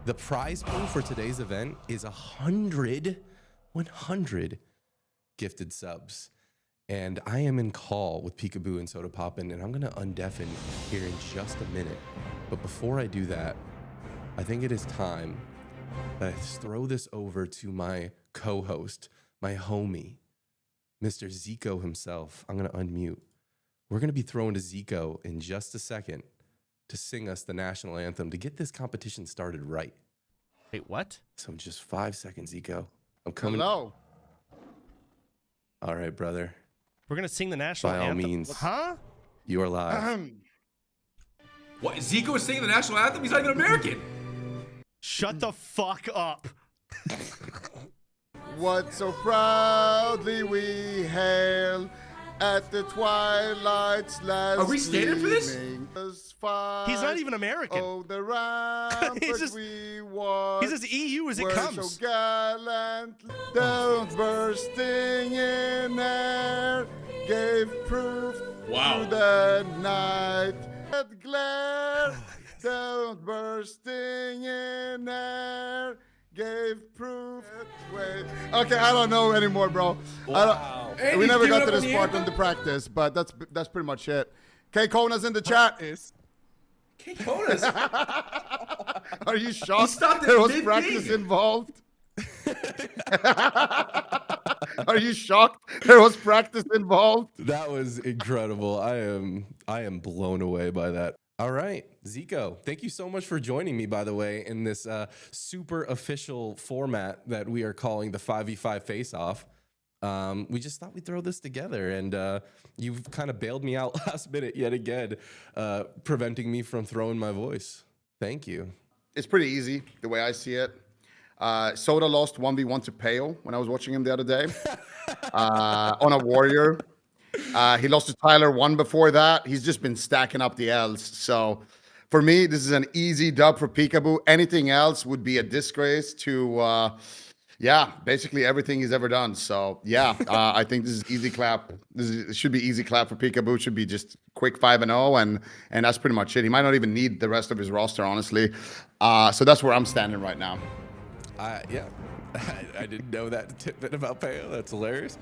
The prize pool for today's event is 100 gifted subs. And I am in call with Pikaboo and Sodapoppin, and I'm going to undeafen here in just a minute. But before I do that, I think it is time that I throw this over to my co-host, my homie, Mr. Ziqo himself. I'm going to unmute. We're going to be throwing to Ziqo in just a second to sing us the national anthem to get this competition started right. Wait, what? So just 5 seconds, Ziqo. I'm coming. Hello. All right, brother. We're going to sing the national By anthem. all means. Huh? You are live. What? Ziqo is singing the national anthem? He's not even American. Shut the fuck up. What so proudly we hail at the twilight's last Are we standing for this? gleaming. He's not even American. Oh, the rampart just- we walk. He's as EU as it were comes. so gallant, down bursting in air, gave proof Wow. to the night. That glare, down bursting in air, gave proof. Wait, okay, I don't know anymore, bro. Wow. Hey, We he's never giving got to up on this the part anthem? in the practice, but that's pretty much it. K Kona's in the chat. K Konas. Are you shocked stopped at there was mid-game. practice involved? Are you shocked there was practice involved? That was incredible. I am blown away by that. All right, Ziqo, thank you so much for joining me, by the way, in this super official format that we are calling the 5v5 face-off. We just thought we'd throw this together, and you've kind of bailed me out last minute yet again, preventing me from throwing my voice. Thank you. It's pretty easy the way I see it. Soda lost 1v1 to Pale when I was watching him the other day on a warrior. He lost to Tyler one before that. He's just been stacking up the L's. So for me, this is an easy dub for Pikaboo. Anything else would be a disgrace to, basically everything he's ever done. So yeah, I think this is easy clap. It should be easy clap for Pikaboo. It should be just quick 5-0, and that's pretty much it. He might not even need the rest of his roster, honestly. So that's where I'm standing right now. Yeah, I didn't know that tidbit about Peo. That's hilarious.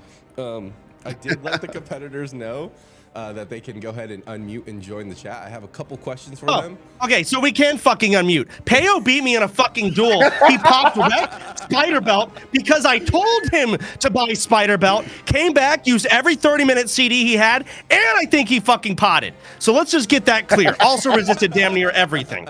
I did let the competitors know that they can go ahead and unmute and join the chat. I have a couple questions for them. Okay, so we can fucking unmute. Peo beat me in a fucking duel. He popped Red Spider Belt because I told him to buy Spider Belt, came back, used every 30-minute CD he had, and I think he fucking potted. So let's just get that clear. Also resisted damn near everything.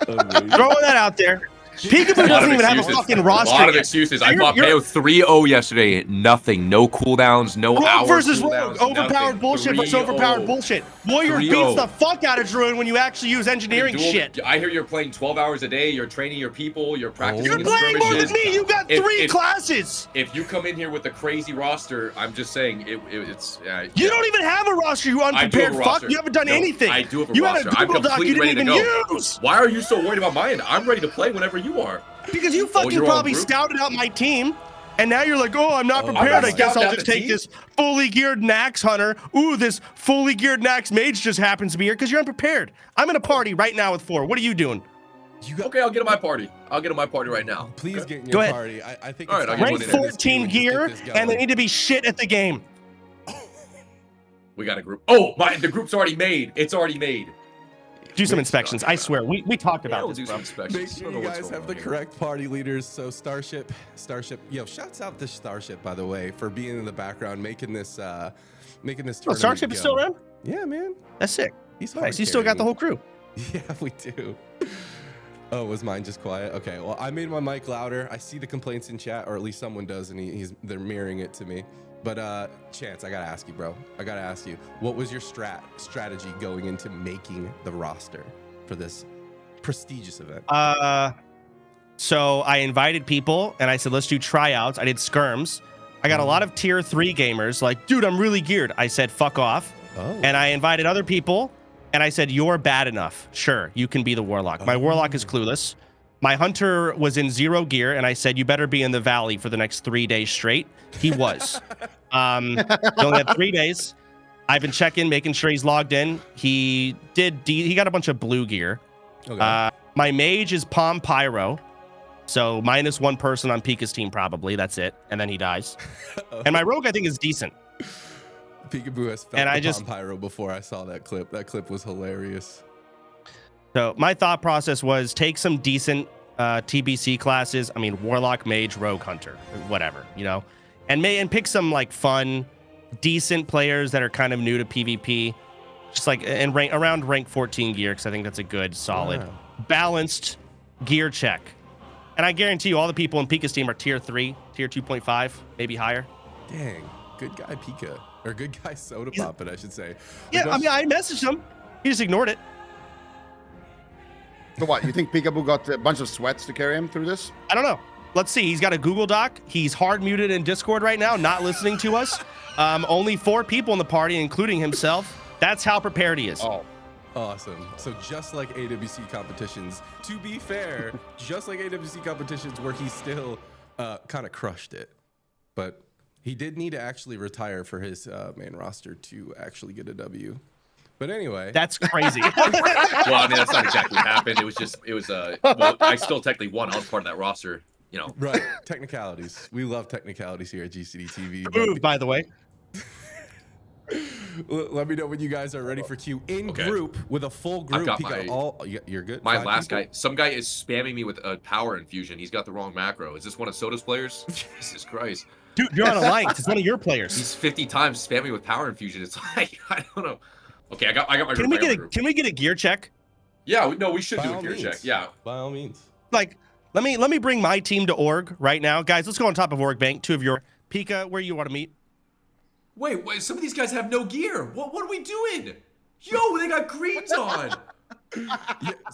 Throwing that out there. Pikaboo doesn't even have a fucking roster. A lot of yet. excuses. So I fought Peo 3-0 yesterday. Nothing. No cooldowns. No Rogue hours. versus cooldowns, Rogue. Overpowered nothing. bullshit versus 3-0. overpowered bullshit. Warrior 3-0. beats the fuck out of Druid when you actually use engineering Dual- shit. I hear you're playing 12 hours a day. You're training your people. You're practicing You're in playing more than skirmishes. me. You got three If- classes. If you come in here with a crazy roster, I'm just saying it's. You don't even have a roster, you I do have unprepared a fuck. roster. You haven't done No, anything. I do have a you roster. had a I'm Google Doc you completely didn't ready even to go. use. Why are you so worried about my end? I'm ready to play whenever you are. Because you Oh, fucking you're on probably group? scouted out my team. And now you're like, oh, I'm not I'm prepared. not I guess scouting I'll out just the take team. this fully geared Nax hunter. Ooh, this fully geared Nax mage just happens to be here because you're unprepared. I'm in a party right now with 4. What are you doing? Okay, I'll get in my party. I'll get in my party right now. Please get in Go your ahead. party. I think All it's right, I'll time get to Rank one get in. this team 14 and just get gear, this and they going. need to be shit at the game. We got a group. Oh, the group's already made. It's already made. Do some inspections. I swear. We talked Yeah, about we'll this, do bro. some inspections. Make I sure don't know you what's guys going have on the here. correct party leaders. So Starship, yo, shouts out to Starship, by the way, for being in the background, making this tournament. Oh, Starship is still go. around? Yeah, man. That's sick. He's hard Nice. You still got the whole crew. Yeah, we do. Oh, was mine just quiet? Okay, well, I made my mic louder. I see the complaints in chat, or at least someone does, and they're mirroring it to me. But Chance, I gotta ask you, bro. I gotta ask you, what was your strategy going into making the roster for this prestigious event? So I invited people, and I said, let's do tryouts. I did skirms. I got a lot of tier 3 gamers like, dude, I'm really geared. I said, fuck off. Oh. And I invited other people, and I said, you're bad enough. Sure, you can be the warlock. My warlock is clueless. My hunter was in 0 gear, and I said, you better be in the valley for the next 3 days straight. He was. He only had 3 days. I've been checking, making sure he's logged in. He got a bunch of blue gear. Okay. My mage is Palm Pyro. So -1 person on Pika's team, probably. That's it. And then he dies. And my rogue, I think, is decent. Pikaboo has felt Palm Pyro before I saw that clip. That clip was hilarious. So my thought process was take some decent TBC classes. I mean, Warlock, Mage, Rogue, Hunter, whatever, you know, and pick some like fun, decent players that are kind of new to PvP, just like around rank 14 gear, because I think that's a good, solid, balanced gear check. And I guarantee you, all the people in Pika's team are tier 3, tier 2.5, maybe higher. Dang, good guy Pika, or good guy Sodapoppin, I should say. Yeah, I mean, I messaged him. He just ignored it. So what? You think Pikaboo got a bunch of sweats to carry him through this? I don't know. Let's see. He's got a Google Doc. He's hard muted in Discord right now, not listening to us. Only 4 people in the party, including himself. That's how prepared he is. Oh. Awesome. So just like AWC competitions, to be fair, just like AWC competitions where he still kind of crushed it. But he did need to actually retire for his main roster to actually get a W. But anyway. That's crazy. Well, I mean, that's not exactly what happened. It was well, I still technically won. I was part of that roster, you know. Right. Technicalities. We love technicalities here at GCDTV. Move, by the way. Let me know when you guys are ready for Q in group with a full group. I've got you're good. My last guy, some guy is spamming me with a power infusion. He's got the wrong macro. Is this one of Soda's players? Jesus Christ. Dude, you're on Alliance. It's one of your players. He's 50 times spamming with power infusion. It's like, I don't know. Okay, I got my group. Can we get a gear check? Yeah, we should do a gear check. Yeah. By all means. Like, let me bring my team to org right now. Guys, let's go on top of org bank. 2 of your Pika, where you want to meet? Wait, some of these guys have no gear. What are we doing? Yo, they got greens on.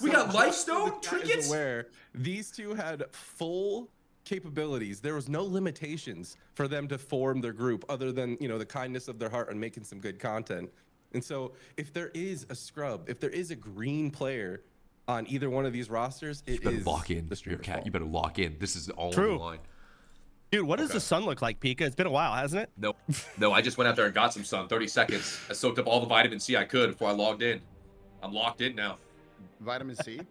We got lifestone trinkets. Aware, these 2 had full capabilities. There was no limitations for them to form their group other than, you know, the kindness of their heart and making some good content. And so if there is a scrub, if there is a green player on either one of these rosters, it is lock in the stream your cat. You better lock in. This is all True. on the line. Dude, what does the sun look like, Pika? It's been a while, hasn't it? No, I just went out there and got some sun. 30 seconds. I soaked up all the vitamin C I could before I logged in. I'm locked in now. Vitamin C?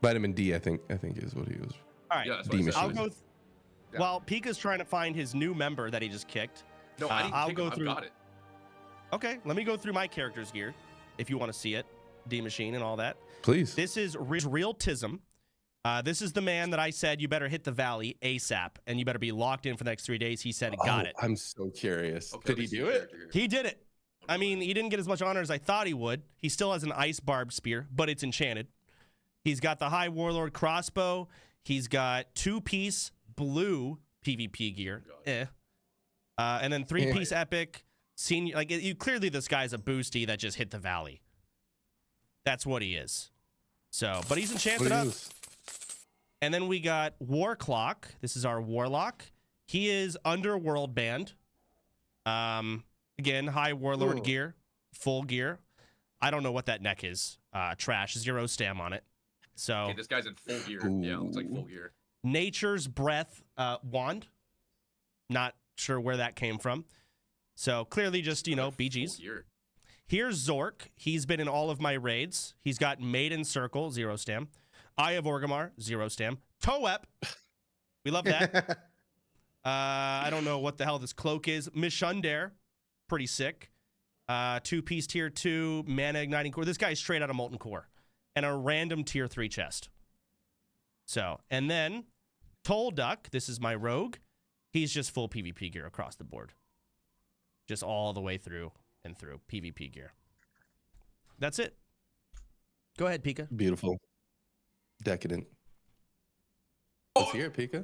Vitamin D, I think is what he was. All right. Yeah, that's D what I said. machine. While Pika's trying to find his new member that he just kicked. No, I didn't I'll pick go him. through. I've got it. Okay, let me go through my character's gear if you want to see it. D machine and all that. Please. This is Real Tism. This is the man that I said you better hit the valley ASAP and you better be locked in for the next 3 days. He said, got it. I'm so curious. Okay, Did he do it? He did it. I mean, he didn't get as much honor as I thought he would. He still has an ice barbed spear, but it's enchanted. He's got the High Warlord crossbow. He's got 2-piece blue PvP gear. And then 3-piece epic. Senior, like clearly this guy's a boosty that just hit the valley. That's what he is. So, but he's enchanted up. And then we got War Clock. This is our Warlock. He is Underworld band. Again, High Warlord gear, full gear. I don't know what that neck is. Trash, 0 stam on it. So Okay, this guy's in full gear. Ooh. Yeah, looks like full gear. Nature's Breath wand. Not sure where that came from. So clearly just, you know, BGs. Full gear. Here's Zork. He's been in all of my raids. He's got Maiden Circle, 0 stam. Eye of Orgrimmar, 0 stam. Toep. We love that. I don't know what the hell this cloak is. Mishundare. Pretty sick. 2-piece tier 2 mana igniting core. This guy's straight out of Molten Core. And a random tier 3 chest. So, and then Tolduck. This is my rogue. He's just full PvP gear across the board. Just all the way through and through PvP gear. That's it. Go ahead, Pika. Beautiful. Decadent. Let's hear it, Pika.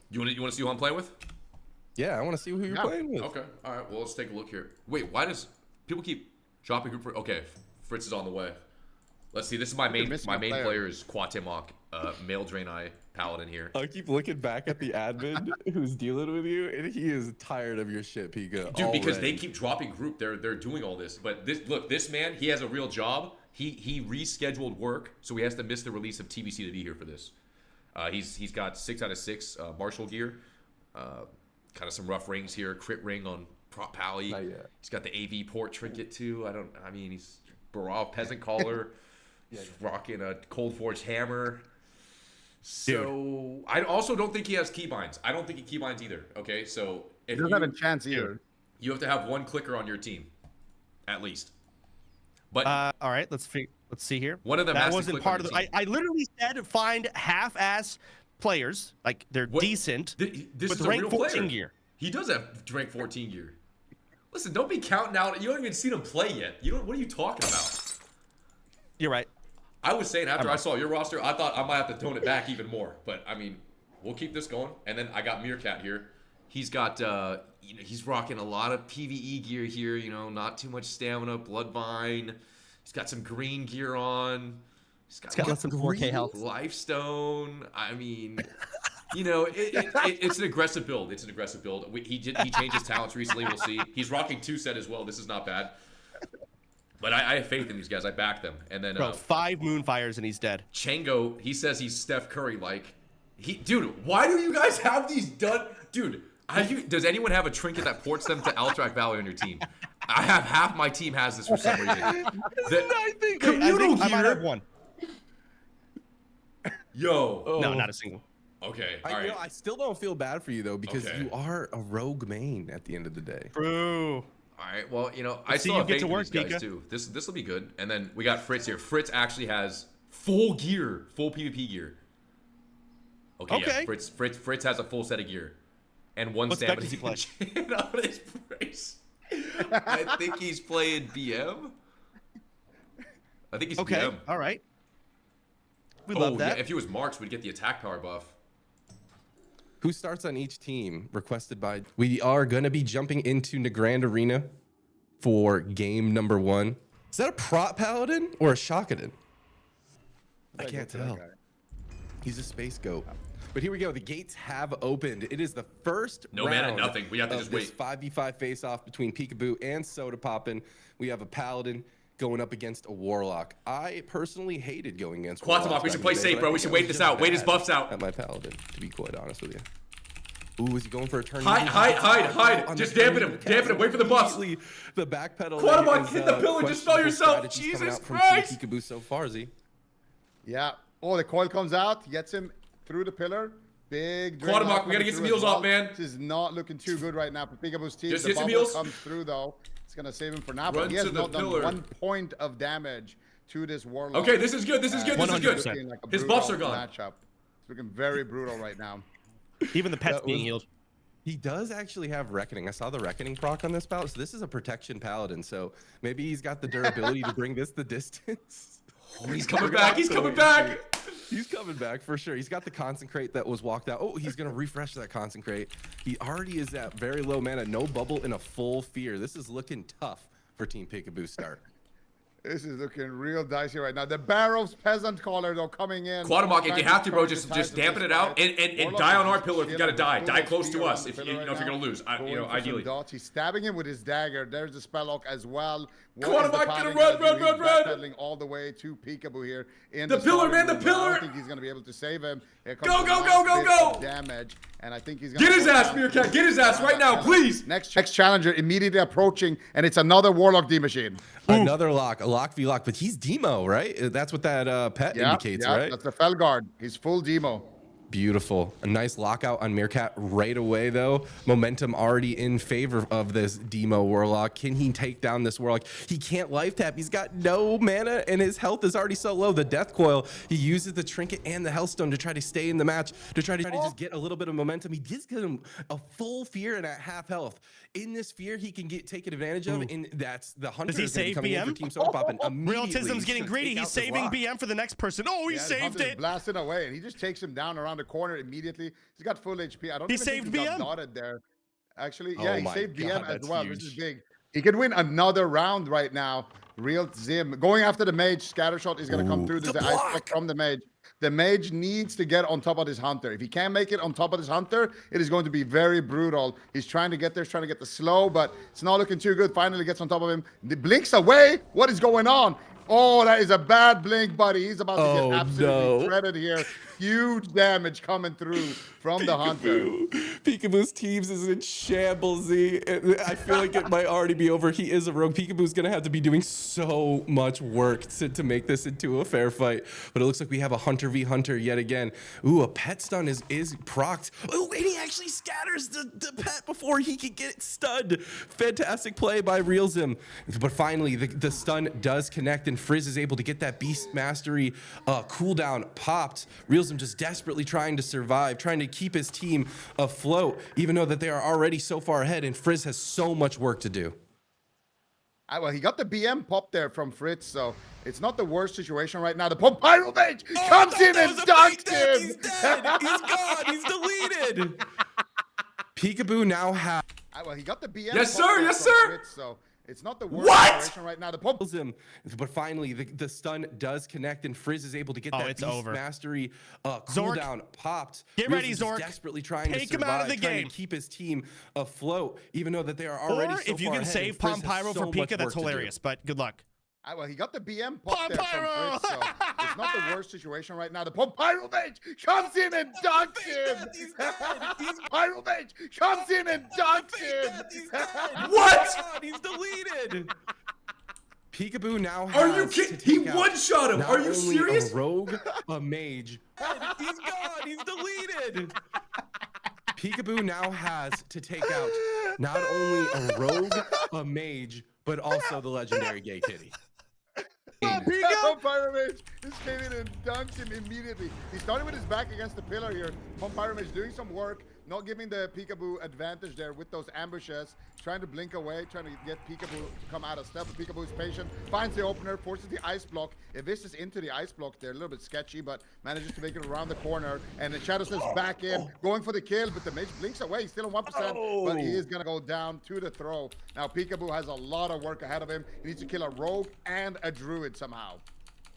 You want to see who I'm playing with? Yeah, I want to see who you're playing with. Okay. All right. Well, let's take a look here. Wait, why does people keep dropping group? Okay, Fritz is on the way. Let's see. This is my main player is Quatemok, male Drain Eye Paladin here. I keep looking back at the admin who's dealing with you, and he is tired of your shit, Pika. Dude, because they keep dropping group, they're doing all this. But this man, he has a real job. He rescheduled work, so he has to miss the release of TBC to be here for this. He's got 6 out of 6 martial gear. Kind of some rough rings here. Crit ring on Prop Pally. He's got the AV port trinket too. He's Barov peasant collar. He's rocking a Cold Forge hammer. So I also don't think he has keybinds. I don't think he keybinds either. Okay, so if He doesn't have a chance either. you have to have one clicker on your team, at least. But all right, let's see here. One of them that has to wasn't click part on of your the. I literally said find half-ass players, like they're decent, this with is a rank real 14 player. gear. He does have rank 14 gear. Listen, don't be counting out. You haven't even seen him play yet. What are you talking about? You're right. I was saying after I saw your roster, I thought I might have to tone it back even more. But I mean, we'll keep this going. And then I got Meerkat here. He's got, he's rocking a lot of PvE gear here. You know, not too much stamina, Bloodvine. He's got some green gear on. He's got some 4K health. Lifestone. I mean, you know, it's an aggressive build. It's an aggressive build. He changed his talents recently. We'll see. He's rocking 2-set as well. This is not bad. But I have faith in these guys. I back them. And then Bro, 5 Moonfires and he's dead. Chango, he says he's Steph Curry like. Dude, why do you guys have these done? Dude, does anyone have a trinket that ports them to Alterac Valley on your team? I have half my team has this for some reason. I think communal I might have gear. one. Yo. No, not a single. Okay. All right. You know, I still don't feel bad for you though, because Okay. you are a rogue main at the end of the day. Bro. All right. Well, you know, I Let's see still you have get faith to in work, these guys Pika. too. This will be good. And then we got Fritz here. Fritz actually has full gear, full PvP gear. Okay. Yeah. Fritz has a full set of gear, and one What spec stamina does he play? engine on his brace. I think he's playing BM. I think he's Okay. BM. All right. We Oh, love that. yeah. If he was Marks, we'd get the attack power buff. Who starts on each team? Requested by. We are going to be jumping into Nagrand Arena for game number 1. Is that a prop paladin or a Shakadin? I can't tell. He's a space goat. But here we go. The gates have opened. It is the first No round mana, nothing. We have to of just this wait. 5v5 face-off between Pikaboo and Sodapoppin. We have a paladin going up against a warlock. I personally hated going against Quantum warlocks Lock, we should back play in the day, safe, but bro. I We think should I wait was this just out. Wait his bad buffs out. at my paladin, to be quite honest with you. Ooh, is he going for a turn? Hide. Just dampen him. Wait for the buffs. The backpedal. Quantum Lock, hit the pillar. Just spell yourself. Jesus Christ. Pikaboo so far, Z. Yeah. Oh, the coil comes out, gets him through the pillar. Big drain Quantum line Lock, we gotta coming get some through heals as well. off, man. This is not looking too good right now for Pikaboo's team. Just The hit some bubble heals. comes through though. It's gonna save him for now, Run but he has to the not done pillar. 1 point of damage to this warlock. Okay, this is good. This is good. 100%. Like a His buffs brutal are gone. Matchup. It's looking very brutal right now. Even the pet's That being was- healed. He does actually have Reckoning. I saw the Reckoning proc on this bout, so this is a protection paladin. So maybe he's got the durability to bring this the distance. Oh, he's coming back. He's coming back. He's coming back for sure. He's got the consecrate that was walked out. Oh, he's gonna refresh that consecrate. He already is at very low mana, no bubble, in a full fear. This is looking tough for Team Pikaboo start. This is looking real dicey right now. The Barrows Peasant Caller though coming in. Quantum Lock, if Trying you have to, bro, charge the just ties of dampen this it out fight. and Warlock die on is our just pillar if you gotta chilling, die. full Die close to spear us on the if pillar you know right if you're gonna now. lose. Going for some Ideally. dots. He's stabbing him with his dagger. There's the Spelllock as well. What Quantum is the Lock, paladin get him, gonna run. do? He's backpedaling all the way to Pikaboo here in The pillar, man, the starting room. I pillar. don't think he's gonna be able to save him. Here comes Go, the go, last go, go, bit go. of damage, and I think he's gonna Get his go ass, down. Meerkat. Get his ass right now, please. Next challenger immediately approaching, and it's another Warlock D machine. Another lock, a lock v lock, but he's demo, right? That's what that pet indicates, right? That's the Felguard. He's full demo. Beautiful. A nice lockout on Meerkat right away, though. Momentum already in favor of this Demo Warlock. Can he take down this Warlock? He can't life tap. He's got no mana, and his health is already so low. The Death Coil, he uses the Trinket and the Hellstone to try to stay in the match, to try to just get a little bit of momentum. He gives him a full fear and at half health. In this fear, he can get taken advantage of, and that's the Hunter. Does he is gonna be save coming in BM? for Team Sodapoppin. Realism's Immediately, getting he's greedy. gonna He's take out this saving lock. BM for the next person. Oh, he Yeah, the saved Hunter's it. blasting away, and he just takes him down around the corner immediately. He's got full HP. I don't He even think saved he got BM? dotted there. Actually, Oh yeah, he my saved BM God, as that's well. This is huge. big. He could win another round right now. Real Zim going after the mage. Scattershot is going to come through. There's the ice block from the mage. The mage needs to get on top of this hunter. If he can't make it on top of this hunter, it is going to be very brutal. He's trying to get there, he's trying to get the slow, but it's not looking too good. Finally gets on top of him. The blinks away. What is going on? Oh, that is a bad blink, buddy. He's about to Oh, get absolutely no. shredded here. Huge damage coming through from the Hunter. Pikaboo's teams is in shambles. I feel like it might already be over. He is a rogue. Pikaboo's gonna have to be doing so much work to make this into a fair fight. But it looks like we have a Hunter v Hunter yet again. Ooh, a pet stun is procced. Oh, and he actually scatters the pet before he can get it stunned. Fantastic play by Realzim. But finally, the stun does connect, and Frizz is able to get that Beast Mastery cooldown popped. Realzim just desperately trying to survive, trying to keep his team afloat, even though that they are already so far ahead, and Frizz has so much work to do. Well, he got the BM pop there from Fritz, so it's not the worst situation right now. The Pyro Mage comes in and dunks him. He's dead. He's gone. He's deleted. Pikaboo now has. Well, he got the BM. Yes, pop sir. there Yes, from sir. Fritz, so it's not the worst What? situation right now. The Him, but finally the stun does connect, and Frizz is able to get that it's Beast over. Mastery Zork, cooldown popped. get Realzim ready, just Zork. desperately trying Take to him survive, out of the trying game. to keep his team afloat, even though that they are already Or so if you far can ahead, save and Frizz Palm has Pyro so for much Pika, work that's to do. hilarious, but good luck. Well, he got the BM pop Palm there Pyro! from Fritz, so it's not the worst situation right now. The Pyro Mage comes in and dunks him. Pyro Mage comes in and dunks him. What? He's deleted. Pikaboo now has Are you kidding? to He take out one-shot him. not Are you only serious? A rogue, a mage. He's gone. He's deleted. Pikaboo now has to take out not only a rogue, a mage, but also the legendary Gay Kitty. Pyro Mage just came in and dunked him immediately. He started with his back against the pillar here. Pyro Mage doing some work, not giving the Pikaboo advantage there with those ambushes, trying to blink away, trying to get Pikaboo to come out of step. Pikaboo is patient, finds the opener, forces the ice block. If this is into the ice block, they're a little bit sketchy, but manages to make it around the corner. And the Shadow slips back in, going for the kill, but the mage blinks away. He's still on 1%, but he is going to go down to the throw. Now, Pikaboo has a lot of work ahead of him. He needs to kill a rogue and a druid somehow.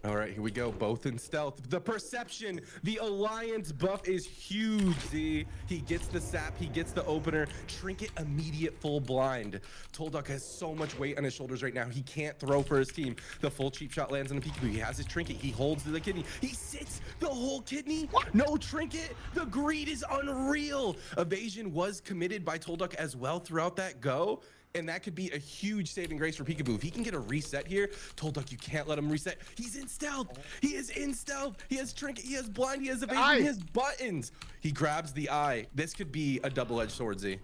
All right, here we go. Both in stealth. The perception, the alliance buff is huge. Z. He gets the sap, he gets the opener. Trinket immediate full blind. Tolduck has so much weight on his shoulders right now. He can't throw for his team. The full cheap shot lands on the Pikaboo. He has his trinket. He holds the kidney. He sits the whole kidney. No trinket. The greed is unreal. Evasion was committed by Tolduck as well throughout that go. And that could be a huge saving grace for Pikaboo. If he can get a reset here, Tolduck, you can't let him reset. He's in stealth. He is in stealth. He has trinket. He has blind. He has evasion. He has buttons. He grabs the eye. This could be a double-edged sword, Z.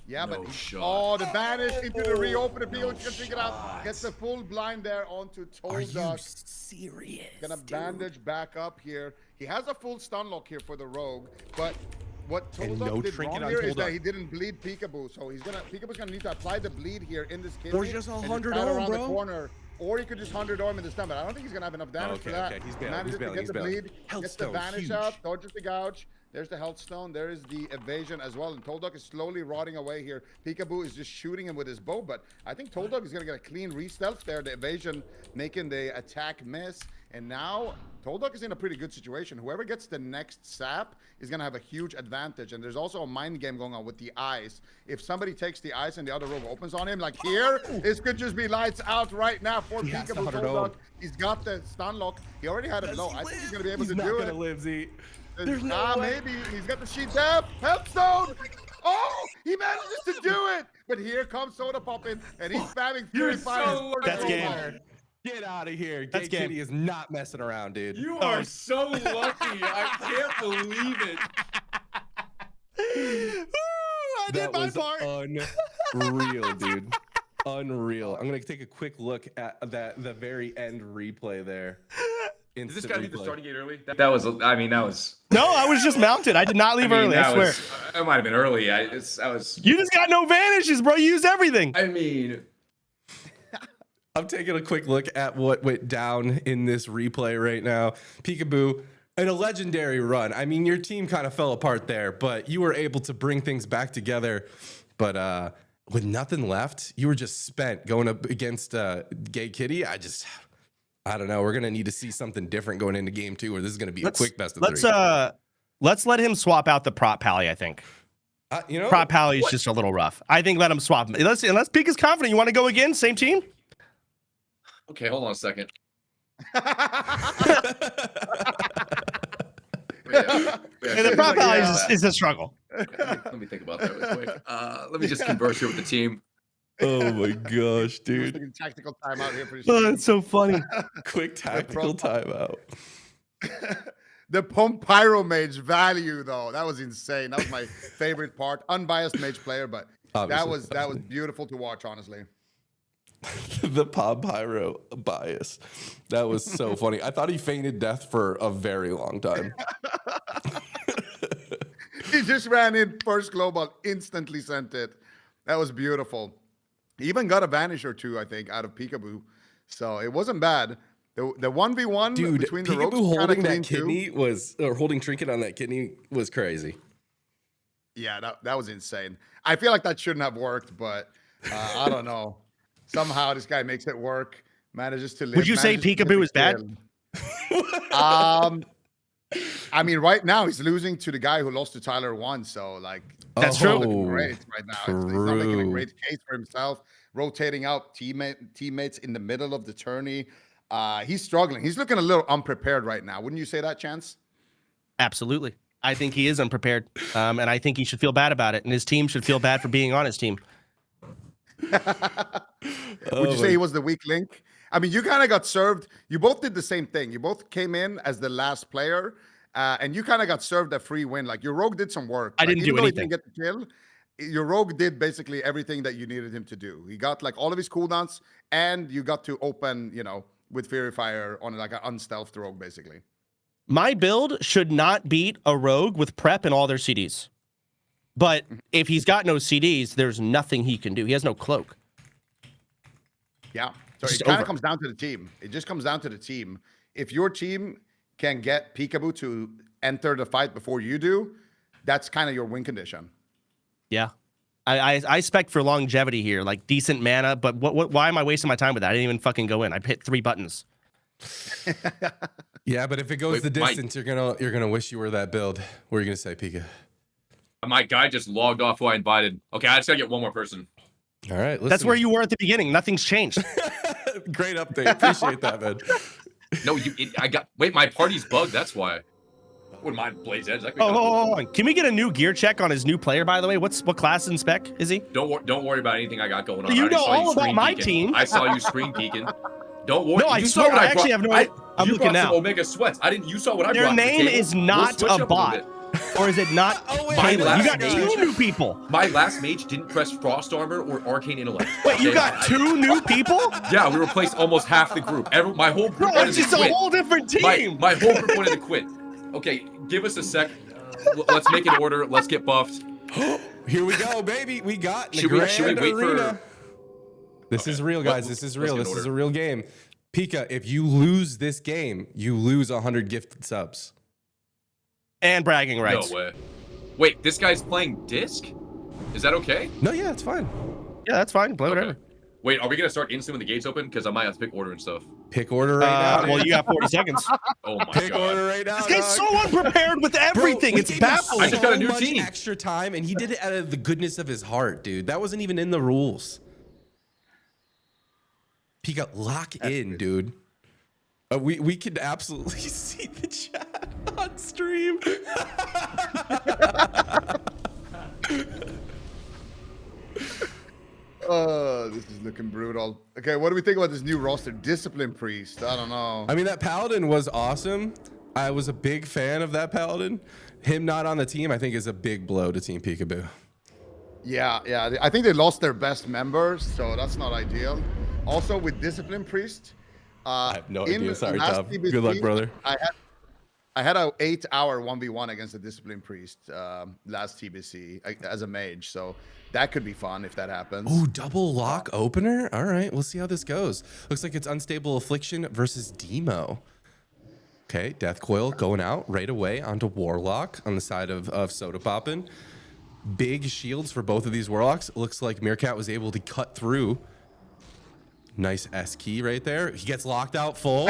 Yeah, No but shot. oh, the vanish into the reopen. Pikaboo can figure it out. Gets the full blind there onto Are you Tolduck. serious? Gonna bandage back up here. He has a full stun lock here for the rogue, but what And Tolduck no did trinket wrong on here is that Tolduck. he didn't bleed Pikaboo, so Pikaboo's gonna need to apply the bleed here in this kidney. Or just a and 100 pat ohm, around the bro. corner. Or he could just 100 arm in the stun, but I don't think he's gonna have enough damage for that. Okay, he's bailing, Manages he's bailing, to he's get the bailing. bleed, Health gets the stone, vanish huge. out, dodges the gouge. There's the health stone. There is the evasion as well. And Tolduck is slowly rotting away here. Pikaboo is just shooting him with his bow, but I think Tolduck is going to get a clean re-stealth there. The evasion making the attack miss. And now Tolduck is in a pretty good situation. Whoever gets the next sap is going to have a huge advantage. And there's also a mind game going on with the eyes. If somebody takes the eyes and the other rogue opens on him, like here, this could just be lights out right now for He has the Pikaboo. 100 ohm. Tolduck, he's got the stun lock. He already had it low. I think he's going to be able to not do gonna it. live, Z. There's no way. Maybe he's got the sheet death. Healthstone. Oh, he manages to do it. But here comes Sodapoppin, and he's spamming Fury Fire. so First That's game. fire. Get out of here. That's Gay game. Kitty is not messing around, dude. You are so lucky. I can't believe it. I did That my was part. unreal, dude. Unreal. I'm gonna take a quick look at the very end replay there. Is this Instant got to be the replay. starting gate early? That was. I mean, that was. No, I was just mounted. I did not leave early. I that swear. was. It might have been early. I was. You just got no vanishes, bro. You used everything. I mean, I'm taking a quick look at what went down in this replay right now. Pikaboo, in a legendary run. I mean, your team kind of fell apart there, but you were able to bring things back together. But with nothing left, you were just spent going up against Gay Kitty. I don't know. We're gonna need to see something different going into game 2, or this is gonna be a quick best of 3. Let's let him swap out the prop pally. I think prop pally is just a little rough. I think let him swap him. Unless Pika's confident. You want to go again? Same team? Okay, hold on a second. And the prop value is a struggle. Okay, let me think about that real quick. Let me just converse here with the team. Oh my gosh, dude. Taking tactical timeout here for the Oh, stream. that's so funny. Quick tactical timeout. The Pump Pyro Mage value, though, that was insane. That was my favorite part. Unbiased mage player, but Obviously, that was beautiful to watch, honestly. The Pod Pyro bias. That was so funny. I thought he fainted death for a very long time. He just ran in first global, instantly sent it. That was beautiful. He even got a vanish or two, I think, out of Pikaboo. So it wasn't bad. The 1v1 Dude, between the Pikaboo ropes holding that clean kidney or holding trinket on that kidney was crazy. Yeah, that was insane. I feel like that shouldn't have worked, but I don't know. Somehow this guy makes it work. Manages to live. Would you say manages to get Pikaboo the is bad? kill. I mean, right now he's losing to the guy who lost to Tyler 1. So like, That's it's not true. looking great right now. He's not making a great case for himself. Rotating out teammates in the middle of the tourney. He's struggling. He's looking a little unprepared right now. Wouldn't you say that, Chance? Absolutely. I think he is unprepared, and I think he should feel bad about it, and his team should feel bad for being on his team. Would you say he was the weak link? I mean, you kind of got served. You both did the same thing. You both came in as the last player, and you kind of got served a free win. Like your rogue did some work. I didn't do even though anything. He didn't get the kill. Your rogue did basically everything that you needed him to do. He got like all of his cooldowns, and you got to open, with Fury Fire on like an unstealthed rogue, basically. My build should not beat a rogue with prep and all their CDs. But if he's got no CDs, there's nothing he can do. He has no cloak. Yeah. So Just it kind over. of comes down to the team. It just comes down to the team. If your team can get Pikaboo to enter the fight before you do, that's kind of your win condition. Yeah. I spec for longevity here, like decent mana, but why am I wasting my time with that? I didn't even fucking go in. I hit 3 buttons. Yeah, but if it goes Wait, the distance, you're gonna wish you were that build. What are you gonna say, Pika? My guy just logged off who I invited. Okay, I just gotta get one more person. All right, listen. That's where you were at the beginning. Nothing's changed. Great update. Appreciate that, man. No, wait, my party's bugged. That's why. I wouldn't mind Blaze Edge. That could be kinda cool. Hold on. Can we get a new gear check on his new player, by the way? What class and spec is he? Don't worry about anything I got going on. You I already know saw you all about screen my peeking. team. I saw you screen peeking. Don't worry. No, I You swear, saw what I actually have no idea. I'm you looking brought some now. Omega sweats. You saw what I Your brought. to the name table. is We'll not switch a up little bot. bit. Or is it not? wait, Violet? You got last 2 mage. new people. My last mage didn't press Frost Armor or Arcane Intellect. Wait, you Okay? got 2 new people? Yeah, we replaced almost half the group. My whole group Bro, wanted it's to just a quit. whole different team. My whole group wanted to quit. Okay, give us a sec. Let's make an order. Let's get buffed. Here we go, baby. We got the Should we grand wait arena. for? This is real, guys. This is real. let's get This is order. a real game. Pika, if you lose this game, you lose 100 gifted subs. And bragging rights. No way. Wait, this guy's playing disc? Is that okay? No, yeah, it's fine. Yeah, that's fine. Play whatever. Okay. Wait, are we gonna start instantly when the gates open? Because I might have to pick order and stuff. Pick order right now. Well, dude. you got 40 seconds. Oh my Pick god. order right now. This guy's dog. so unprepared with everything. Bro, It's we gave him baffling. I just got a new much team. extra time, and he did it out of the goodness of his heart, dude. That wasn't even in the rules. Pika, lock in, dude. We could absolutely see the chat on stream. This is looking brutal. Okay, what do we think about this new roster? Discipline Priest. I don't know. I mean, that Paladin was awesome. I was a big fan of that Paladin. Him not on the team, I think, is a big blow to Team Pikaboo. Yeah. I think they lost their best members, so that's not ideal. Also, with Discipline Priest, I have no in idea. Sorry, last Tom. TBC, Good luck, brother. I had a 8-hour 1v1 against the Discipline Priest last TBC as a mage, so that could be fun if that happens. Ooh, double lock opener? All right, we'll see how this goes. Looks like it's Unstable Affliction versus Demo. Okay, Death Coil going out right away onto Warlock on the side of Sodapoppin. Big shields for both of these Warlocks. Looks like Meerkat was able to cut through. Nice S key right there. He gets locked out full.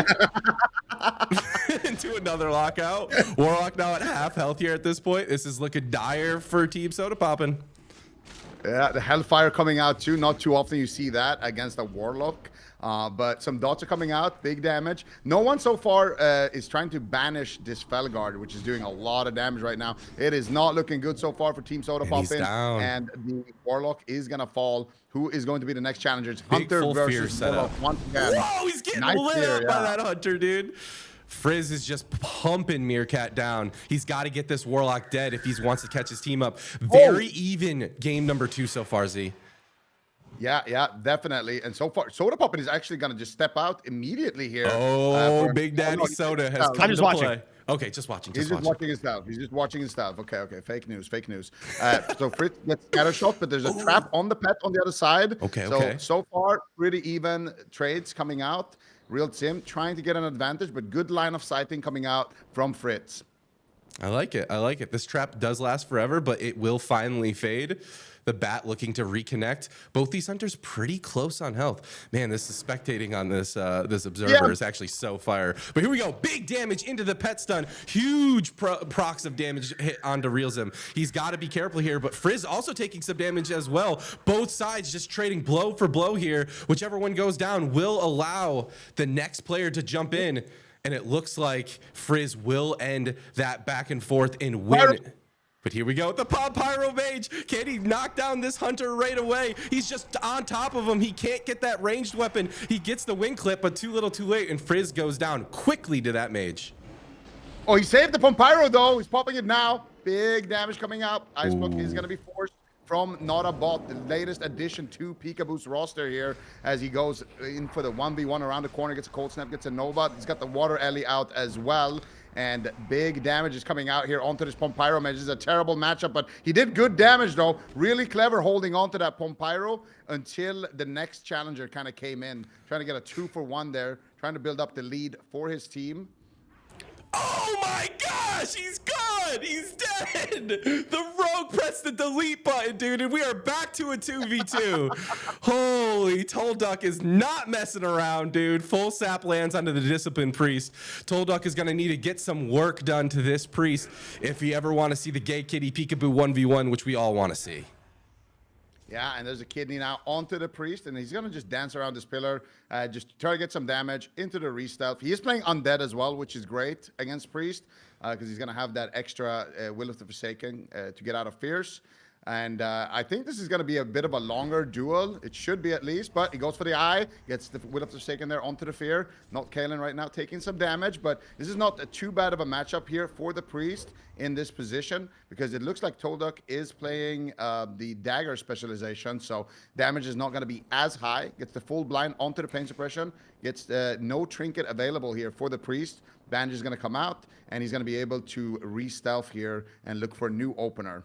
Into another lockout. Warlock now at half health here at this point. This is looking dire for Team Sodapoppin. Yeah, the Hellfire coming out too. Not too often you see that against a Warlock. But some dots are coming out, big damage. No one so far is trying to banish this Felguard, which is doing a lot of damage right now. It is not looking good so far for Team Sodapoppin. And the Warlock is going to fall. Who is going to be the next challenger? It's Hunter versus Warlock once again. Whoa, he's getting lit up by that Hunter, dude. Frizz is just pumping Meerkat down. He's got to get this Warlock dead if he wants to catch his team up. Very even game number 2 so far, Z. Yeah, definitely. And so far, Sodapoppin is actually going to just step out immediately here. Big Daddy Soda has come to play. Okay, just watching. He's just watching his stuff. He's just watching his stuff. Okay. Fake news. So Fritz gets scatter shot, but there's a trap on the pet on the other side. So far, pretty even trades coming out. Real Sim trying to get an advantage, but good line of sighting coming out from Fritz. I like it. This trap does last forever, but it will finally fade. The bat looking to reconnect. Both these hunters pretty close on health. Man, this is spectating on this this observer is actually so fire. But here we go. Big damage into the pet stun. Huge procs of damage hit onto Realzim. He's got to be careful here, but Frizz also taking some damage as well. Both sides just trading blow for blow here. Whichever one goes down will allow the next player to jump in. And it looks like Frizz will end that back and forth and win. But here we go with the Pop Pyro Mage. Can he knock down this Hunter right away? He's just on top of him. He can't get that ranged weapon. He gets the wing clip, but too little too late, and Frizz goes down quickly to that Mage. Oh, he saved the Pyro though. He's popping it now. Big damage coming out. Icebook is going to be forced from Not a Bot, the latest addition to Pikaboo's roster here as he goes in for the 1v1 around the corner, gets a cold snap, gets a Nova. He's got the Water Ellie out as well. And big damage is coming out here onto this Pyro Mage. This is a terrible matchup, but he did good damage though. Really clever holding onto that Pyro until the next challenger kind of came in, trying to get a 2-for-1 there, trying to build up the lead for his team. Oh my gosh, he's gone. He's dead. The rogue pressed the delete button, dude, and we are back to a 2v2. Holy, Tolduck is not messing around, dude. Full sap lands onto the Discipline Priest. Tolduck is going to need to get some work done to this priest if you ever want to see the gay kitty Pikaboo 1v1, which we all want to see. Yeah, and there's a kidney now onto the priest, and he's going to just dance around this pillar, just try to get some damage into the re-stealth. He is playing undead as well, which is great against priest, because he's going to have that extra Will of the Forsaken to get out of Fierce. And I think this is going to be a bit of a longer duel. It should be at least, but he goes for the eye, gets the Will of the Forsaken there onto the Fear. Not Kalen right now taking some damage, but this is not too bad of a matchup here for the priest in this position, because it looks like Tolduck is playing the dagger specialization, so damage is not going to be as high. Gets the full blind onto the pain suppression, gets no trinket available here for the priest. Bandage is going to come out, and he's going to be able to re-stealth here and look for a new opener.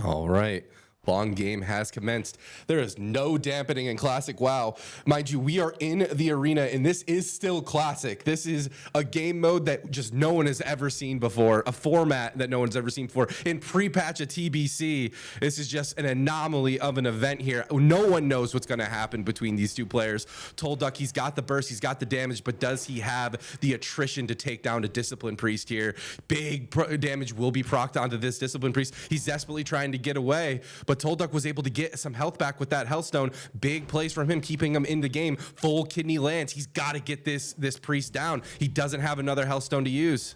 All right. Long game has commenced. There is no dampening in Classic WoW. Mind you, we are in the arena, and this is still Classic. This is a game mode that just no one has ever seen before, a format that no one's ever seen before. In pre-patch of TBC, this is just an anomaly of an event here. No one knows what's going to happen between these two players. Tolduck, he's got the burst, he's got the damage, but does he have the attrition to take down a Discipline Priest here? Big damage will be procced onto this Discipline Priest. He's desperately trying to get away, but Tolduck was able to get some health back with that Hellstone. Big plays from him, keeping him in the game. Full kidney lands. He's got to get this priest down. He doesn't have another Hellstone to use.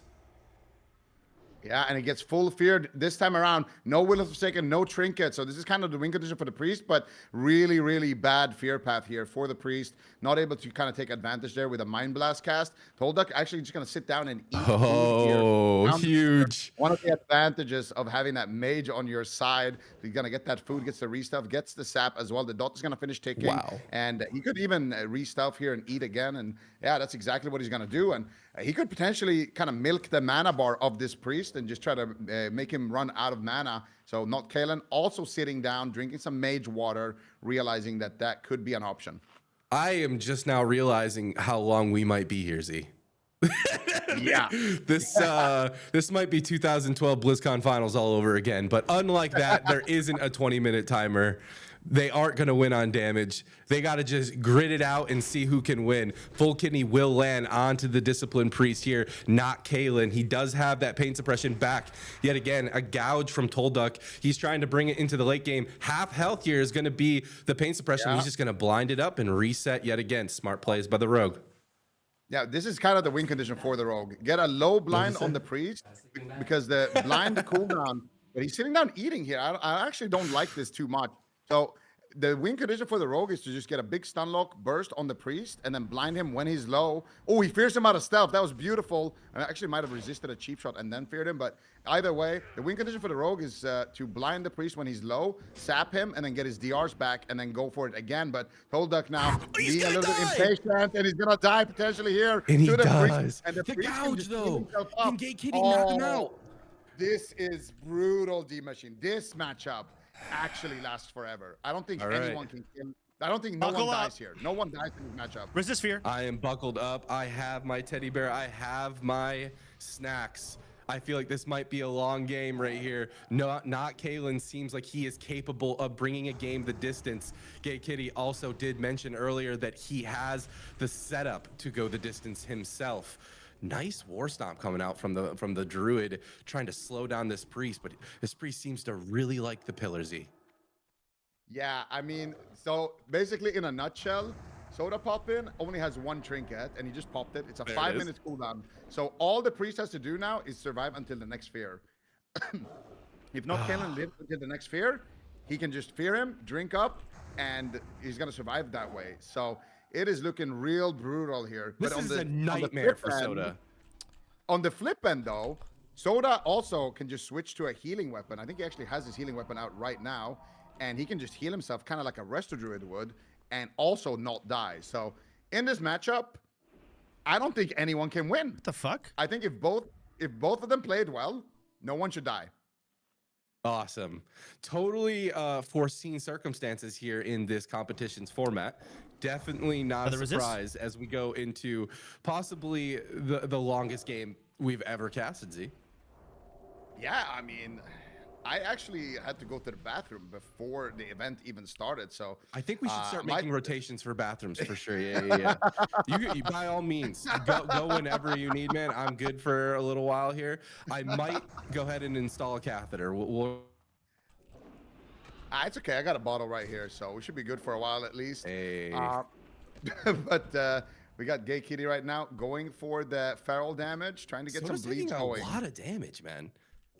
Yeah, and it gets full feared this time around. No Will of Forsaken, no trinket. So this is kind of the win condition for the priest, but really, really bad fear path here for the priest. Not able to kind of take advantage there with a Mind Blast cast. Tolduck actually just going to sit down and eat food here. Huge. One of the advantages of having that mage on your side. He's going to get that food, gets the re-stuff, gets the sap as well. The dot is going to finish ticking. Wow. And he could even re-stuff here and eat again. And yeah, that's exactly what he's going to do. And he could potentially kind of milk the mana bar of this priest and just try to make him run out of mana. So not Kalen also sitting down, drinking some mage water, realizing that that could be an option. I am just now realizing how long we might be here, Z. Yeah. This might be 2012 BlizzCon finals all over again, but unlike that, there isn't a 20-minute timer. They aren't going to win on damage. They got to just grit it out and see who can win. Full Kidney will land onto the Disciplined Priest here, not Kalen. He does have that pain suppression back. Yet again, a gouge from Tolduck. He's trying to bring it into the late game. Half health here is going to be the pain suppression. He's just going to blind it up and reset yet again. Smart plays by the Rogue. Yeah, this is kind of the win condition for the Rogue. Get a low blind on the Priest because the blind cooldown, but he's sitting down eating here. I actually don't like this too much. So the win condition for the Rogue is to just get a big stun lock burst on the Priest and then blind him when he's low. Oh, he fears him out of stealth. That was beautiful. I actually might have resisted a cheap shot and then feared him. But either way, the win condition for the Rogue is to blind the Priest when he's low, sap him, and then get his DRs back and then go for it again. But Tolduck now being a little bit impatient, and he's going to die potentially here. And he does. Priest, and the Priest gouge, though. Can Gate Kitty Oh, knock him out? This is brutal, D-Machine. This matchup actually lasts forever. I don't think anyone can kill. I don't think no one dies here. No one dies in this matchup. Resist fear. I am buckled up. I have my teddy bear. I have my snacks. I feel like this might be a long game right here. Not Kalen seems like he is capable of bringing a game the distance. Gay Kitty also did mention earlier that he has the setup to go the distance himself. Nice war stomp coming out from the druid, trying to slow down this priest, but this priest seems to really like the pillar Z. Yeah, I mean, so basically in a nutshell, Sodapoppin only has one trinket and he just popped it. It's a 5-minute cooldown. So all the priest has to do now is survive until the next fear. If not Kalen lives until the next fear, he can just fear him, drink up, and he's gonna survive that way. So it is looking real brutal here. This is a nightmare for Soda. On the flip end, though, Soda also can just switch to a healing weapon. I think he actually has his healing weapon out right now, and he can just heal himself kind of like a Resto Druid would, and also not die. So in this matchup, I don't think anyone can win. What the fuck? I think if both of them played well, no one should die. Awesome. Totally foreseen circumstances here in this competition's format. Definitely not a surprise as we go into possibly the longest game we've ever casted, Z. Yeah, I mean, I actually had to go to the bathroom before the event even started, so I think we should start making rotations for bathrooms for sure. Yeah. You by all means, go whenever you need, man. I'm good for a little while here. I might go ahead and install a catheter. It's okay. I got a bottle right here, so we should be good for a while at least. Hey. But we got Gay Kitty right now going for the feral damage, trying to get some bleeds going. A lot of damage, man.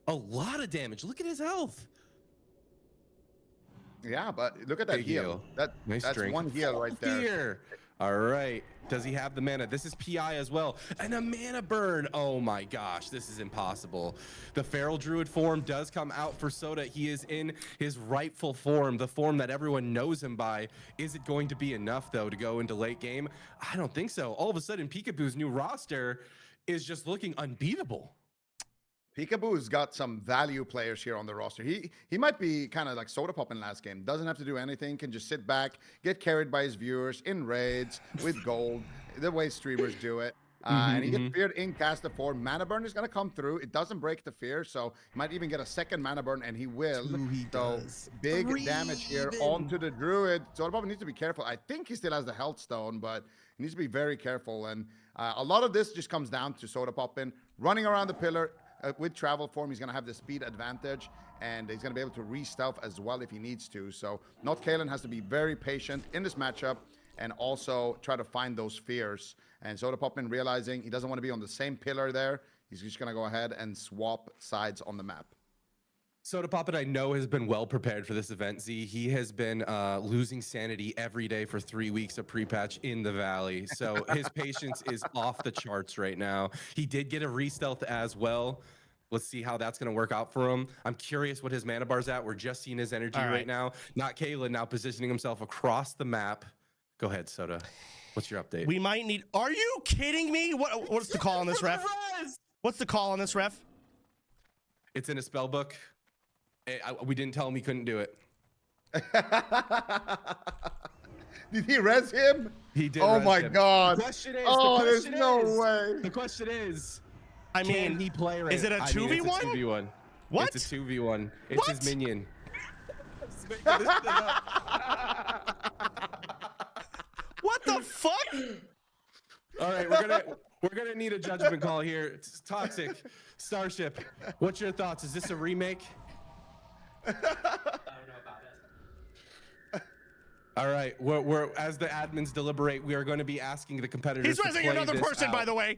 A lot of damage. Look at his health. Yeah, but look at that heal. That's drink. one heal right there. Here. All right. Does he have the mana? This is PI as well. And a mana burn. Oh my gosh, this is impossible. The Feral Druid form does come out for Soda. He is in his rightful form, the form that everyone knows him by. Is it going to be enough, though, to go into late game? I don't think so. All of a sudden, Pikaboo's new roster is just looking unbeatable. Pikaboo's got some value players here on the roster. He might be kind of like Sodapoppin last game. Doesn't have to do anything. Can just sit back, get carried by his viewers in raids with gold, the way streamers do it. And he gets feared in caster form. Mana burn is going to come through. It doesn't break the fear, so he might even get a second mana burn, and he will. Big damage here onto the druid. Sodapoppin needs to be careful. I think he still has the health stone, but he needs to be very careful. And a lot of this just comes down to Sodapoppin running around the pillar. With travel form, he's going to have the speed advantage, and he's going to be able to re-stealth as well if he needs to. So Not Kalen has to be very patient in this matchup and also try to find those fears. And Sodapoppin realizing he doesn't want to be on the same pillar there. He's just going to go ahead and swap sides on the map. Sodapoppin, I know, has been well prepared for this event, Z. He has been losing sanity every day for 3 weeks of pre-patch in the Valley. So his patience is off the charts right now. He did get a re-stealth as well. Let's see how that's going to work out for him. I'm curious what his mana bar's at. We're just seeing his energy right now. Not Kalen now positioning himself across the map. Go ahead, Soda. What's your update? We might need... Are you kidding me? What's the call on this, ref? What's the call on this, ref? It's in a spell book. We didn't tell him he couldn't do it. Did he res him? He did. Oh my God. The question is, there's no way. The question is, I mean, can he play right? Is it a 2v1? It's a 2v1. What? It's a 2v1. It's his minion. making this shit up. What the fuck? All right, we're gonna need a judgment call here. It's Toxic Starship. What's your thoughts? Is this a remake? I don't know about it. All right, we're as the admins deliberate, we are going to be asking the competitors. He's to missing play another this person, out. by the way.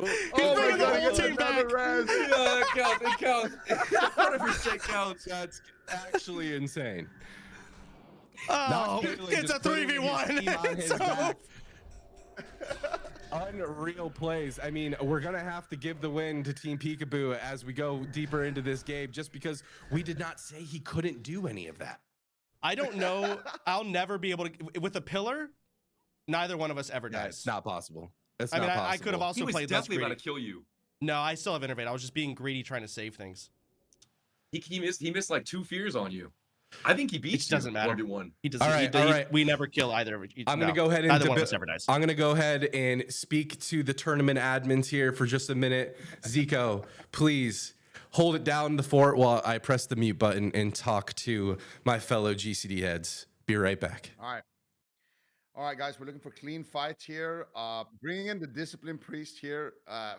Oh my bringing the God, whole get team back. Res. Yeah, it counts. It counts. 100% counts. That's actually insane. Oh, Caleb it's a just putting his team on 3v1. his So, back. Unreal plays. I mean, we're gonna have to give the win to Team Pikaboo as we go deeper into this game, just because we did not say he couldn't do any of that. I don't know. I'll never be able to. With a pillar, neither one of us ever dies. It's not possible. It's I not mean, possible. I could have also He was played less definitely greedy. about to kill you. No, I still have innervate. I was just being greedy, trying to save things. He missed like 2 fears on you. I think he beat It you. doesn't matter. 1v1. He doesn't. All right. We never kill either. I'm gonna go ahead and neither one of us ever dies. I'm gonna go ahead and speak to the tournament admins here for just a minute. Ziqo, please hold it down the fort while I press the mute button and talk to my fellow GCD heads. Be right back. All right, guys, we're looking for clean fights here. Bringing in the discipline priest here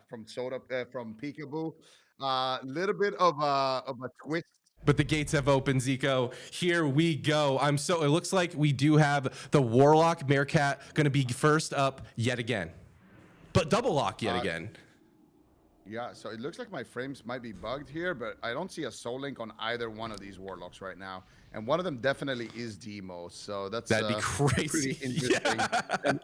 from Pikaboo. Little bit of a twist. But the gates have opened, Ziqo. Here we go. It looks like we do have the Warlock Meerkat going to be first up yet again. But double lock yet again. Yeah, so it looks like my frames might be bugged here, but I don't see a soul link on either one of these warlocks right now. And one of them definitely is Demo, so That'd be crazy. pretty interesting. And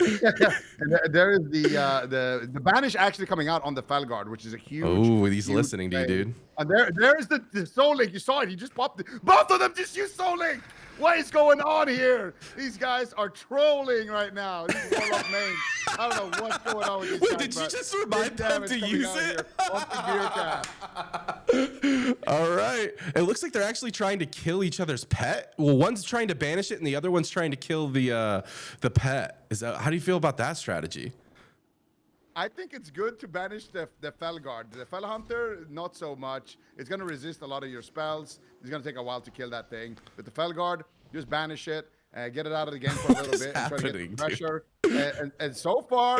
there is the banish actually coming out on the Felguard, which is a huge. Oh, he's huge listening to you, thing. dude. And there is the soul link. You saw it. He just popped it. Both of them just used soul link. What is going on here? These guys are trolling right now. These warlock mains. I don't know what's going on with these Wait, guys. did you but just remind them damage to coming use out it? here off the Meerkat. All right. It looks like they're actually trying to kill each other's pet. Well, one's trying to banish it, and the other one's trying to kill the pet. How do you feel about that strategy? I think it's good to banish the Felguard. The Fel Hunter, not so much. It's going to resist a lot of your spells. It's going to take a while to kill that thing. But the Felguard, just banish it, get it out of the game for a little bit, and try to get the pressure. And so far,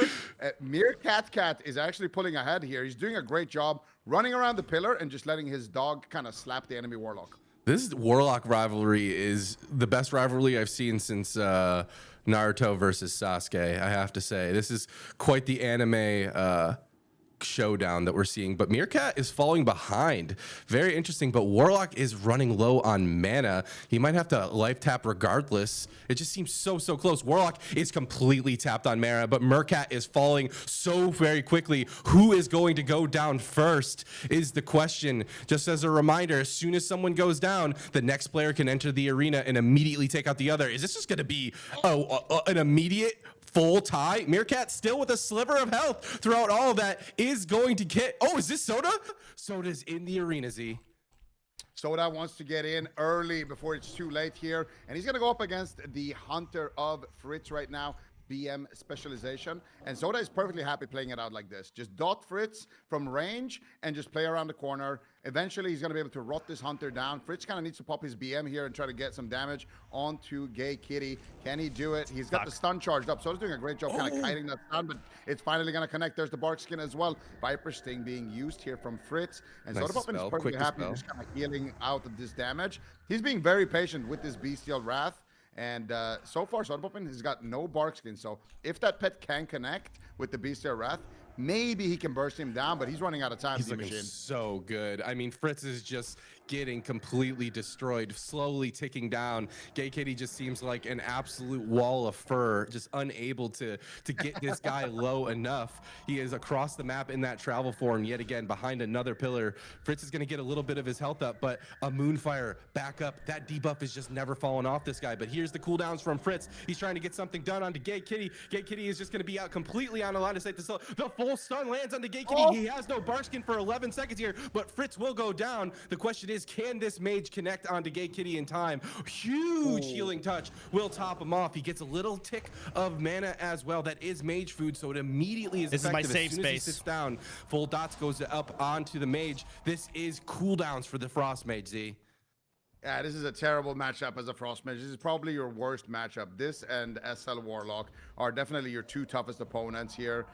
Meerkat is actually pulling ahead here. He's doing a great job running around the pillar and just letting his dog kind of slap the enemy Warlock. This Warlock rivalry is the best rivalry I've seen since Naruto versus Sasuke, I have to say. This is quite the anime showdown that we're seeing, but Meerkat is falling behind. Very interesting, but Warlock is running low on mana. He might have to life tap regardless. It just seems so close. Warlock is completely tapped on mana, but Meerkat is falling so very quickly. Who is going to go down first is the question. Just as a reminder, as soon as someone goes down, the next player can enter the arena and immediately take out the other. Is this just going to be an immediate full tie? Meerkat still with a sliver of health throughout all of that is going to get. Oh, is this Soda? Soda's in the arena, Z. Soda wants to get in early before it's too late here. And he's going to go up against the Hunter of Fritz right now. BM specialization, and Soda is perfectly happy playing it out like this. Just dot Fritz from range and just play around the corner. Eventually, he's going to be able to rot this Hunter down. Fritz kind of needs to pop his BM here and try to get some damage onto Gay Kitty. Can he do it? He's got the stun charged up. Soda's doing a great job kind of kiting that stun, but it's finally going to connect. There's the Bark Skin as well. Viper Sting being used here from Fritz, and Nice Sodapoppin is spell, perfectly quick happy spell. just kind of healing out of this damage. He's being very patient with this Bestial Wrath. And so far, Sodapoppin has got no bark skin. So if that pet can connect with the Bestial Wrath, maybe he can burst him down, but he's running out of time. He's looking so good. I mean, Fritz is just getting completely destroyed, slowly ticking down. Gay Kitty just seems like an absolute wall of fur, just unable to get this guy low enough. He is across the map in that travel form yet again behind another pillar. Fritz is going to get a little bit of his health up, but a Moonfire back up. That debuff is just never falling off this guy. But here's the cooldowns from Fritz. He's trying to get something done onto Gay Kitty. Gay Kitty is just going to be out completely on the line of sight. The full stun lands onto Gay Kitty. He has no bark skin for 11 seconds here, but Fritz will go down. The question is. Can this mage connect onto Gay Kitty in time? Huge healing touch will top him off. He gets a little tick of mana as well. That is mage food, so it immediately is This is my effective. safe As soon as he space. sits down, full dots goes up onto the mage. This is cooldowns for the Frost Mage, Z. Yeah, this is a terrible matchup as a Frost Mage. This is probably your worst matchup. This and SL Warlock are definitely your two toughest opponents here.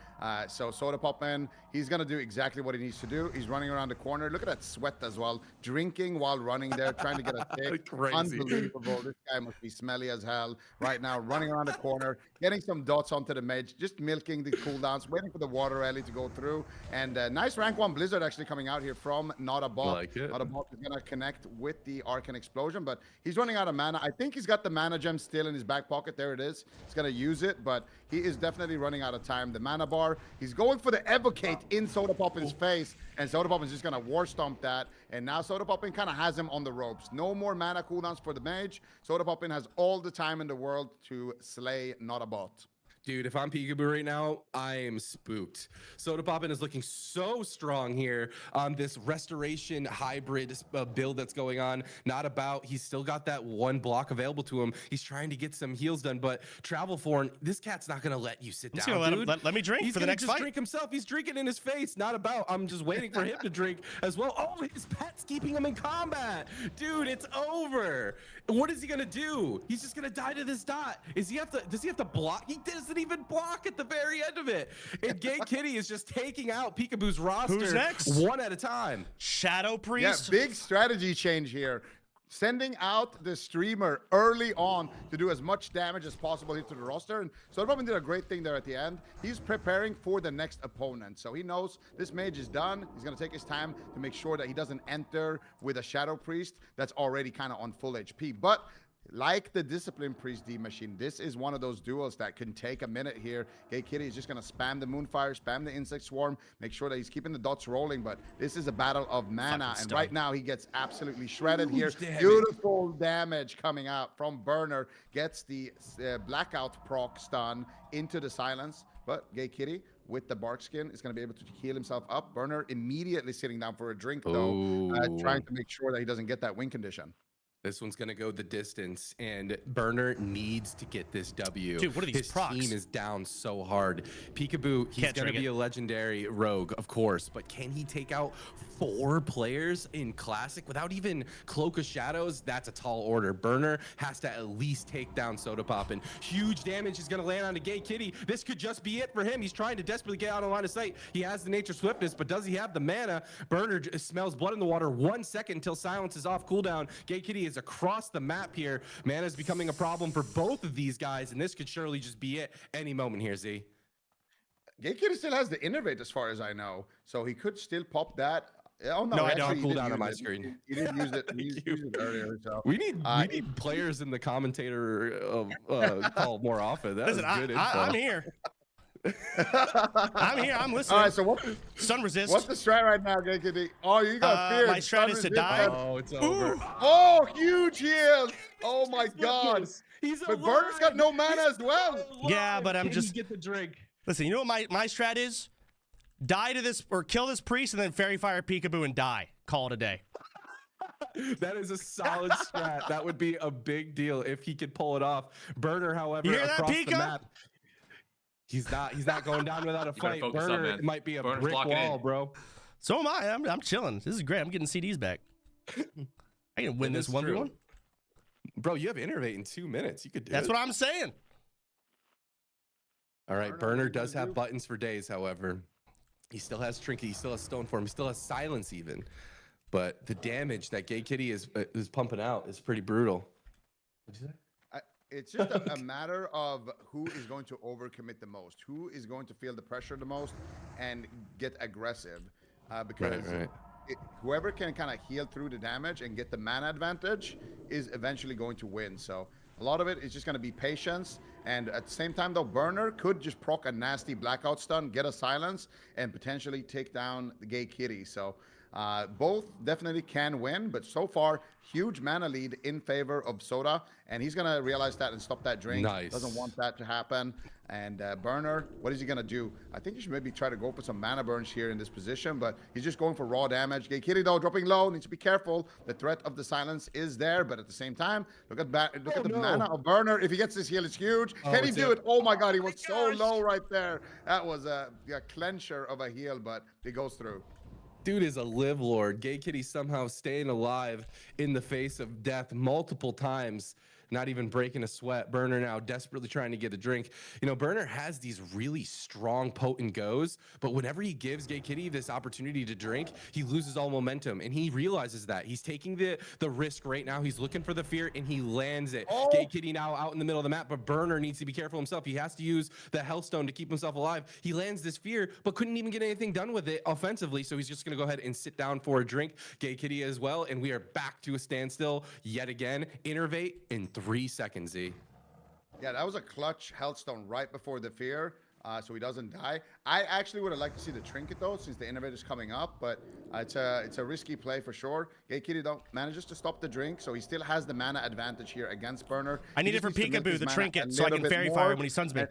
So Sodapoppin, he's going to do exactly what he needs to do. He's running around the corner. Look at that sweat as well. Drinking while running there, trying to get a tick. Crazy. Unbelievable. This guy must be smelly as hell right now, running around the corner, getting some dots onto the mage, just milking the cooldowns, waiting for the water rally to go through. And nice rank 1 Blizzard actually coming out here from Not a Bot. Like it. Not a Bot is going to connect with the Arcane Explosion, but he's running out of mana. I think he's got the mana gem still in his back pocket. There it is. He's going to use it, but he is definitely running out of time. The mana bar, he's going for the Evocate in Sodapoppin's face, and Sodapoppin's just going to war stomp that, and now Sodapoppin kind of has him on the ropes. No more mana cooldowns for the mage. Sodapoppin has all the time in the world to slay Not a Bot. Dude, if I'm Pikaboo right now, I am spooked. Sodapoppin is looking so strong here on this restoration hybrid build that's going on. Not about, he's still got that one block available to him. He's trying to get some heals done, but Travel Form, this cat's not going to let you sit He's down, gonna dude. let me drink He's for the gonna next just fight. drink himself. He's drinking in his face. Not about, I'm just waiting for him to drink as well. Oh, his pet's keeping him in combat. Dude, it's over. What is he going to do? He's just going to die to this dot. Does he have to block? He doesn't even block at the very end of it. And Gay Kitty is just taking out Pikaboo's roster Who's next? one at a time. Shadow Yeah, Priest. big strategy change here. Sending out the streamer early on to do as much damage as possible here to the roster. And Sodapoppin did a great thing there at the end. He's preparing for the next opponent. So he knows this mage is done. He's going to take his time to make sure that he doesn't enter with a Shadow Priest that's already kind of on full HP. But like the Discipline Priest D Machine, this is one of those duels that can take a minute here. Gay Kitty is just going to spam the Moonfire, spam the Insect Swarm, make sure that he's keeping the dots rolling. But this is a battle of mana, and right now he gets absolutely shredded here. Damage. Beautiful damage coming out from Burner. Gets the Blackout proc stun into the silence. But Gay Kitty with the bark skin is going to be able to heal himself up. Burner immediately sitting down for a drink, though, trying to make sure that he doesn't get that win condition. This one's going to go the distance, and Burner needs to get this W. Dude, what are these His procs? team is down so hard. Pikaboo, he's Can't going to drink be a legendary rogue, of course, but can he take out 4 players in Classic without even Cloak of Shadows? That's a tall order. Burner has to at least take down Sodapoppin. Huge damage is going to land on the Gay Kitty. This could just be it for him. He's trying to desperately get out of line of sight. He has the Nature Swiftness, but does he have the mana? Burner smells blood in the water 1 second until silence is off cooldown. Gay Kitty is across the map here. Mana is becoming a problem for both of these guys, and this could surely just be it any moment here, Z. Gay Kitty still has the Innervate as far as I know, so he could still pop that. Oh no, No, I actually, don't. he Cool did down on use my it. screen. He didn't use it. He used it earlier. So We need players in the commentator call more often. That Listen, was good info. I'm here. I'm here. I'm listening. all right, so Stun resist. what's the strat right now, Gay Kitty? Oh, you got fear. my strat is to die. Oh, it's over. Oh, huge heals. Oh my God. He's But Burner's got no mana as well. Yeah, but I'm Can just- he get the drink. Listen, you know what my strat is? Die to this or kill this priest and then fairy fire Pikaboo and die. Call it a day. That is a solid strat. That would be a big deal if he could pull it off. Burner, however, You hear that, across the Pika? map. He's not going down without a gotta fight. focus on, Burner man. might be a Burner's brick locking wall, in. bro. So am I. I'm chilling. This is great. I'm getting CDs back. I can win And this it's 1v1. true. Bro, you have Innervate in 2 minutes. You could do That's it. what I'm saying. All right, Burner, Burner what you does gonna have do? buttons for days, however. He still has Trinket, he still has Stone Form, he still has Silence even. But the damage that Gay Kitty is pumping out is pretty brutal. What'd you say? It's just a matter of who is going to overcommit the most, who is going to feel the pressure the most and get aggressive. Because Right. whoever can kind of heal through the damage and get the mana advantage is eventually going to win. So a lot of it is just going to be patience. And at the same time, though, Burner could just proc a nasty blackout stun, get a silence, and potentially take down the Gay Kitty. So Both definitely can win, but so far, huge mana lead in favor of Soda, and he's gonna realize that and stop that drink. Nice. Doesn't want that to happen. And Burner, what is he gonna do? I think he should maybe try to go for some mana burns here in this position, but he's just going for raw damage. Gekiri though, dropping low, needs to be careful. The threat of the silence is there, but at the same time, look at the mana of Burner. If he gets this heal, it's huge. Can he do it? Oh my God, he was so low right there. That was a clencher of a heal, but it goes through. Dude is a live lord. Gay Kitty somehow staying alive in the face of death multiple times, not even breaking a sweat. Burner now desperately trying to get a drink. You know, Burner has these really strong, potent goes, but whenever he gives Gay Kitty this opportunity to drink, he loses all momentum, and he realizes that. He's taking the risk right now. He's looking for the fear, and he lands it. Oh. Gay Kitty now out in the middle of the map, but Burner needs to be careful himself. He has to use the Hellstone to keep himself alive. He lands this fear, but couldn't even get anything done with it offensively, so he's just going to go ahead and sit down for a drink. Gay Kitty as well, and we are back to a standstill yet again. Innervate in 3 seconds, Z. Yeah, that was a clutch Hellstone right before the fear, so he doesn't die. I actually would have liked to see the trinket though, since the innovator's coming up, but it's a risky play for sure. Gay Kitty though manages to stop the drink, so he still has the mana advantage here against Burner. I need it for Pikaboo, the trinket, so I can fairy fire when he stuns me.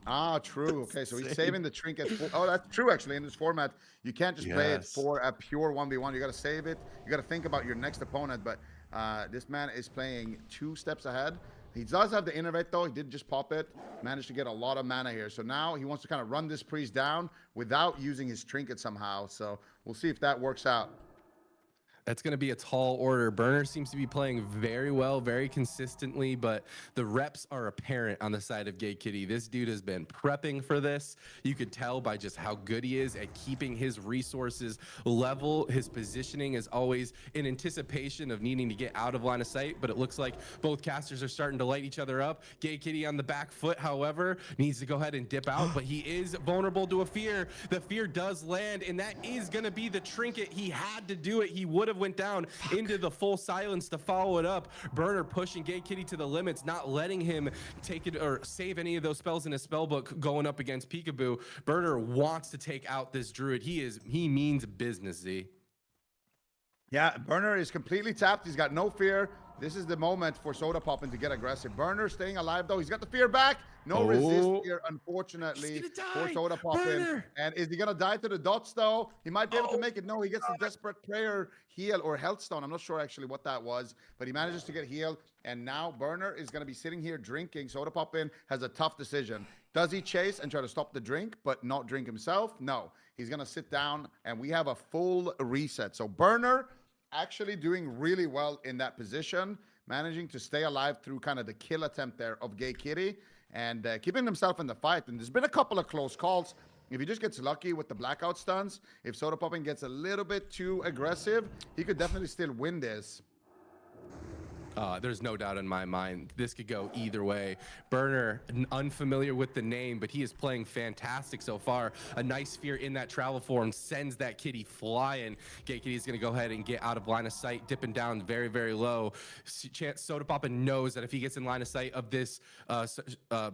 Ah, true. Okay, so he's saving the trinket. Oh, that's true, actually. In this format, you can't just play it for a pure 1v1. You got to save it. You got to think about your next opponent, but this man is playing 2 steps ahead. He does have the innervate, though. He did just pop it. Managed to get a lot of mana here. So now he wants to kind of run this priest down without using his trinket somehow. So we'll see if that works out. That's going to be a tall order. Burner seems to be playing very well, very consistently, but the reps are apparent on the side of Gay Kitty. This dude has been prepping for this. You could tell by just how good he is at keeping his resources level. His positioning is always in anticipation of needing to get out of line of sight, but it looks like both casters are starting to light each other up. Gay Kitty on the back foot, however, needs to go ahead and dip out, but he is vulnerable to a fear. The fear does land, and that is going to be the trinket. He had to do it. He would have went down into the full silence to follow it up. Burner pushing Gay Kitty to the limits, not letting him take it or save any of those spells in his spell book going up against Pikaboo. Burner wants to take out this druid. He means business, Z. Yeah, Burner is completely tapped. He's got no fear. This is the moment for Sodapoppin to get aggressive. Burner staying alive, though. He's got the fear back. No resist here, unfortunately, for Sodapoppin. And is he going to die to the dots, though? He might be able to make it. No, he gets the Desperate Prayer heal or Healthstone. I'm not sure actually what that was, but he manages to get healed. And now Burner is going to be sitting here drinking. Sodapoppin has a tough decision. Does he chase and try to stop the drink, but not drink himself? No. He's going to sit down, and we have a full reset. So Burner actually doing really well in that position, managing to stay alive through kind of the kill attempt there of Gay Kitty and keeping himself in the fight. And there's been a couple of close calls. If he just gets lucky with the blackout stuns, if Sodapoppin gets a little bit too aggressive, he could definitely still win this. There's no doubt in my mind this could go either way. Burner, unfamiliar with the name, but he is playing fantastic so far. A nice fear in that travel form sends that kitty flying. Gay Kitty is going to go ahead and get out of line of sight, dipping down very, very low. Sodapoppin knows that if he gets in line of sight of this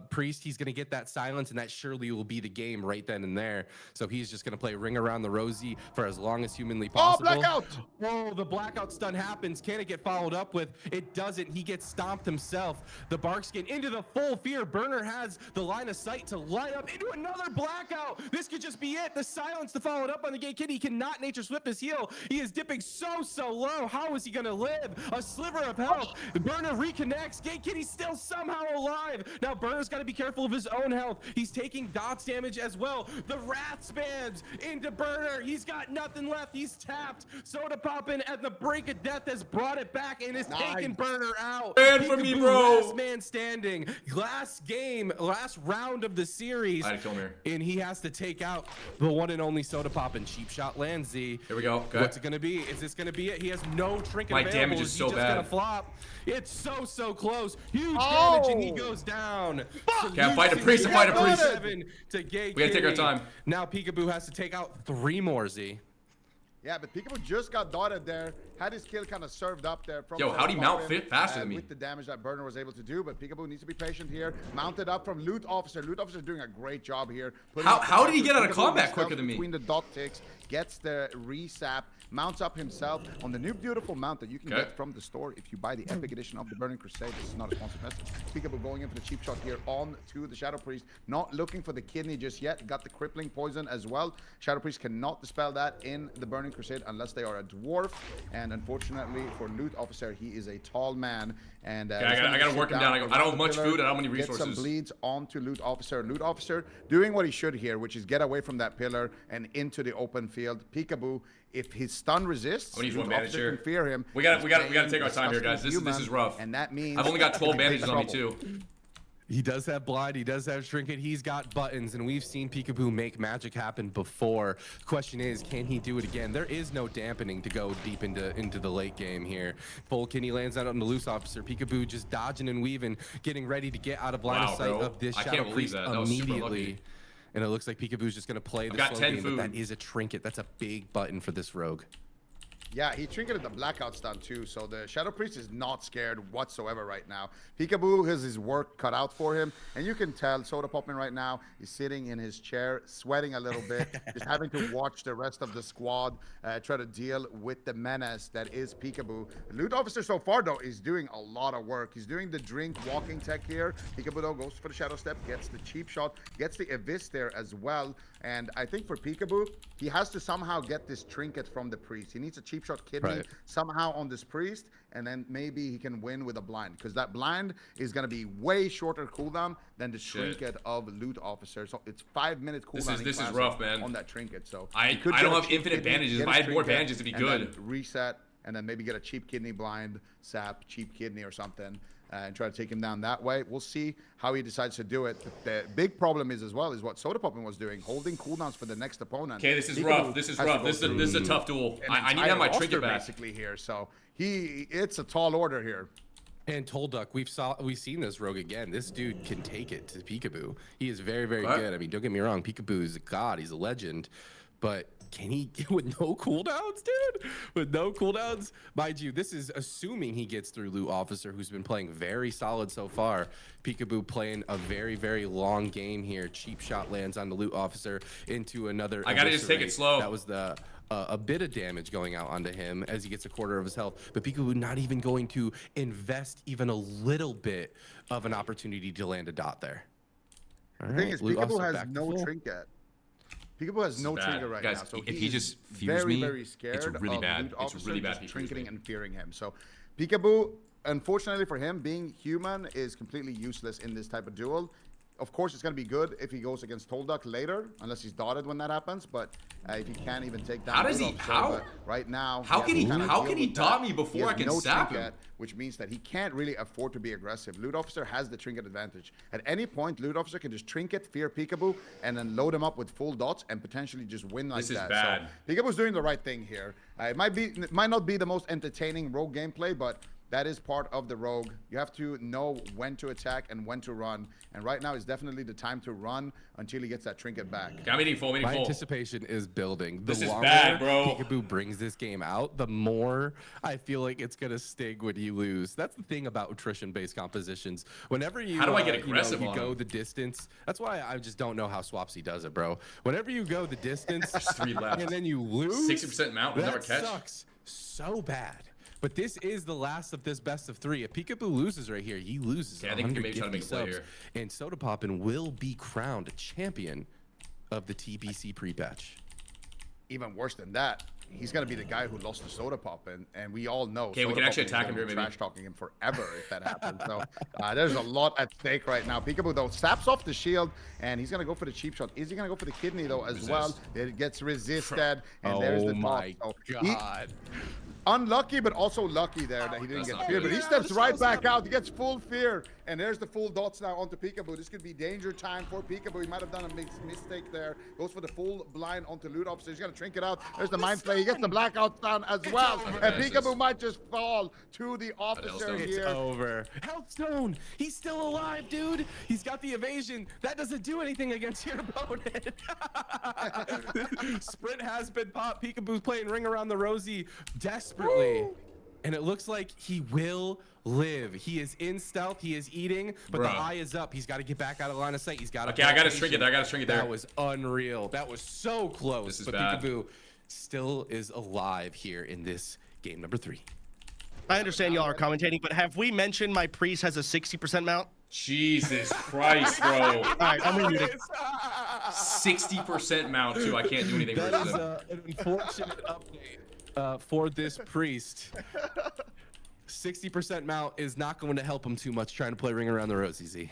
priest, he's going to get that silence, and that surely will be the game right then and there. So he's just going to play Ring Around the Rosie for as long as humanly possible. Oh, blackout! Oh, the blackout stun happens. Can it get followed up with? It doesn't. He gets stomped himself. The Barkskin into the full fear. Burner has the line of sight to light up into another blackout. This could just be it. The silence to follow it up on the Gay Kitty. He cannot nature swift his heal. He is dipping so low. How is he going to live? A sliver of health. Burner reconnects. Gay Kitty's still somehow alive. Now Burner's got to be careful of his own health. He's taking dots damage as well. The Wrath spams into Burner. He's got nothing left. He's tapped. Sodapoppin at the brink of death has brought it back and is taking Burner out. Bad for me, bro. Last man standing. Last game, last round of the series. I had to kill him here. And he has to take out the one and only Sodapoppin. Cheap shot lands, Z. Here we go. Okay. What's it going to be? Is this going to be it? He has no trinket My available. damage is so just bad. Gonna flop. It's so close. Huge damage, and he goes down. Can't fight a priest. Fight a priest. To Gay We gotta take our Kitty. time. Now Pikaboo has to take out 3 more, Z. Yeah, but Pikaboo just got dotted there. Had his kill kind of served up there. From Yo, how'd he mount fit faster than me? With the damage that Burner was able to do, but Pikaboo needs to be patient here. Mounted up from Loot Officer. Loot Officer doing a great job here. How did he get out of Pikaboo combat quicker than me? Between the dot ticks, gets the resap, mounts up himself on the new beautiful mount that you can get from the store if you buy the Epic Edition of the Burning Crusade. This is not a sponsored message. Pikaboo going in for the cheap shot here on to the Shadow Priest. Not looking for the kidney just yet. Got the crippling poison as well. Shadow Priest cannot dispel that in the Burning Crusade unless they are a dwarf. And unfortunately for Loot Officer, he is a tall man. And I gotta work him down. I don't have much food. I don't have many resources. Get some bleeds onto Loot Officer. Loot Officer doing what he should here, which is get away from that pillar and into the open field. Pikaboo, if his stun resists, Loot Officer can fear him. We gotta take our time here, guys. This is rough. And that means I've only got 12 bandages on me too. He does have blind, he does have trinket, he's got buttons, and we've seen Pikaboo make magic happen before. The question is, can he do it again? There is no dampening to go deep into the late game here. Full kidney lands out on the Loose Officer. Pikaboo just dodging and weaving, getting ready to get out of line of sight of this Shadow Priest immediately. And it looks like Pikaboo's just going to play the slow game, but that is a trinket. That's a big button for this rogue. Yeah, he trinketed the blackout stun too, so the Shadow Priest is not scared whatsoever right now. Pikaboo has his work cut out for him, and you can tell Sodapoppin right now is sitting in his chair, sweating a little bit, just having to watch the rest of the squad try to deal with the menace that is Pikaboo. The Loot Officer so far, though, is doing a lot of work. He's doing the drink walking tech here. Pikaboo, though, goes for the Shadow Step, gets the cheap shot, gets the Abyss there as well. And I think for Pikaboo, he has to somehow get this trinket from the Priest. He needs a cheap shot kidney somehow on this Priest, and then maybe he can win with a blind, because that blind is going to be way shorter cooldown than the trinket of Loot Officer. So it's 5-minute cooldown. This is rough, man. On that trinket. So I don't have infinite bandages. If I had more bandages, it'd be good. Reset, and then maybe get a cheap kidney blind, sap, cheap kidney or something. And try to take him down that way. We'll see how he decides to do it. The big problem is as well is what Sodapoppin was doing, holding cooldowns for the next opponent. Okay, this is rough. This is rough. This is a tough duel. I need to have my trinket back. Basically here, so it's a tall order here. And Tolduck, we've seen this rogue again. This dude can take it to Pikaboo. He is very, very good. I mean, don't get me wrong, Pikaboo is a god. He's a legend, but can he get with no cooldowns, dude? With no cooldowns? Mind you, this is assuming he gets through Loot Officer, who's been playing very solid so far. Pikaboo playing a very, very long game here. Cheap shot lands on the Loot Officer into another. I gotta just take it slow. That was the a bit of damage going out onto him as he gets a quarter of his health. But Pikaboo not even going to invest even a little bit of an opportunity to land a dot there. The thing is, Pikaboo has no trinket. Pikaboo has no trigger right now, so if he just fears very scared. it's really bad. It's really bad. Trinketing and fearing him. So Pikaboo, unfortunately for him, being human is completely useless in this type of duel. Of course, it's going to be good if he goes against Tolduck later, unless he's dotted when that happens. But if he can't even take down, right now? How can he dot me before I can sap him? Which means that he can't really afford to be aggressive. Loot Officer has the trinket advantage. At any point, Loot Officer can just trinket, fear Pikaboo, and then load him up with full dots and potentially just win like that. This is bad. So Pikaboo's doing the right thing here. It might not be the most entertaining rogue gameplay, but that is part of the rogue. You have to know when to attack and when to run. And right now is definitely the time to run until he gets that trinket back. I'm eating full. My anticipation is building. This is bad, bro. Pikaboo brings this game out, the more I feel like it's gonna sting when you lose. That's the thing about attrition-based compositions. Whenever you how do I get aggressive you go the distance. That's why I just don't know how Swapsy does it, bro. Whenever you go the distance, there's 3 left, and then you lose, 60% mount, will never catch. That sucks so bad. But this is the last of this best of 3. If Pikaboo loses right here, he loses. Yeah, I think he may try to make a play here. And Sodapoppin will be crowned champion of the TBC pre-patch. Even worse than that, he's gonna be the guy who lost to Sodapoppin, and we all know. Okay, we can actually attack him here, maybe. Trash talking him forever if that happens. So there's a lot at stake right now. Pikaboo though saps off the shield, and he's gonna go for the cheap shot. Is he gonna go for the kidney though as well? It gets resisted, and there's the my god. Unlucky, but also lucky there that he didn't That's get not fear. good. But he Yeah, steps this right shows back him. out. He gets full fear. And there's the full dots now onto Pikaboo. This could be danger time for Pikaboo. He might have done a mistake there. Goes for the full blind onto Loot Officer. He's going to trinket out. There's the mind play. He gets the blackout down as well. And Pikaboo might just fall to the officer Hellstone. It's here. over. Healthstone. He's still alive, dude. He's got the evasion. That doesn't do anything against your opponent. Sprint has been popped. Peekaboo's playing Ring Around the Rosie desperately. And it looks like he will live. He is in stealth. He is eating, but the Bruh. eye is up. He's got to get back out of line of sight. He's got to. Okay, I got to shrink it. I got to shrink it there. That was unreal. That was so close. This is but bad. Peekaboo still is alive here in this game number 3. I understand y'all are commentating, but have we mentioned my priest has a 60% mount? Jesus Christ, bro. All right, I'm remuting. 60% mount too. I can't do anything That versus is him. an unfortunate update for this priest. 60% mount is not going to help him too much trying to play Ring Around the Rosie, Z.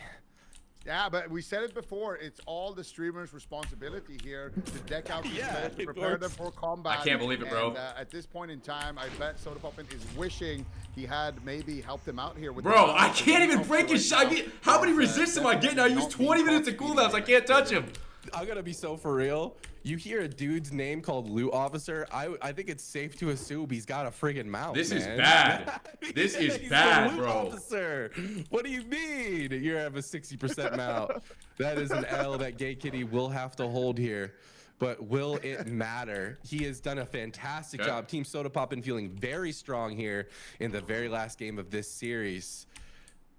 Yeah, but we said it before. It's all the streamer's responsibility here to deck out these Yeah, players, to it prepare them works. for combat. I can't believe it, bro. And, at this point in time, I bet Sodapoppin is wishing he had maybe helped him out here. With Bro, the I can't even break his shot. How many resists am I getting? I use 20 minutes of cooldowns. I can't touch him. I'm gonna be so for real. You hear a dude's name called Loot Officer, I think it's safe to assume he's got a friggin' mount. This is man. bad. This is He's a bad, Loot bro. Officer. What do you mean? You have a 60% mount. That is an L that Gay Kitty will have to hold here. But will it matter? He has done a fantastic Okay. job. Team Sodapoppin feeling very strong here in the very last game of this series.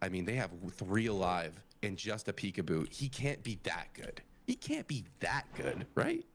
I mean, they have 3 alive and just a Peekaboo. He can't be that good. He can't be that good, right?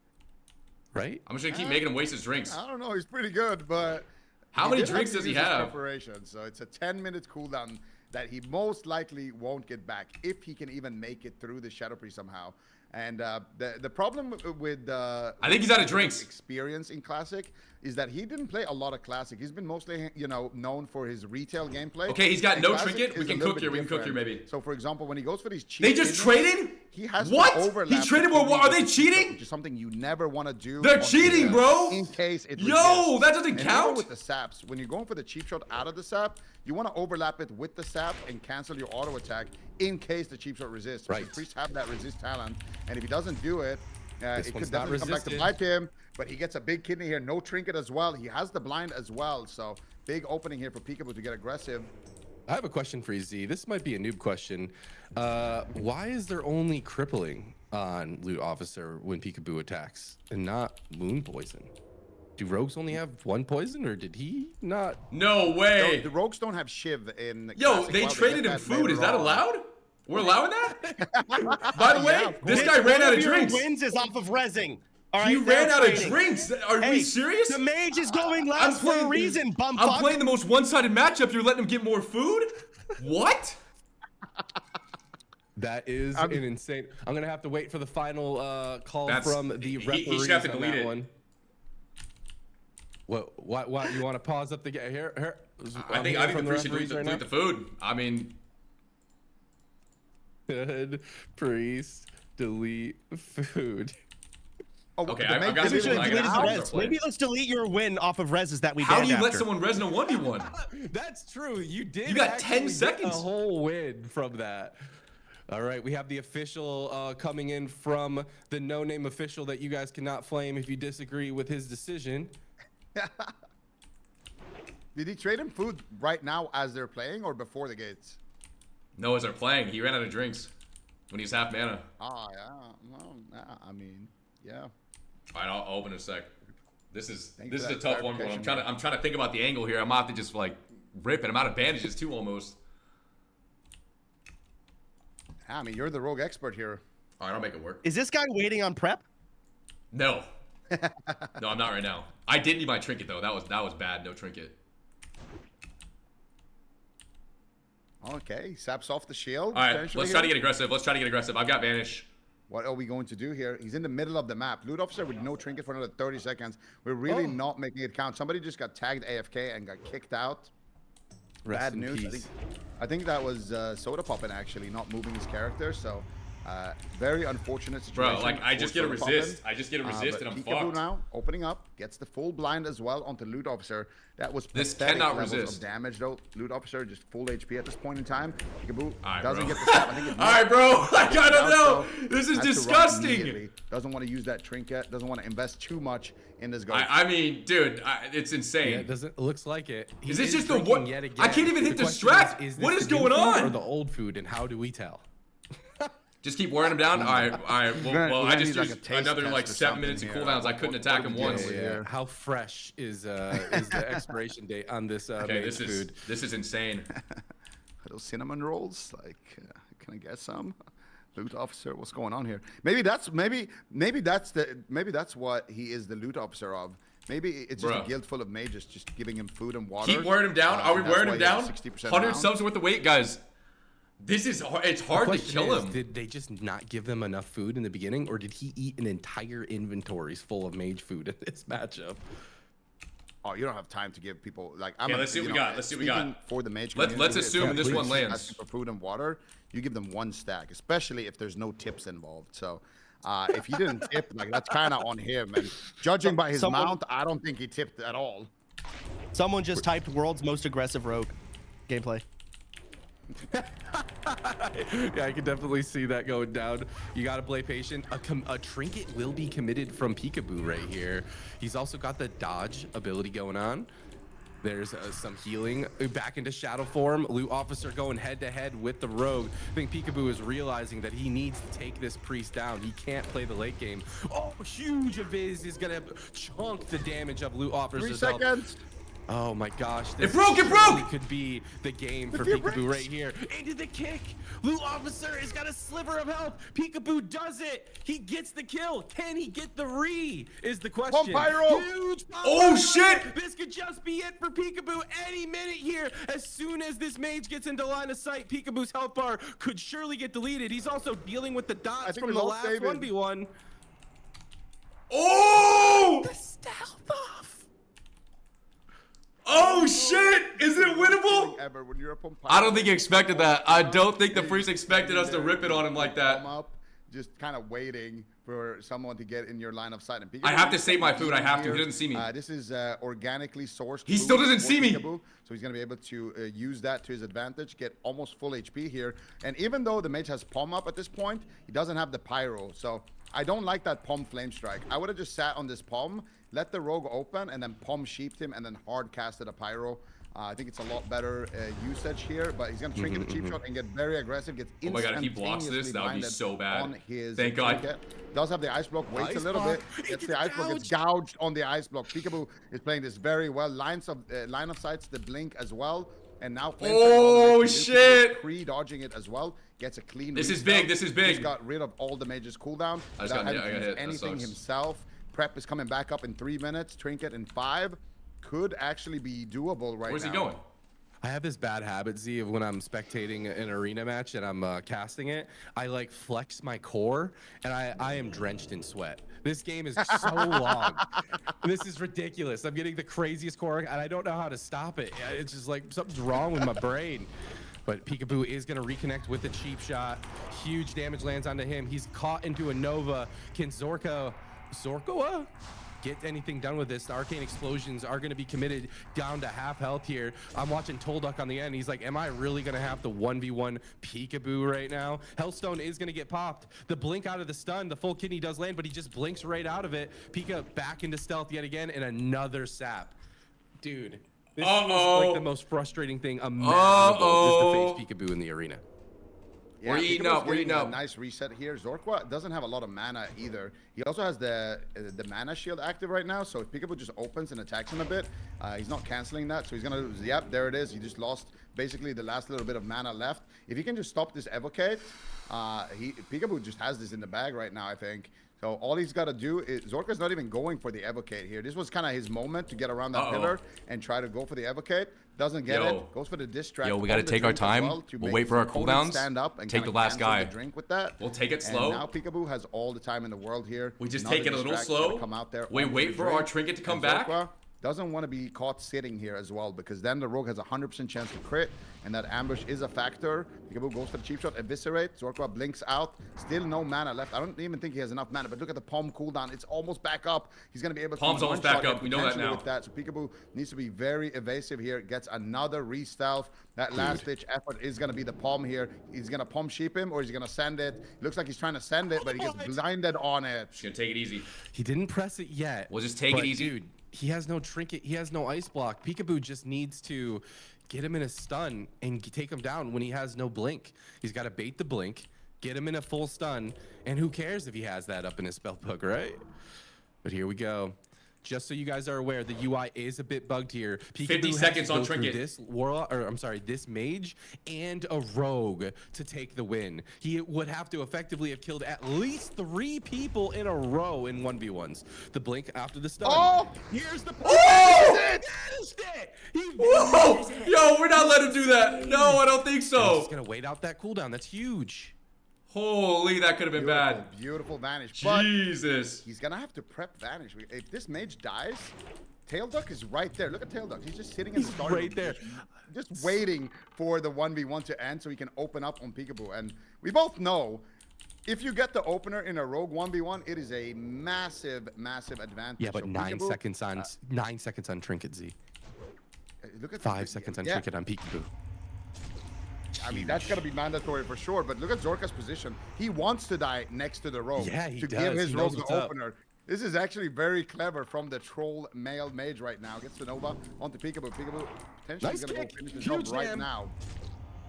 Right? I'm just gonna keep making him waste his drinks. I don't know. He's pretty good, but How he many did have drinks to does he use his have? Preparation, so it's a 10-minute cooldown that he most likely won't get back if he can even make it through the Shadow Priest somehow. And the problem with I think he's out of drinks. experience in Classic is that he didn't play a lot of Classic. He's been mostly, known for his retail gameplay. Okay, he's got And no Classic trinket. is We a can little cook bit here. We can cook here, different. maybe. So, for example, when he goes for these cheap They just kidneys, traded? he has What? to overlap. He traded the more. Are they kidneys, cheating? Which is something you never want to do. They're on cheating, the, bro. In case it Yo, resists. that doesn't And even count? with the saps, when you're going for the cheap shot out of the sap, you want to overlap it with the sap and cancel your auto attack in case the cheap shot resists. Right. Because priests have that resist talent, and if he doesn't do it, This it one's could not definitely come back to resisted. bite him. But he gets a big kidney here, no trinket as well. He has the blind as well, so big opening here for Pikaboo to get aggressive. I have a question for you, Z. This might be a noob question. Why is there only crippling on Loot Officer when Peekaboo attacks and not Moon Poison? Do rogues only have 1 poison, or did he not? No way. The rogues don't have Shiv in Yo, Classic. they Well, traded get him that food. later Is that on. allowed? We're allowing that? By the way, Yeah, this of guy ran out of Your drinks. wins is off of rezzing. All right, He ran they're out of trading. drinks. Are Hey, we serious? The mage is going last for a reason, bum I'm fuck. playing the most one-sided matchup. You're letting him get more food? What? That is an insane. I'm gonna have to wait for the final call That's- from the he referees should have to on delete that it. one. What? You want to pause up the game here? I think the priest should delete right the food. I mean, Good priest delete food. Oh, Okay, the I main got Maybe we this should division one. have I deleted got the it. res. Maybe let's delete your win off of reses that we how do banned you let after. someone res in a 1v1? That's true. You did. You got 10 actually get seconds. A whole win from that. All right, we have the official coming in from the no-name official that you guys cannot flame if you disagree with his decision. Did he trade him food right now as they're playing or before the gates? No, as they're playing, he ran out of drinks when he's half mana. Ah, yeah. Well, I mean, yeah. All right, I'll open in a sec. This is Thanks this is for a that tough one, bro. I'm clarification. trying to think about the angle here. I'm about to just like rip it. I'm out of bandages too, almost. I mean, you're the rogue expert here. All right, I'll make it work. Is this guy waiting on prep? No, no, I'm not right now. I did need my trinket though. That was bad. No trinket. Okay, saps off the shield. All right, potentially let's try to here. get aggressive. Let's try to get aggressive. I've got vanish. What are we going to do here? He's in the middle of the map. Loot officer with no trinket for another 30 seconds. We're really not making it count. Somebody just got tagged AFK and got kicked out. Rest Bad in news. peace. I think that was Sodapoppin actually not moving his character. So Very unfortunate situation. Bro, like I just for get a Sodapoppin. resist. I just get a resist and I'm Pikaboo fucked. now opening up, gets the full blind as well onto Loot Officer. That was This pathetic cannot levels resist. of damage though. Loot Officer just full HP at this point in time. Pikaboo Alright, doesn't bro. get the stop. I think it's Alright, bro. Like, I don't know. This is Has to run disgusting. immediately. Doesn't want to use that trinket. Doesn't want to invest too much in this ghost. I mean, dude, it's insane. Yeah, it doesn't. Looks like it. He Is this just the drinking what? yet again. I can't even hit the question strat. Is What this is the new going food on? Or the old food, and how do we tell? Just keep wearing him down. All right. Well, I just need, like, used a taste another test like or 7 minutes of something cooldowns. here. I couldn't What attack do him we do once. here? How fresh is the expiration date on this Okay, mage food? this is insane. Those cinnamon rolls, like, can I get some? Loot officer, what's going on here? Maybe that's what he is the loot officer of. Maybe it's just Bruh. a guild full of mages just giving him food and water. Keep wearing him down. Are we That's wearing why him he has down? a 60% 100 down. subs worth of weight, guys. This is it's hard to Question kill is, him. Did they just not give them enough food in the beginning, or did he eat an entire inventories full of mage food in this matchup? Oh, you don't have time to give people like. I'm Okay, a- let's see what you we know, got. Let's see what we speaking got. For the mage Let's community, assume if this one somebody's lands. asking for food and water, you give them one stack, especially if there's no tips involved. So. If he didn't tip, like that's kind of on him. And judging by his mount, I don't think he tipped at all. Someone just typed world's most aggressive rogue gameplay. Yeah, I can definitely see that going down. You got to play patient. A trinket will be committed from Pikaboo right here. He's also got the dodge ability going on. There's some healing back into shadow form. Loot officer going head to head with the rogue. I think Pikaboo is realizing that he needs to take this priest down. He can't play the late game. Oh, huge Aviz is gonna chunk the damage of loot officer's 3 health. seconds. Oh my gosh. It broke, it surely broke! Could be the game for few Pikaboo breaks. right here. Into the kick. Loot officer has got a sliver of health. Pikaboo does it. He gets the kill. Can he get the re? Is the question. Pyro! Huge pump Oh, pyro. shit! This could just be it for Pikaboo any minute here. As soon as this mage gets into line of sight, Pikaboo's health bar could surely get deleted. He's also dealing with the dots think from we the lost last David. 1v1. Oh! The stealth off. Oh shit! Is it winnable? Ever when you're up on I don't think he expected that. I don't think the priest expected us to rip it on him like that. Come up, just kind of waiting for someone to get in your line of sight. And I have to save my food. I have to. He doesn't see me. This is organically sourced. He food still doesn't for see me. Pikaboo, so he's gonna be able to use that to his advantage, get almost full HP here. And even though the mage has palm up at this point, he doesn't have the pyro. So I don't like that palm flame strike. I would have just sat on this palm, let the rogue open, and then palm sheeped him, and then hard casted a pyro. I think it's a lot better usage here, but he's gonna trinket the cheap shot and get very aggressive. Gets Oh my god, if he blocks this, instantaneously that would be blinded so bad. on his Thank God. trinket. Does have the ice block, waits Ice a little block. bit, gets the ice block, gets gouged on the ice block. Pikaboo is playing this very well. Line of sights the blink as well, and now Oh, shit. pre-dodging it as well. Gets a clean. This is restart. big, this is big. Just got rid of all the mages cooldown. I just without got- having I to got use hit. That anything sucks. himself. Prep is coming back up in 3 minutes. Trinket in 5. Could actually be doable right now. Where's he going? I have this bad habit, Z, of when I'm spectating an arena match and I'm casting it, I like flex my core and I am drenched in sweat. This game is so long. This is ridiculous. I'm getting the craziest core and I don't know how to stop it. It's just like something's wrong with my brain. But Pikaboo is going to reconnect with the cheap shot. Huge damage lands onto him. He's caught into a Nova. Can Zorkoa get anything done with this? The arcane explosions are going to be committed down to half health here. I'm watching Tolduck on the end. He's like, am I really going to have the 1v1 Pikaboo right now? Hellstone is going to get popped. The blink out of the stun, the full kidney does land, but he just blinks right out of it. Pika back into stealth yet again, and another sap. Dude, this is like the most frustrating thing imaginable, just to face Pikaboo in the arena. Yeah, We're eating Pikaboo's up, we're getting eating a up. Nice reset here. Zorqua doesn't have a lot of mana either. He also has the mana shield active right now, so if Pikaboo just opens and attacks him a bit, he's not canceling that, so he's gonna lose. Yep, there it is. He just lost basically the last little bit of mana left. If he can just stop this evocate, Pikaboo just has this in the bag right now, I think. So all he's got to do is, Zorka's not even going for the evocate here. This was kind of his moment to get around that pillar and try to go for the evocate. Doesn't get it. Goes for the distract. Yo, we got to take our time. We'll wait for our cooldowns. Stand up and take the kinda last cancel guy. the drink with that. We'll take it And slow. now Pikaboo has all the time in the world here. We just Not take it a little distract, gotta slow. Come out there. We onto wait the for our drink. trinket to come And back. Zorqua doesn't want to be caught sitting here as well, because then the rogue has a 100% chance to crit, and that ambush is a factor. Pikaboo goes for the cheap shot, eviscerate. Zorka blinks out. Still no mana left. I don't even think he has enough mana, but look at the palm cooldown. It's almost back up. He's going to be able to Palm's almost back up. We know that now. With that. So Pikaboo needs to be very evasive here. Gets another re-stealth. That last-ditch effort is going to be the palm here. He's going to palm sheep him, or he's going to send it. Looks like he's trying to send it, but he gets blinded on it. Just going to take it easy. He didn't press it yet. Well, just take it easy. Dude, he has no trinket. He has no ice block. Pikaboo just needs to get him in a stun and take him down when he has no blink. He's got to bait the blink, get him in a full stun, and who cares if he has that up in his spell book, right? But here we go. Just so you guys are aware, the UI is a bit bugged here. Pikaboo 50 seconds on trinket. This warlock, or I'm sorry, this mage and a rogue to take the win. He would have to effectively have killed at least 3 people in a row in 1v1s. The blink after the stun. Oh! Here's the. Oh! Finished it! He Whoa! finished it! Yo, we're not letting him do that. No, I don't think He's so. just gonna wait out that cooldown. That's huge. Holy, that could have been bad. Beautiful vanish. But Jesus. he's gonna have to prep vanish. If this mage dies, Tail Duck is right there. Look at Tail Duck. He's just sitting in the start. right there. Just waiting for the 1v1 to end so he can open up on Pikaboo. And we both know, if you get the opener in a rogue 1v1, it is a massive, massive advantage. Yeah, but So 9 Pikaboo, seconds on 9 seconds on trinket Z. Look at 5 seconds on trinket on Pikaboo. I mean, that's going to be mandatory for sure, but look at Zorka's position. He wants to die next to the rogue Yeah, he to does. give his He rogue knows the what's up. opener. This is actually very clever from the troll male mage right now. Gets the Nova onto Pikaboo. Pikaboo potentially Nice going to go kick. finish the Huge job right jam. now.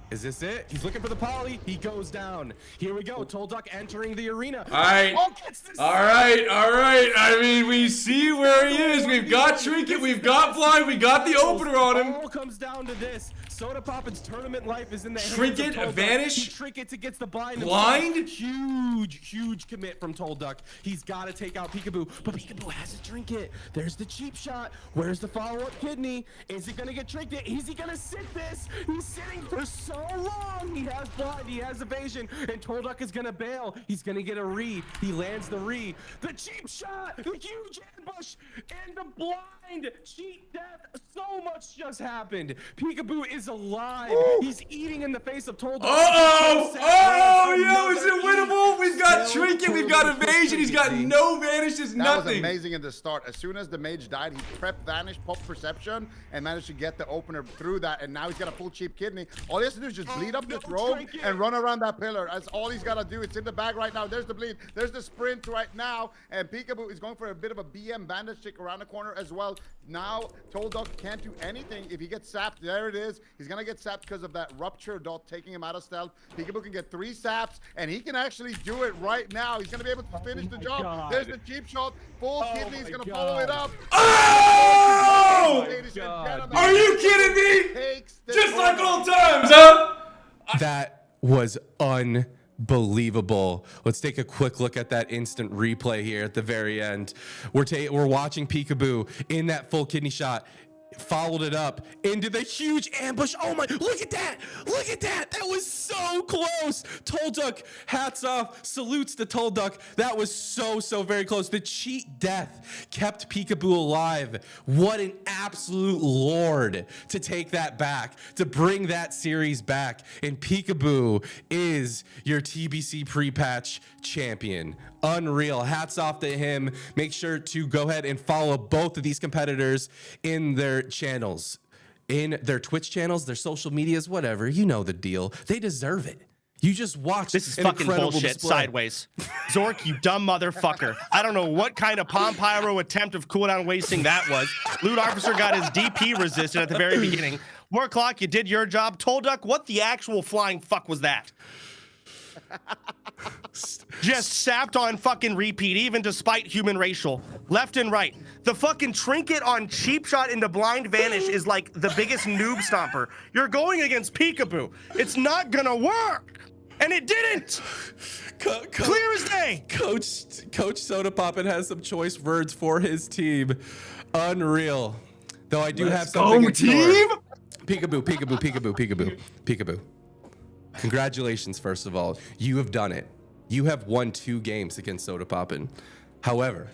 Is this it? He's looking for the poly. He goes down. Here we go. Tolduck entering the arena. All right. Oh, gets this. All right. I mean, we see where he is. We've got Trinket. We've got Blind. We got the opener on him. All comes down to this. Sodapoppin's tournament life is in the hands Trinket, of Tolduck. vanish. He trinkets against the blind. Blind? Huge commit from Tolduck. He's got to take out Pikaboo, but Pikaboo has a trinket. There's the cheap shot. Where's the follow-up kidney? Is he gonna get trinket? Is he gonna sit this? He's sitting for so long. He has blind. He has evasion, and Tolduck is gonna bail. He's gonna get a re. He lands the re. The cheap shot. The huge ambush and the blind cheat death. So much just happened. Pikaboo is alive. He's eating in the face of Tolduck. Yo, is it winnable? We've got Trinket, we've got evasion, he's got no vanish, there's That nothing. was amazing in the start. As soon as the mage died, he prepped vanish, popped perception, and managed to get the opener through that. And now he's got a full cheap kidney. All he has to do is just bleed up this rogue and run around that pillar. That's all he's got to do. It's in the bag right now. There's the bleed. There's the sprint right now. And Pikaboo is going for a bit of a BM bandage stick around the corner as well. Now, Tolduck can't do anything. If he gets sapped, there it is. He's going to get sapped because of that rupture dot taking him out of stealth. Pikaboo can get 3 saps, and he can actually do it right now. He's going to be able to finish the job. God. There's the cheap shot. Full kidney. He's going to follow it up. Oh! Ladies and God. gentlemen, Are you kidding me? takes the Just like tournament. old times, huh? That was unbelievable. Let's take a quick look at that instant replay here at the very end. We're watching Pikaboo in that full kidney shot. Followed it up into the huge ambush. Oh my, look at that. Look at that. That was so close. Tolduck, hats off. Salutes to Tolduck. That was so very close. The cheat death kept Pikaboo alive. What an absolute lord to take that back, to bring that series back. And Pikaboo is your TBC pre-patch champion. Unreal. Hats off to him. Make sure to go ahead and follow both of these competitors in their channels, in their Twitch channels, their social medias, whatever. You know the deal. They deserve it. You just watch This is an fucking incredible bullshit display. sideways. Zork, you dumb motherfucker. I don't know what kind of Palm Pyro attempt of cooldown wasting that was. Loot Officer got his DP resisted at the very beginning. Warclock, you did your job. Tolduck, what the actual flying fuck was that? Just sapped on fucking repeat, even despite human racial. Left and right. The fucking trinket on cheap shot into blind vanish is like the biggest noob stomper. You're going against Pikaboo. It's not gonna work. And it didn't. Clear as day. Coach Sodapoppin has some choice words for his team. Unreal. Though I do have something in store. Pikaboo. Congratulations, first of all. You have done it. You have won 2 games against Sodapoppin. However,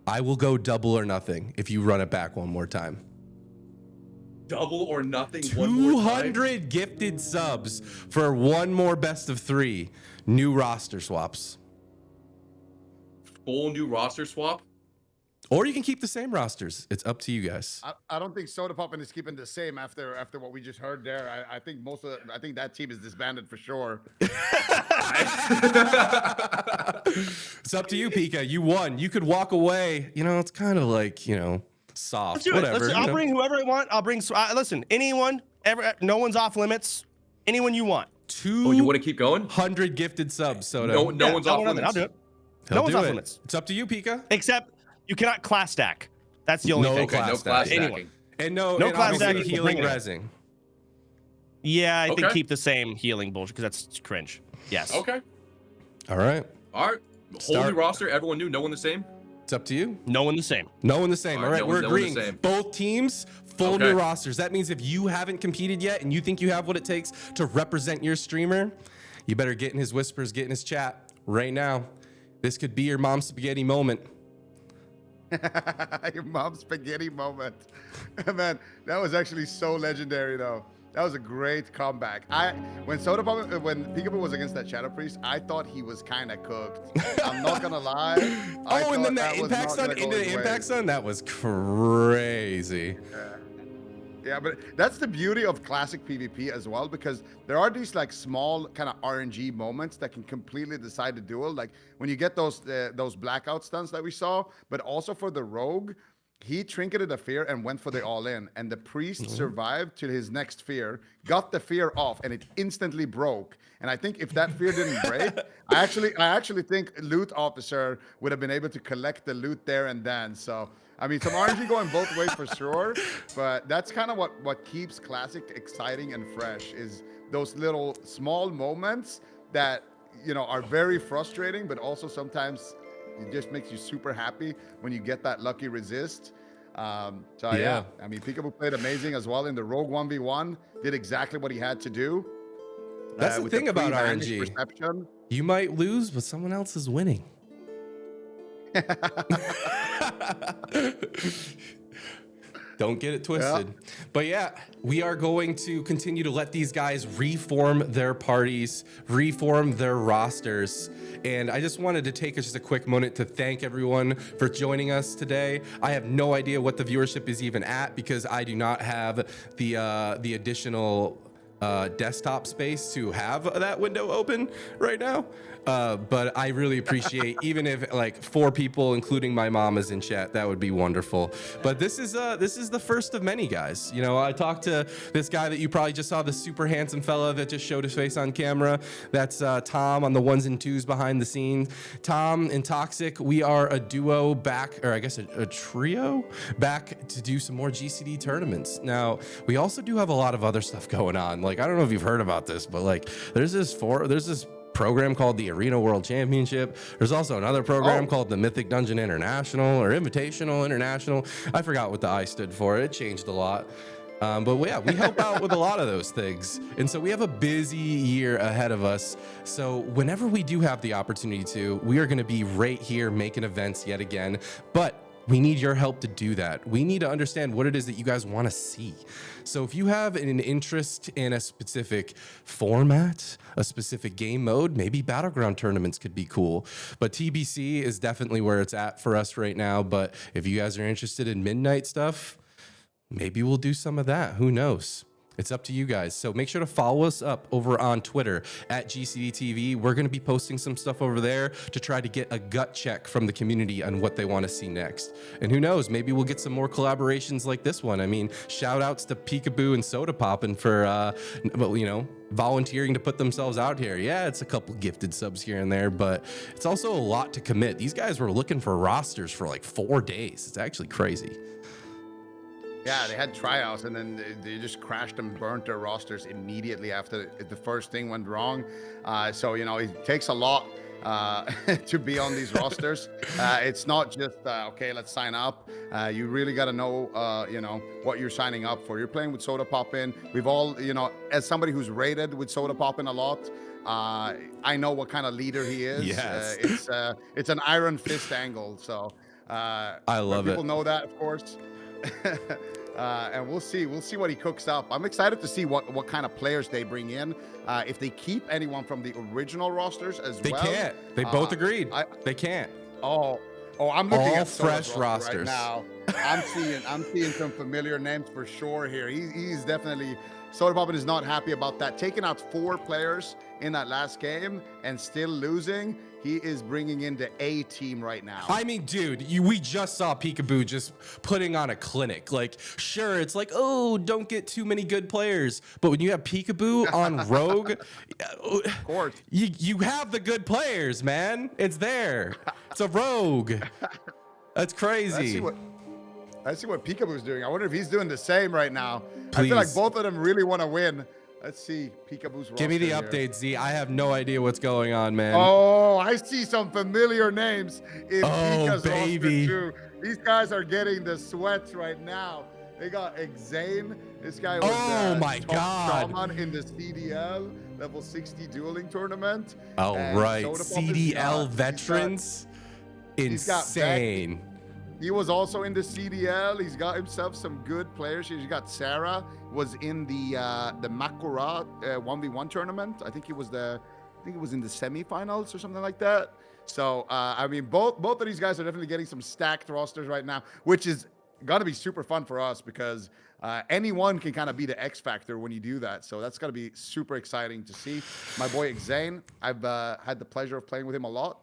I will go double or nothing if you run it back one more time. Double or nothing. One more time? 200 gifted subs for one more best of 3 new roster swaps. Full new roster swap. Or you can keep the same rosters. It's up to you guys. I don't think Sodapoppin is keeping the same after what we just heard there. I think I think that team is disbanded for sure. It's up to you, Pika. You won. You could walk away. You know, it's kind of like, you know, soft. Let's do Whatever. it. I'll bring whoever I want. I'll bring. Listen, anyone. No one's off limits. Anyone you want. Oh, you want to keep going? 200 gifted subs. So No one's off limits. I'll do it. He'll No one's do off it. limits. It's up to you, Pika. Except you cannot class stack. That's the only No thing. class No class stacking. stacking. And no class obviously stacking. healing Bring it. resing. Yeah, I think Okay. keep the same healing bullshit because that's cringe. Yes. Okay. All right. All right. Whole Start. new roster. Everyone new. No one the same. It's up to you. No one the same. No one the same. All All right, right, no we're one the agreeing. same. Both teams, full Okay. new rosters. That means if you haven't competed yet and you think you have what it takes to represent your streamer, you better get in his whispers, get in his chat right now. This could be your mom's spaghetti moment. Your mom's spaghetti moment. Man, that was actually so legendary though. That was a great comeback. When Pikaboo was against that Shadow Priest, I thought he was kind of cooked. I'm not gonna lie. Oh, and then that impact stun into the impact stun? That was crazy. Yeah, but that's the beauty of classic PvP as well, because there are these like small kind of RNG moments that can completely decide the duel. Like when you get those blackout stuns that we saw, but also for the rogue, he trinketed a fear and went for the all-in, and the priest survived to his next fear, got the fear off, and it instantly broke. And I think if that fear didn't break, I actually think Loot Officer would have been able to collect the loot there and then. So I mean, some RNG going both ways for sure, but that's kind of what keeps Classic exciting and fresh, is those little small moments that, you know, are very frustrating, but also sometimes it just makes you super happy when you get that lucky resist. Yeah, I mean, Pikaboo played amazing as well in the Rogue 1v1, did exactly what he had to do. That's the with thing about pre-vanish RNG. Perception. You might lose, but someone else is winning. Don't get it twisted. Yeah. But yeah, we are going to continue to let these guys reform their parties, reform their rosters. And I just wanted to take just a quick moment to thank everyone for joining us today. I have no idea what the viewership is even at because I do not have the additional desktop space to have that window open right now. But I really appreciate, even if like 4 people, including my mom, is in chat, that would be wonderful. But this is the first of many, guys. You know, I talked to this guy that you probably just saw, the super handsome fella that just showed his face on camera. That's Tom on the 1s and 2s behind the scenes. Tom and Toxic, we are a duo back, or I guess a trio back to do some more GCD tournaments. Now, we also do have a lot of other stuff going on. Like, I don't know if you've heard about this, but like, there's this program called the Arena World Championship. There's also another program called the Mythic Dungeon International or Invitational International. I forgot what the I stood for. It changed a lot. But yeah, we help out with a lot of those things. And so we have a busy year ahead of us. So whenever we do have the opportunity to, we are going to be right here making events yet again. But we need your help to do that. We need to understand what it is that you guys want to see. So if you have an interest in a specific format, a specific game mode, maybe Battleground tournaments could be cool. But TBC is definitely where it's at for us right now. But if you guys are interested in midnight stuff, maybe we'll do some of that. Who knows? It's up to you guys. So make sure to follow us up over on Twitter at GCDTV. We're going to be posting some stuff over there to try to get a gut check from the community on what they want to see next. And who knows, maybe we'll get some more collaborations like this one. I mean, shout outs to Pikaboo and Sodapoppin for, volunteering to put themselves out here. Yeah, it's a couple gifted subs here and there, but it's also a lot to commit. These guys were looking for rosters for like 4 days. It's actually crazy. Yeah, they had tryouts and then they just crashed and burnt their rosters immediately after the first thing went wrong. So, you know, it takes a lot to be on these rosters. It's not just, okay, let's sign up. You really got to know, what you're signing up for. You're playing with Sodapoppin. We've all, as somebody who's rated with Sodapoppin a lot, I know what kind of leader he is. Yes. It's an iron fist angle. So I love people it. know that, of course. And we'll see what he cooks up. I'm excited to see what kind of players they bring in. If they keep anyone from the original rosters as They well. can't. They both agreed. They can't. Oh, I'm looking All at Soda's fresh roster rosters. right now. I'm seeing some familiar names for sure here. He's definitely Sodapoppin is not happy about that. Taking out 4 players in that last game and still losing. He is bringing in the A team right now. I mean, dude, we just saw Pikaboo just putting on a clinic. Like, sure, it's like, oh, don't get too many good players. But when you have Pikaboo on Rogue, Of course. you have the good players, man. It's there. It's a Rogue. That's crazy. Let's see what Pikaboo's doing. I wonder if he's doing the same right now. I Please. feel like both of them really want to win. Let's see Pikaboo's roster. Give me the here. update, Z. I have no idea what's going on, man. Oh, I see some familiar names in Pika's baby. roster too. These guys are getting the sweats right now. They got Exane. This guy was my top God. shaman in the CDL level 60 dueling tournament. All And right. Sodapoppin's CDL veterans. he's got Insane. He was also in the CDL. He's got himself some good players. He's got Sarah, was in the Makura 1v1 tournament. I think he was in the semifinals or something like that. So I mean, both of these guys are definitely getting some stacked rosters right now, which is gonna be super fun for us because anyone can kind of be the X factor when you do that. So that's gonna be super exciting to see. My boy Exane, I've had the pleasure of playing with him a lot.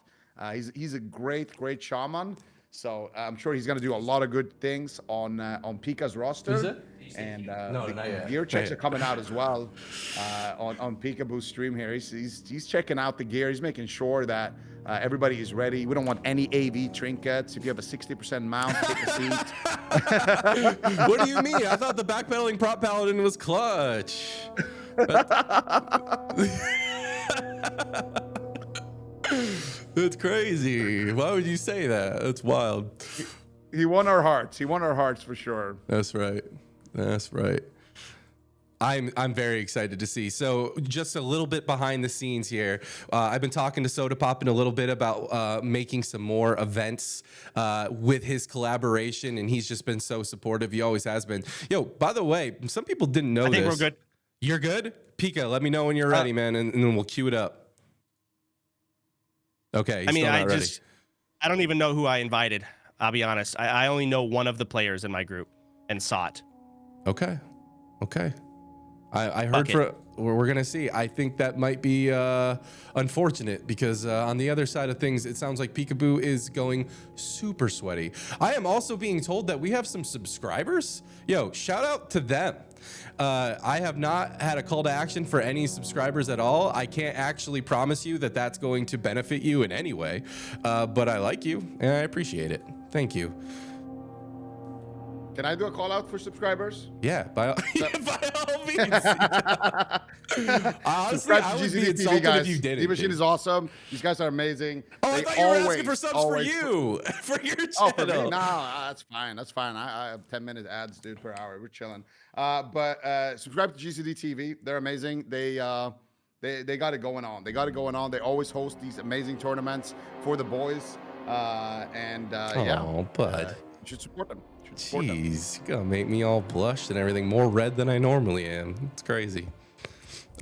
He's a great shaman. So I'm sure he's going to do a lot of good things on Pika's roster. Is it? And No, not yet. gear checks are coming out as well on Pikaboo's stream here. He's checking out the gear. He's making sure that everybody is ready. We don't want any AV trinkets. If you have a 60% mount, take a seat. What do you mean? I thought the backpedaling prop paladin was clutch. That's crazy. Why would you say that? That's wild. He won our hearts. He won our hearts for sure. That's right. That's right. I'm very excited to see. So just a little bit behind the scenes here. I've been talking to Sodapoppin a little bit about making some more events with his collaboration, and he's just been so supportive. He always has been. Yo, by the way, some people didn't know this. I think we're good. You're good? Pika, let me know when you're ready, man, and then we'll cue it up. Okay, he's still not ready. I don't even know who I invited. I'll be honest. I only know one of the players in my group and saw it. Okay. I heard we're gonna see. I think that might be unfortunate because on the other side of things, it sounds like Pikaboo is going super sweaty. I am also being told that we have some subscribers. Yo, shout out to them. I have not had a call to action for any subscribers at all. I can't actually promise you that that's going to benefit you in any way, but I like you and I appreciate it. Thank you. Can I do a call out for subscribers? Yeah, by all means. Honestly, Subscribe I to would be GCDTV, insulted guys. if you didn't. D-Machine dude. is awesome. These guys are amazing. Oh, I They thought you were asking always- for subs for always- you, for your channel. Oh, for me? No, that's fine. That's fine. I have 10-minute ads, dude, per hour. We're chilling. But subscribe to GCDTV. They're amazing. They got it going on. They always host these amazing tournaments for the boys. Oh, bud. You should support them. Support them. Jeez, you're gonna make me all blushed and everything, more red than I normally am. It's crazy.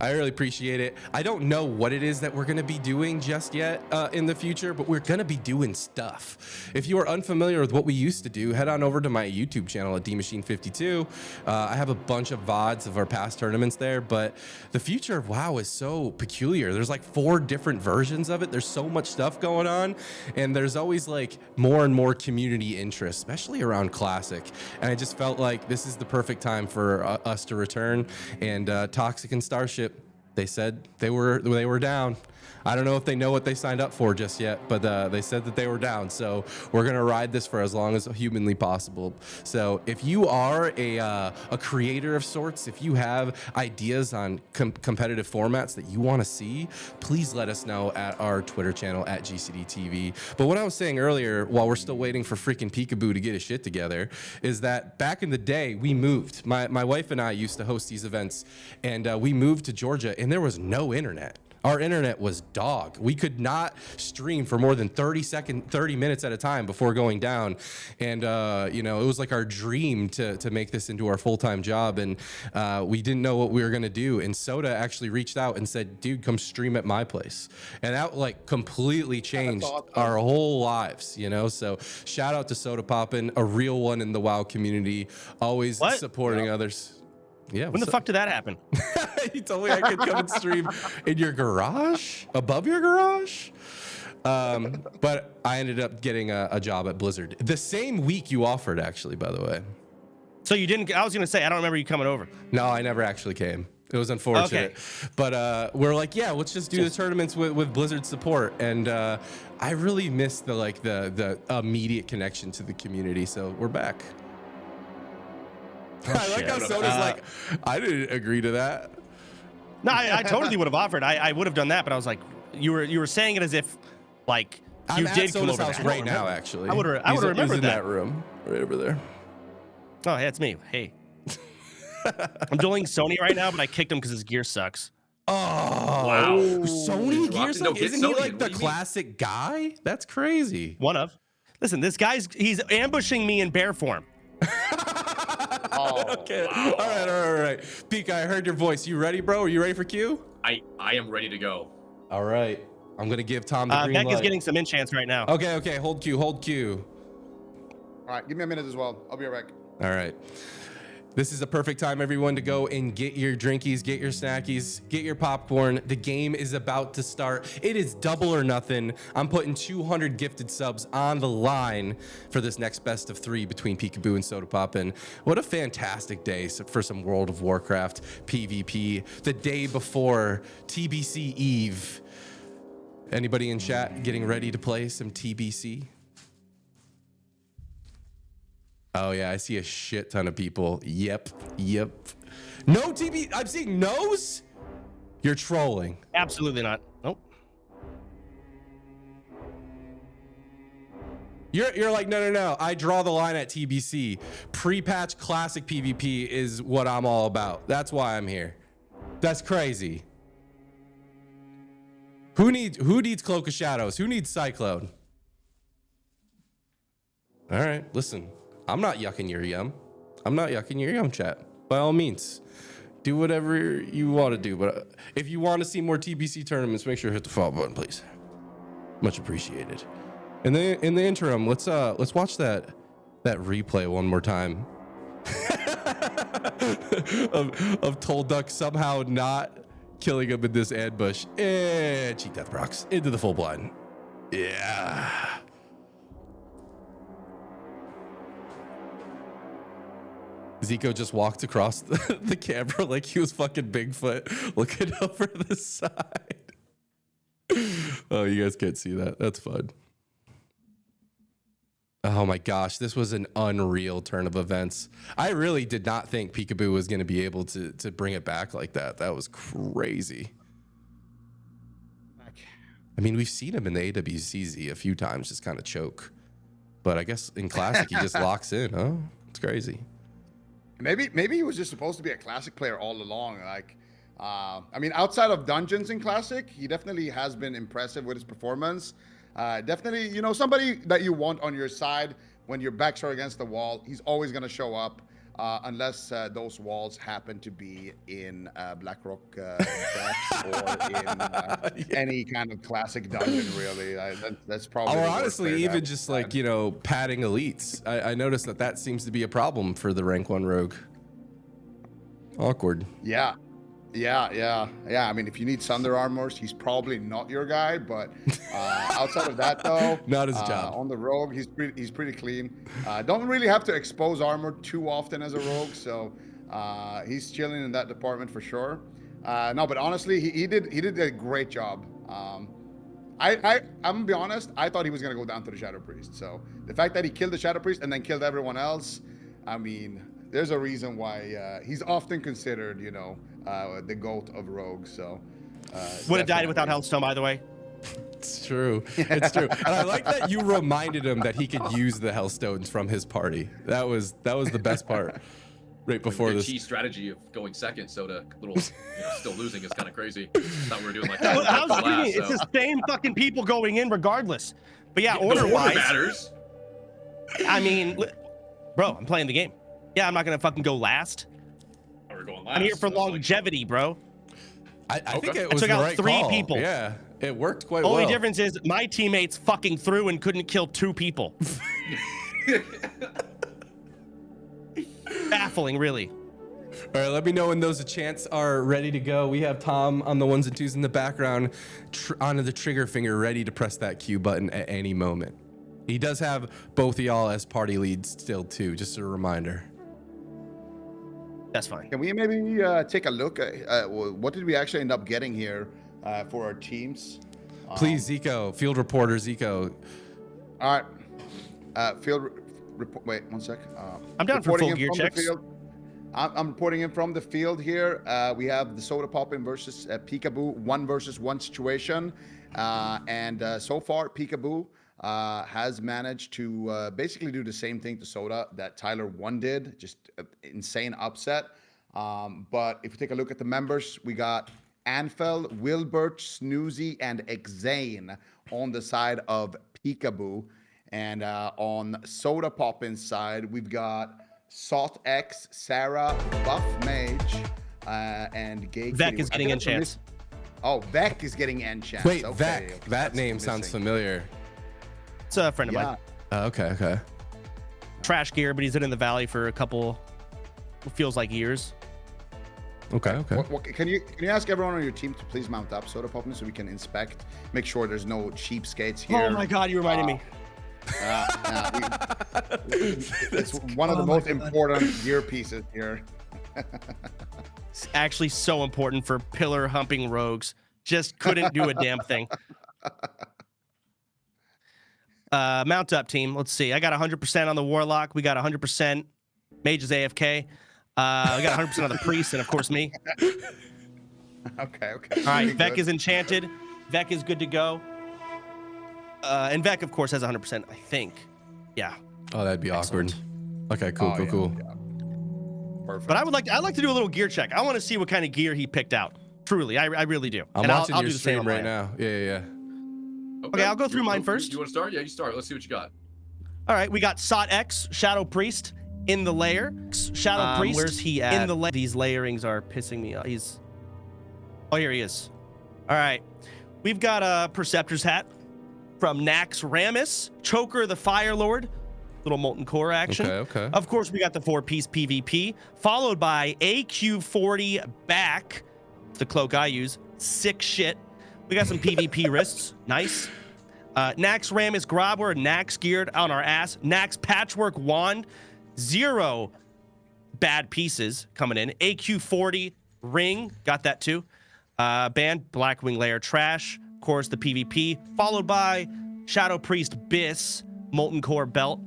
I really appreciate it. I don't know what it is that we're gonna be doing just yet in the future, but we're gonna be doing stuff. If you are unfamiliar with what we used to do, head on over to my YouTube channel at DMachine52. I have a bunch of VODs of our past tournaments there, but the future of WoW is so peculiar. There's like 4 different versions of it. There's so much stuff going on, and there's always like more and more community interest, especially around Classic. And I just felt like this is the perfect time for us to return. And Toxic and Starship, they said they were down. I don't know if they know what they signed up for just yet, but they said that they were down. So we're gonna ride this for as long as humanly possible. So if you are a creator of sorts, if you have ideas on competitive formats that you want to see, please let us know at our Twitter channel at GCDTV. But what I was saying earlier, while we're still waiting for freaking Pikaboo to get his shit together, is that back in the day we moved. My wife and I used to host these events, and we moved to Georgia, and there was no internet. Our internet was dog. We could not stream for more than 30 minutes at a time before going down. And, you know, it was like our dream to make this into our full-time job. And we didn't know what we were going to do. And Soda actually reached out and said, dude, come stream at my place. And that like completely changed our whole lives, you know? So shout out to Sodapoppin, a real one in the WoW community, always supporting others. Yeah. When the fuck did that happen? You told me I could come and stream in your garage, above your garage. But I ended up getting a job at Blizzard the same week you offered, actually, by the way. So you didn't, I was going to say, I don't remember you coming over. No, I never actually came. It was unfortunate. Okay. But we're like, yeah, let's just do the tournaments with Blizzard support. And I really missed the immediate connection to the community. So we're back. I like how Soda's like, I didn't agree to that. No, I totally would have offered. I would have done that, but I was like, you were saying it as if like you I'm did at come Soda's over house there. right now, actually. I would have remembered in that room right over there. Oh, yeah, it's me. Hey. I'm dueling Sony right now, but I kicked him because his gear sucks. Oh, wow. Sony gear sucks? No, Isn't he like the classic guy? That's crazy. One of. Listen, this he's ambushing me in bear form. Okay. Wow. All right. Pika, I heard your voice. You ready, bro? Are you ready for Q? I am ready to go. All right. I'm going to give Tom the green Beck light. is getting some enchants right now. Okay. Hold Q. All right, give me a minute as well. I'll be right back. All right. This is a perfect time, everyone, to go and get your drinkies, get your snackies, get your popcorn. The game is about to start. It is double or nothing. I'm putting 200 gifted subs on the line for this next best of 3 between Pikaboo and Sodapoppin. What a fantastic day for some World of Warcraft PvP. The day before TBC Eve. Anybody in chat getting ready to play some TBC? Oh yeah, I see a shit ton of people. Yep. No TB. I'm seeing no's. You're trolling. Absolutely not. Nope. You're like, no. I draw the line at TBC. Pre-patch classic PvP is what I'm all about. That's why I'm here. That's crazy. Who needs Cloak of Shadows? Who needs Cyclone? All right, listen. I'm not yucking your yum. Chat. By all means, do whatever you want to do. But if you want to see more TBC tournaments, make sure to hit the follow button, please. Much appreciated. And then in the interim, let's watch that replay one more time of Tolduck somehow not killing him in this ambush. And cheap death procs into the full blind. Yeah. Ziqo just walked across the camera like he was fucking Bigfoot looking over the side. Oh, you guys can't see that. That's fun. Oh my gosh, this was an unreal turn of events. I really did not think Pikaboo was going to be able to bring it back like that. That was crazy. I mean, we've seen him in the AWCZ a few times just kind of choke. But I guess in Classic, he just locks in, huh? It's crazy. Maybe he was just supposed to be a Classic player all along. Like, I mean, outside of Dungeons in Classic, he definitely has been impressive with his performance. Definitely, you know, somebody that you want on your side when your backs are against the wall. He's always going to show up unless those walls happen to be in Blackrock depths or in any kind of Classic dungeon, really. That's probably. Or honestly, even just like, you know, padding elites. I noticed that seems to be a problem for the rank 1 rogue. Awkward. Yeah. I mean, if you need Sunder armors, he's probably not your guy. But outside of that, though, not his job. On the rogue, he's pretty clean. Don't really have to expose armor too often as a rogue, so he's chilling in that department for sure. No, but honestly, he did a great job. I'm gonna be honest. I thought he was gonna go down to the Shadow Priest. So the fact that he killed the Shadow Priest and then killed everyone else, I mean, there's a reason why he's often considered, you know, the GOAT of rogues. So would have died without Hellstone, by the way. It's true. It's true. And I like that you reminded him that he could use the Hellstones from his party. That was the best part. right before their this. cheese strategy of going second, Soda still losing is kind of crazy. Thought we were doing like that. How's for it last, It's so. the same fucking people going in regardless. But yeah, The order order-wise, matters. I mean, bro, I'm playing the game. Yeah, I'm not gonna fucking go last. Oh, we're going last. I'm here for I was like, longevity, bro. I think Okay. it was took the out right 3 call. people. Yeah, it worked quite Only well. difference is my teammates fucking threw and couldn't kill 2 people. Baffling, really. All right, let me know when those chants are ready to go. We have Tom on the 1s and 2s in the background, onto the trigger finger, ready to press that Q button at any moment. He does have both of y'all as party leads still too, just a reminder. That's fine. Can we maybe take a look at what did we actually end up getting here for our teams? Please, Ziqo, field reporter Ziqo. All right. Field report. Wait, one sec. I'm down for reporting full in gear from the checks. field. I'm reporting in from the field here. We have the Sodapoppin versus Pikaboo 1 versus 1 situation. And so far, Pikaboo has managed to basically do the same thing to Soda that Tyler 1 did. Just insane upset. But if you take a look at the members, we got Anfel, Wilbert, Snoozy, and Exane on the side of Pikaboo. And on Sodapoppin's side, we've got Sot X, Sarah, Buff Mage, and Gay Vec Kitty. is getting enchants. Oh, Vec is getting enchants. Wait, Okay, Vec. okay, That that's name sounds missing. familiar. It's a friend of Yeah. mine. Okay. Trash gear, but he's been in the valley for a couple, what feels like years. Okay. Can you ask everyone on your team to please mount up Sodapoppin so we can inspect, make sure there's no cheapskates here. Oh my god, you reminded me. It's one of the most important gear pieces here. It's actually so important for pillar humping rogues. Just couldn't do a damn thing. Mount up, team. Let's see. I got 100% on the Warlock. We got 100% Mage is AFK. We got 100% on the Priest, and of course me. Okay. All right, Very Vec good. is enchanted. Vec is good to go. And Vec, of course, has 100%, I think. Yeah. Oh, that'd be Excellent. awkward. Okay, cool. Yeah. Perfect. But I'd like to do a little gear check. I want to see what kind of gear he picked out. Truly, I really do. I'm And watching I'll your do the same stream on right my end. now. Yeah. Okay, I'll go through mine first. You want to start? Yeah, you start. Let's see what you got. All right, we got Sot X, Shadow Priest in the lair. Shadow Priest. Where's he at? In the lair. These layerings are pissing me off. Oh, here he is. All right, we've got a Perceptor's hat from Nax Ramus, Choker the Fire Lord, little Molten Core action. Okay. Of course, we got the 4-piece PvP, followed by AQ40 back, the cloak I use. Sick shit. We got some PvP wrists. Nice. Nax Ramus Grobber, Nax geared on our ass. Nax Patchwork Wand. 0 bad pieces coming in. AQ40 ring. Got that too. Band Blackwing Lair Trash. Of course, the PvP. Followed by Shadow Priest Biss. Molten Core Belt.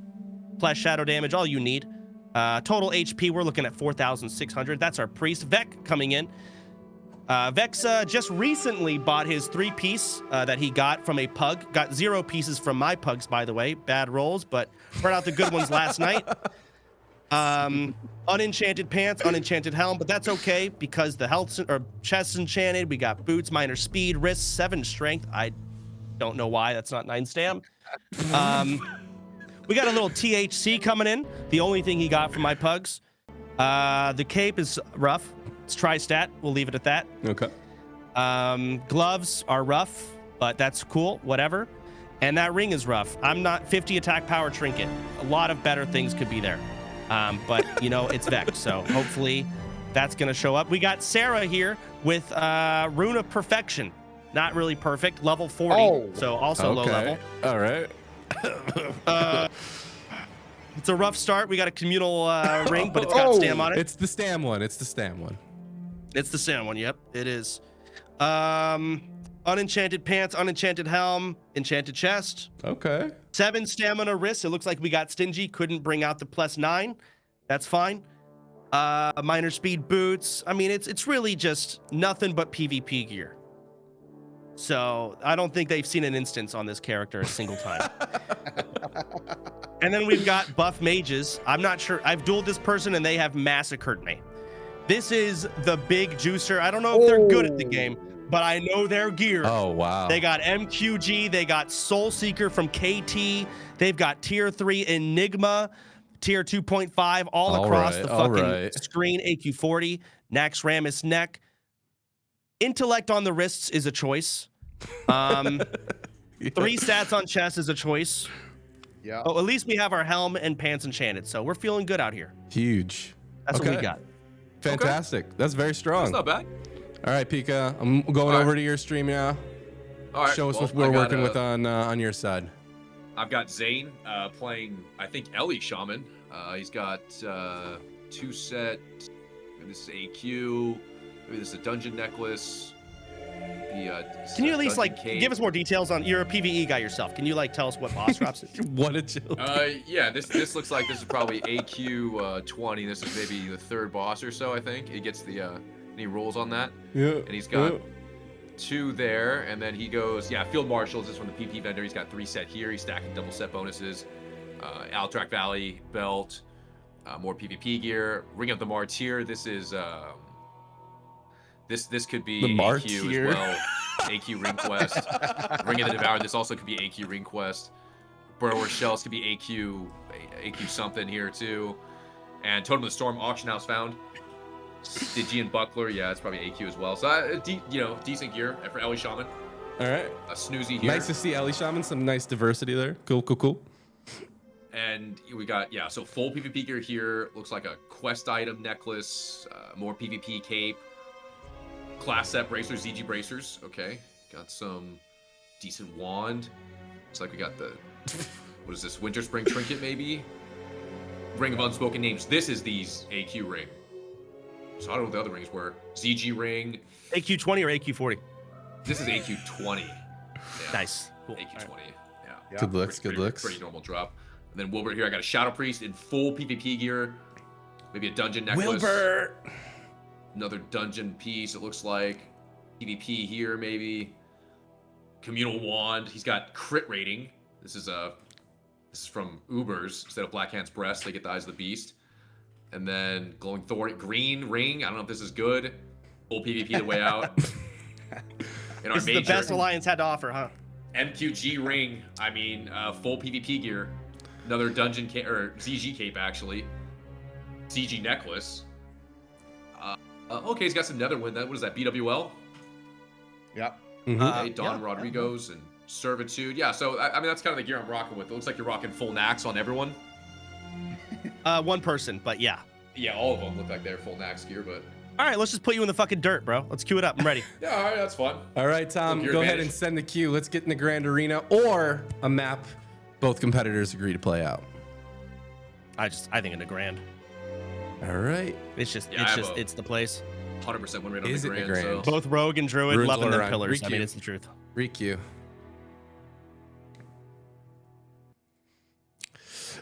Plus shadow damage. All you need. Total HP, we're looking at 4,600. That's our Priest. Vec coming in. Vex just recently bought his 3-piece that he got from a pug. Got 0 pieces from my pugs, by the way. Bad rolls, but brought out the good ones last night. Unenchanted pants, unenchanted helm, but that's okay because the health or chest's enchanted. We got boots, minor speed, wrists, 7 strength. I don't know why that's not 9 stam. We got a little THC coming in. The only thing he got from my pugs. The cape is rough. It's tri-stat. We'll leave it at that. Okay. Gloves are rough, but that's cool. Whatever. And that ring is rough. I'm not 50 attack power trinket. A lot of better things could be there. But, it's Vex. So hopefully that's going to show up. We got Sarah here with Rune of Perfection. Not really perfect. Level 40. Oh. So also low level. All right. It's a rough start. We got a communal ring, but it's got stam on it. It's the stam one. It's the stam one. Yep, it is. Unenchanted pants, unenchanted helm, enchanted chest. Okay. 7 stamina wrists. It looks like we got stingy. Couldn't bring out the +9. That's fine. Minor speed boots. I mean, it's really just nothing but PvP gear. So I don't think they've seen an instance on this character a single time. And then we've got buff mages. I'm not sure. I've dueled this person and they have massacred me. This is the big juicer. I don't know if they're good at the game, but I know their gear. Oh, wow. They got MQG. They got Soul Seeker from KT. They've got Tier 3 Enigma, Tier 2.5 all across the fucking screen. AQ40, Nax Ramus neck. Intellect on the wrists is a choice. 3 stats on chest is a choice. Yeah. Oh, at least we have our helm and pants enchanted, so we're feeling good out here. Huge. That's what we got. Fantastic. That's very strong. That's not bad. All right, Pika. I'm going over to your stream now. All right. Show us what we're working with on your side. I've got Zane playing, I think, Ellie Shaman. He's got 2 set. Maybe this is AQ. Maybe this is a dungeon necklace. Can you at least give us more details on? You're a PvE guy yourself. Can you tell us what boss drops? What a joke. Yeah, this looks like this is probably AQ 20. This is maybe the 3rd boss or so. I think he gets the and he rolls on that. Yeah. And he's got 2 there, and then he goes Field Marshals. This is from the PP vendor. He's got 3 set here. He's stacking double set bonuses. Alterac Valley belt, more PvP gear. Ring of the Martyr. This is This could be the AQ as well. AQ Ring Quest. Ring of the Devoured. This also could be AQ Ring Quest. Burrower Shells could be AQ something here too. And Totem of the Storm Auction House found. Stygian Buckler. Yeah, it's probably AQ as well. So decent gear for Ellie Shaman. All right. A Snoozy here. Nice to see Ellie Shaman. Some nice diversity there. Cool. And we got so full PvP gear here. Looks like a quest item necklace. More PvP cape. Class set bracers, ZG bracers. Okay, got some decent wand. Looks like we got the what is this? Winter Spring trinket maybe. Ring of Unspoken Names. This is these AQ ring. So I don't know what the other rings were. ZG ring. AQ 20 or AQ 40? This is AQ 20. Yeah. Nice. Cool. AQ 20. Yeah. Good looks. Pretty normal drop. And then Wilbert here. I got a Shadow Priest in full PvP gear. Maybe a dungeon necklace. Wilbert. Another dungeon piece, it looks like. PvP here, maybe. Communal Wand. He's got crit rating. This is from Ubers. Instead of Black Hand's Breast, they get the Eyes of the Beast. And then Glowing Thorn. Green Ring. I don't know if this is good. Full PvP the way out. This is the best Alliance had to offer, huh? MQG Ring. I mean, full PvP gear. Another dungeon or ZG cape, actually. ZG necklace. Okay, he's got some Netherwind. What is that? BWL? Yep. Don Rodrigo's and Servitude. Yeah, so I mean that's kind of the gear I'm rocking with. It looks like you're rocking full Nax on everyone. One person, but yeah. Yeah, all of them look like they're full Nax gear, but. All right, let's just put you in the fucking dirt, bro. Let's queue it up. I'm ready. Yeah, all right, that's fun. All right, Tom, go ahead and send the queue. Let's get in the Grand Arena or a map both competitors agree to play out. I think in the Grand. All right. It's the place. 100% win rate on Is the it the Grand. Grand? So. Both Rogue and Druid Rune's loving all their around. pillars. I Requeue. mean, it's the truth. Requeue.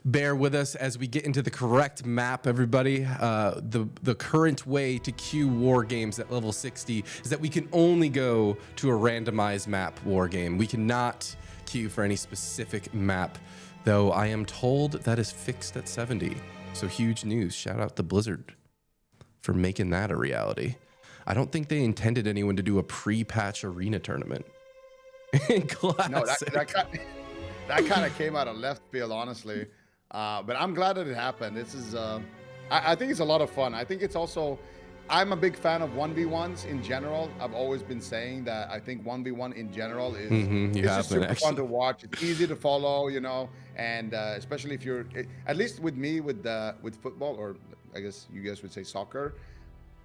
Bear with us as we get into the correct map, everybody. The current way to queue war games at level 60 is that we can only go to a randomized map war game. We cannot queue for any specific map, though I am told that is fixed at 70. So huge news. Shout out to Blizzard for making that a reality. I don't think they intended anyone to do a pre-patch arena tournament. Classic. No, that kind of came out of left field, honestly. But I'm glad that it happened. This is, I think it's a lot of fun. I think it's also, I'm a big fan of 1v1s in general. I've always been saying that I think 1v1 in general is it's just super fun to watch. It's easy to follow, and especially if you're, at least with me, with football, or I guess you guys would say soccer,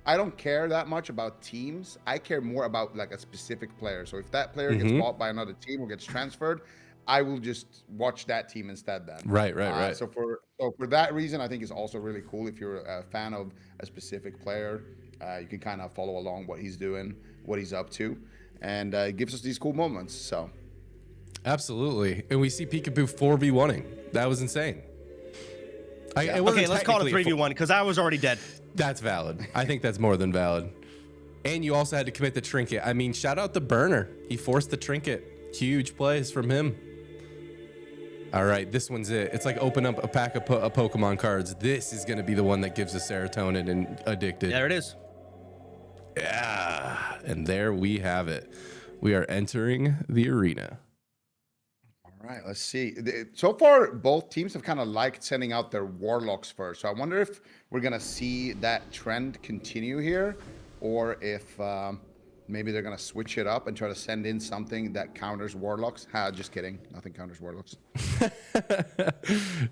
I don't care that much about teams. I care more about like a specific player. So if that player gets bought by another team or gets transferred, I will just watch that team instead then. Right. So for that reason, I think it's also really cool if you're a fan of a specific player. You can kind of follow along what he's doing, what he's up to, and it gives us these cool moments. So, absolutely, and we see Pikaboo 4v1ing. That was insane. Okay, let's call it 3v1 because I was already dead. That's valid. I think that's more than valid. And you also had to commit the trinket. I mean, shout out to Burner. He forced the trinket. Huge plays from him. All right, this one's it. It's like open up a pack of Pokemon cards. This is going to be the one that gives us serotonin and addicted. There it is. Yeah, and there we have it. We are entering the arena. All right, let's see. So far, both teams have kind of liked sending out their Warlocks first. So I wonder if we're going to see that trend continue here, or if maybe they're going to switch it up and try to send in something that counters Warlocks. Just kidding. Nothing counters Warlocks.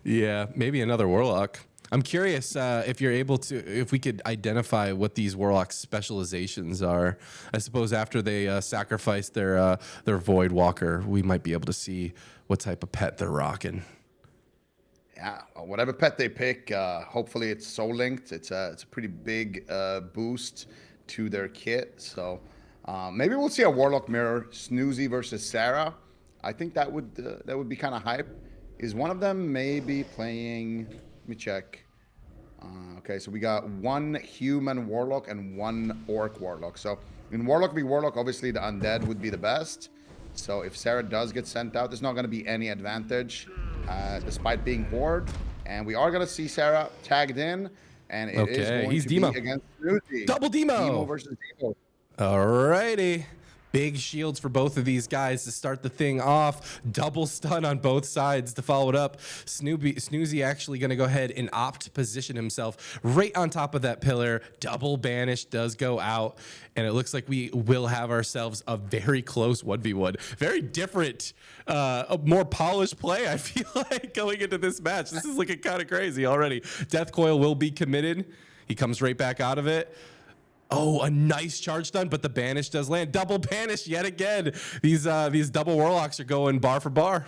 Yeah, maybe another Warlock. I'm curious if you're able to, if we could identify what these Warlock specializations are. I suppose after they sacrifice their Void Walker, we might be able to see what type of pet they're rocking. Yeah, whatever pet they pick, hopefully it's Soul Linked. It's a pretty big boost to their kit. So maybe we'll see a Warlock mirror, Snoozy versus Sarah. I think that would be kind of hype. Is one of them maybe playing? Let me check. Okay, so we got one human Warlock and one Orc Warlock. So in Warlock v Warlock, obviously the undead would be the best. So if Sarah does get sent out, there's not going to be any advantage despite being Horde. And we are going to see Sarah tagged in. And it is going he's to Demo. be against Snoozy. Double Demo. Demo versus Demo. Alrighty. Big shields for both of these guys to start the thing off. Double stun on both sides to follow it up. Snoozy actually going to go ahead and opt to position himself right on top of that pillar. Double banish does go out. And it looks like we will have ourselves a very close 1v1. Very different, a more polished play, I feel like, going into this match. This is looking kind of crazy already. Death Coil will be committed. He comes right back out of it. Oh, a nice charge stun, but the banish does land. Double banish yet again. These double Warlocks are going bar for bar.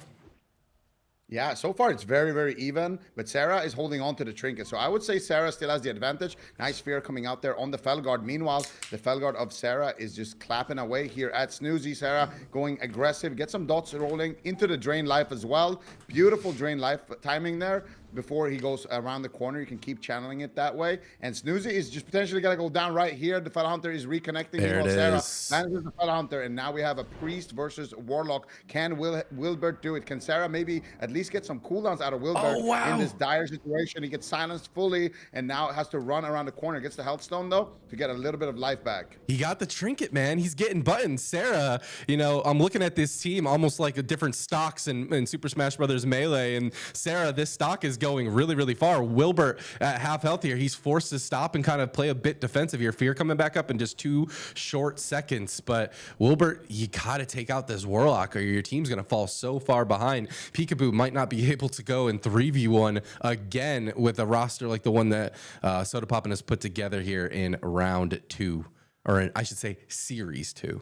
Yeah, so far it's very, very even, but Sarah is holding on to the trinket. So I would say Sarah still has the advantage. Nice fear coming out there on the Felguard. Meanwhile, the Felguard of Sarah is just clapping away here at Snoozy. Sarah going aggressive, get some dots rolling into the drain life as well. Beautiful drain life timing there. Before he goes around the corner, you can keep channeling it that way. And Snoozy is just potentially going to go down right here. The Fell Hunter is reconnecting. There it Sarah is. manages the Fell Hunter, and now we have a Priest versus Warlock. Can Wilbert do it? Can Sarah maybe at least get some cooldowns out of Wilbert in this dire situation? He gets silenced fully, and now has to run around the corner. Gets the Health Stone, though, to get a little bit of life back. He got the trinket, man. He's getting buttons. Sarah, you know, I'm looking at this team almost like a different stocks in Super Smash Brothers Melee. And Sarah, this stock is going really, really far. Wilbert at half health here. He's forced to stop and kind of play a bit defensive here. Fear coming back up in just 2 short seconds. But Wilbert, you got to take out this Warlock or your team's going to fall so far behind. Pikaboo might not be able to go in 3v1 again with a roster like the one that Sodapoppin has put together here in round 2. Or I should say series 2.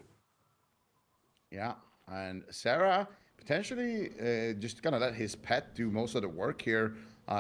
Yeah, and Sarah potentially just gonna let his pet do most of the work here.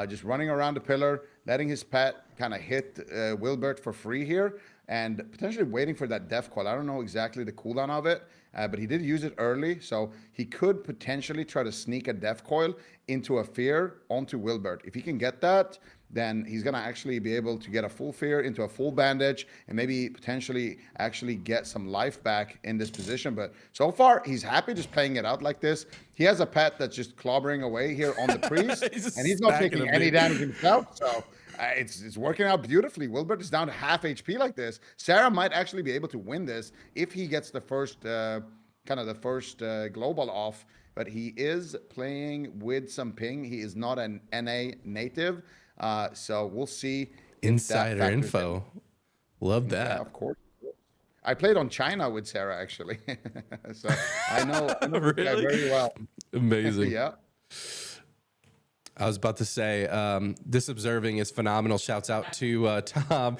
Just running around the pillar, letting his pet kind of hit Wilbert for free here, and potentially waiting for that Death Coil. I don't know exactly the cooldown of it, but he did use it early, so he could potentially try to sneak a Death Coil into a Fear onto Wilbert. If he can get that, then he's going to actually be able to get a full Fear into a full bandage and maybe potentially actually get some life back in this position. But so far, he's happy just playing it out like this. He has a pet that's just clobbering away here on the Priest, and he's not taking any damage himself. So it's working out beautifully. Wilbert is down to half HP like this. Sarah might actually be able to win this if he gets the first global off. But he is playing with some ping. He is not an NA native. So we'll see. Insider info. Love that. Yeah, of course. I played on China with Sarah, actually. So I know Really? very well. Amazing. Yeah. I was about to say, this observing is phenomenal. Shouts out to Tom,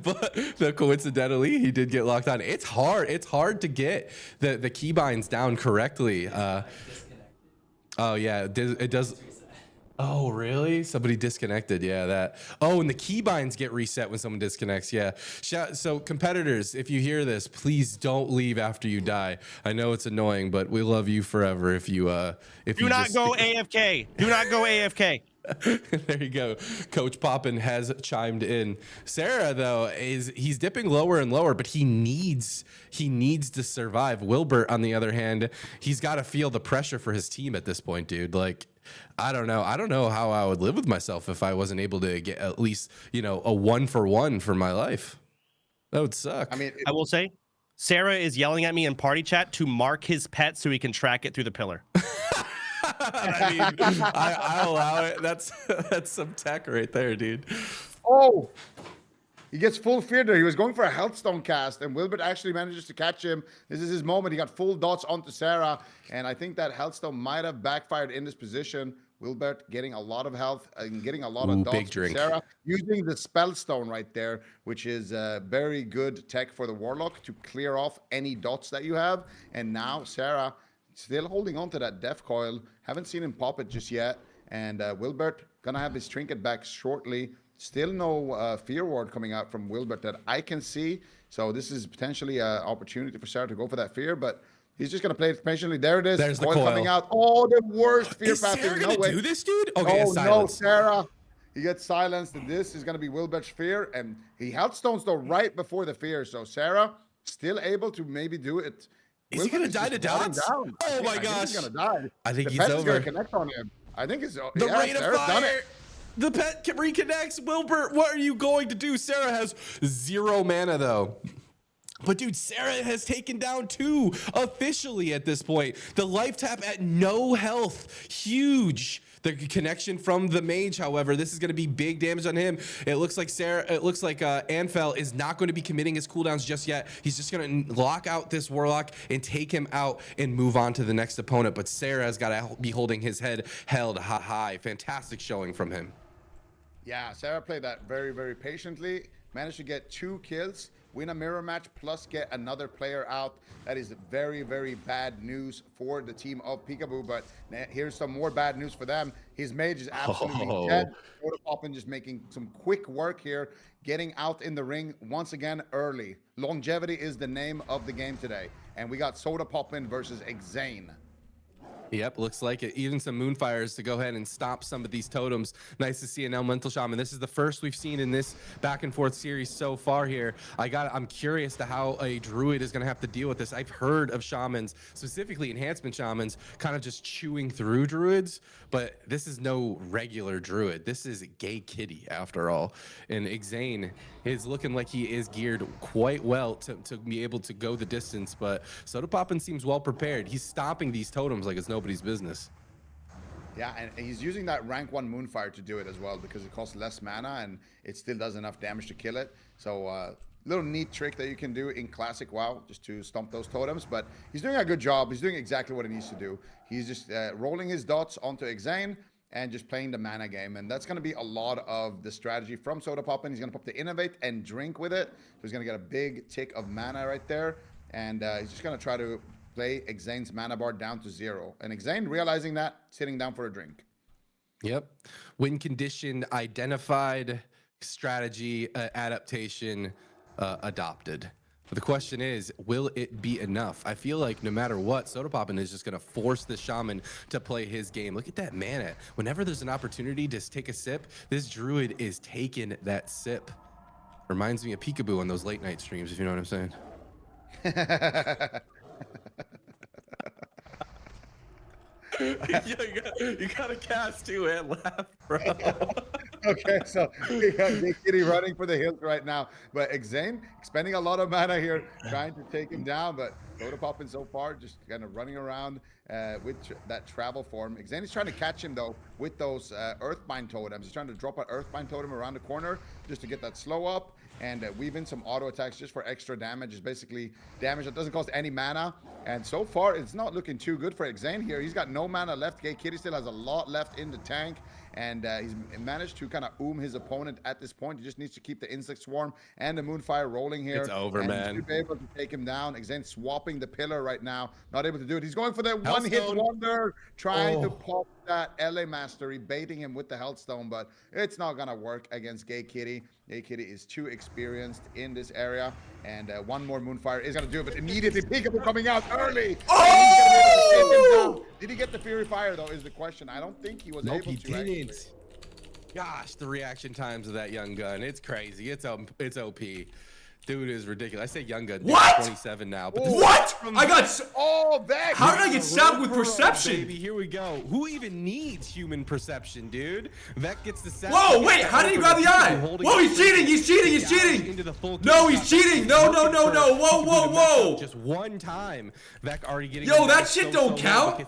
but coincidentally, he did get locked on. It's hard. It's hard to get the keybinds down correctly. Oh yeah, it does. Oh really? Somebody disconnected. Yeah, that. Oh, and the keybinds get reset when someone disconnects. Yeah. So competitors, if you hear this, please don't leave after you die. I know it's annoying, but we love you forever. If you Do not go AFK. Do not go AFK. There you go. Coach Poppin has chimed in. Sarah, though, he's dipping lower and lower, but he needs to survive. Wilbert, on the other hand, he's got to feel the pressure for his team at this point, dude. Like, I don't know. I don't know how I would live with myself if I wasn't able to get at least, you know, a 1-for-1 for my life. That would suck. I mean, I will say, Sarah is yelling at me in party chat to mark his pet so he can track it through the pillar. I mean, I allow it. That's some tech right there, dude. oh, he gets full fear there. He was going for a health stone cast, and Wilbert actually manages to catch him. This is his moment. He got full dots onto Sarah, and I think that health stone might have backfired in this position. Wilbert getting a lot of health and getting a lot of dots. Big drink. Sarah using the spell stone right there, which is very good tech for the warlock to clear off any dots that you have. And now Sarah still holding on to that death coil. Haven't seen him pop it just yet. And Wilbert gonna have his trinket back shortly. Still no fear ward coming out from Wilbert that I can see. So this is potentially an opportunity for Sarah to go for that fear, but he's just gonna play it patiently. There it is. There's the coil coil coming out. Oh, the worst fear Is path. Sarah There's no gonna way. do this, dude? Okay, Oh no, silence. Sarah. He gets silenced, and this is gonna be Wilbert's fear. And he held stones though right before the fear. So Sarah still able to maybe do it. Is he gonna die to dots? Oh my I think gosh. he's gonna die. I think the he's pet is over. gonna connect on him. I think it's The yeah, rate of Sarah's done fire. it. The pet reconnects. Wilbert, what are you going to do? Sarah has 0 mana though. But dude, Sarah has taken down 2 officially at this point. The life tap at no health. Huge. The connection from the mage, however, this is going to be big damage on him. It looks like Anfel is not going to be committing his cooldowns just yet. He's just going to lock out this warlock and take him out and move on to the next opponent. But Sarah's got to be holding his head held high. Fantastic showing from him. Yeah, Sarah played that very, very patiently. Managed to get 2 kills, win a mirror match, plus get another player out. That is very, very bad news for the team of Pikaboo. But here's some more bad news for them. His mage is absolutely dead. Sodapoppin just making some quick work here, getting out in the ring once again early. Longevity is the name of the game today. And we got Sodapoppin versus Exane. Yep, looks like it. Even some Moonfires to go ahead and stop some of these totems. Nice to see an Elemental Shaman. This is the first we've seen in this back and forth series so far here. I'm curious to how a Druid is going to have to deal with this. I've heard of Shamans, specifically Enhancement Shamans, kind of just chewing through Druids, but this is no regular Druid. This is Gay Kitty after all. And Exane is looking like he is geared quite well to be able to go the distance, but Sodapoppin seems well prepared. He's stopping these totems like it's nobody's business. Yeah, and he's using that rank 1 Moonfire to do it as well because it costs less mana and it still does enough damage to kill it. So little neat trick that you can do in classic WoW just to stomp those totems, but he's doing a good job. He's doing exactly what he needs to do. He's just rolling his dots onto Exane and just playing the mana game, and that's going to be a lot of the strategy from Sodapoppin. He's going to pop the Innovate and drink with it, so he's going to get a big tick of mana right there, and he's just going to try to play Exane's mana bar down to 0. And Exane, realizing that, sitting down for a drink. Yep. Win condition identified, strategy adaptation adopted. But the question is, will it be enough? I feel like no matter what, Sodapoppin is just going to force the Shaman to play his game. Look at that mana. Whenever there's an opportunity to take a sip, this Druid is taking that sip. Reminds me of Pikaboo on those late night streams, if you know what I'm saying. you gotta cast too and laugh, bro. Okay, so we got Big Kitty running for the hills right now, but Exane spending a lot of mana here, trying to take him down, but Sodapoppin so far just kind of running around with that travel form. Exane is trying to catch him though with those Earthbind totems. He's trying to drop an Earthbind totem around the corner just to get that slow up and weave in some auto attacks just for extra damage. It's basically damage that doesn't cost any mana. And so far, it's not looking too good for Exane here. He's got no mana left. Gay Kitty still has a lot left in the tank. And he's managed to kind of his opponent at this point. He just needs to keep the Insect Swarm and the Moonfire rolling here. It's over, and man. He should be able to take him down. Exane swapping the pillar right now. Not able to do it. He's going for the one-hit wonder, trying to pop that LA Mastery, baiting him with the Healthstone, but it's not going to work against Gay Kitty. Gay Kitty is too experienced in this area, and one more Moonfire is going to do it, but immediately Pikaboo coming out early. Oh! Did he get the Fury Fire, though, is the question. I don't think he was able to. He didn't. Actually. Gosh, the reaction times of that young gun. It's crazy. It's OP. Dude is ridiculous. I say young gun. What? 27 now. But What? I got. Oh, that. How did I get stabbed with perception? Baby, here we go. Who even needs human perception, dude? Vec gets the stab. Whoa, wait, how did he grab the eye? Whoa, he's cheating, he's cheating, he's cheating. Into the full No, he's cheating. No, no, no, no. Whoa, whoa, whoa. Just one time. Vec already getting. Yo, that shit don't count.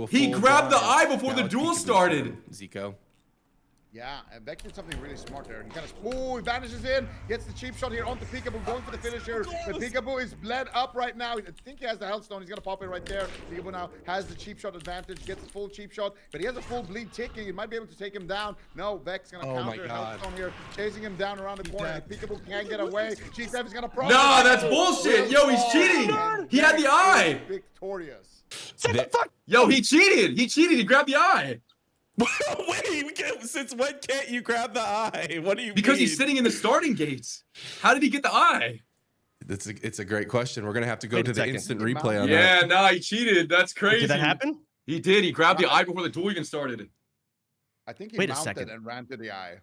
He grabbed the eye before the duel started. Ziqo. Yeah, and Beck did something really smart there. He kind of, he vanishes in, gets the cheap shot here onto Pikaboo, going for the finisher. But Pikaboo is bled up right now. I think he has the health stone. He's gonna pop it right there. Pikaboo now has the cheap shot advantage, gets the full cheap shot, but he has a full bleed ticking. He might be able to take him down. No, Vec's gonna counter health stone here, chasing him down around the corner. And Pikaboo can't get away. G7 is gonna profit. No, that's bullshit. Yo, he's cheating. He had the eye. Victorious. Yo, he cheated. He cheated. He grabbed the eye. Wait, since when can't you grab the eye? What do you Because mean? he's sitting in the starting gates. How did he get the eye? It's a great question. We're gonna have to go to the instant replay on that. Yeah, no, he cheated. That's crazy. Did that happen? He did. He grabbed the eye before the duel even started. I think he Wait a mounted second. and ran to the eye.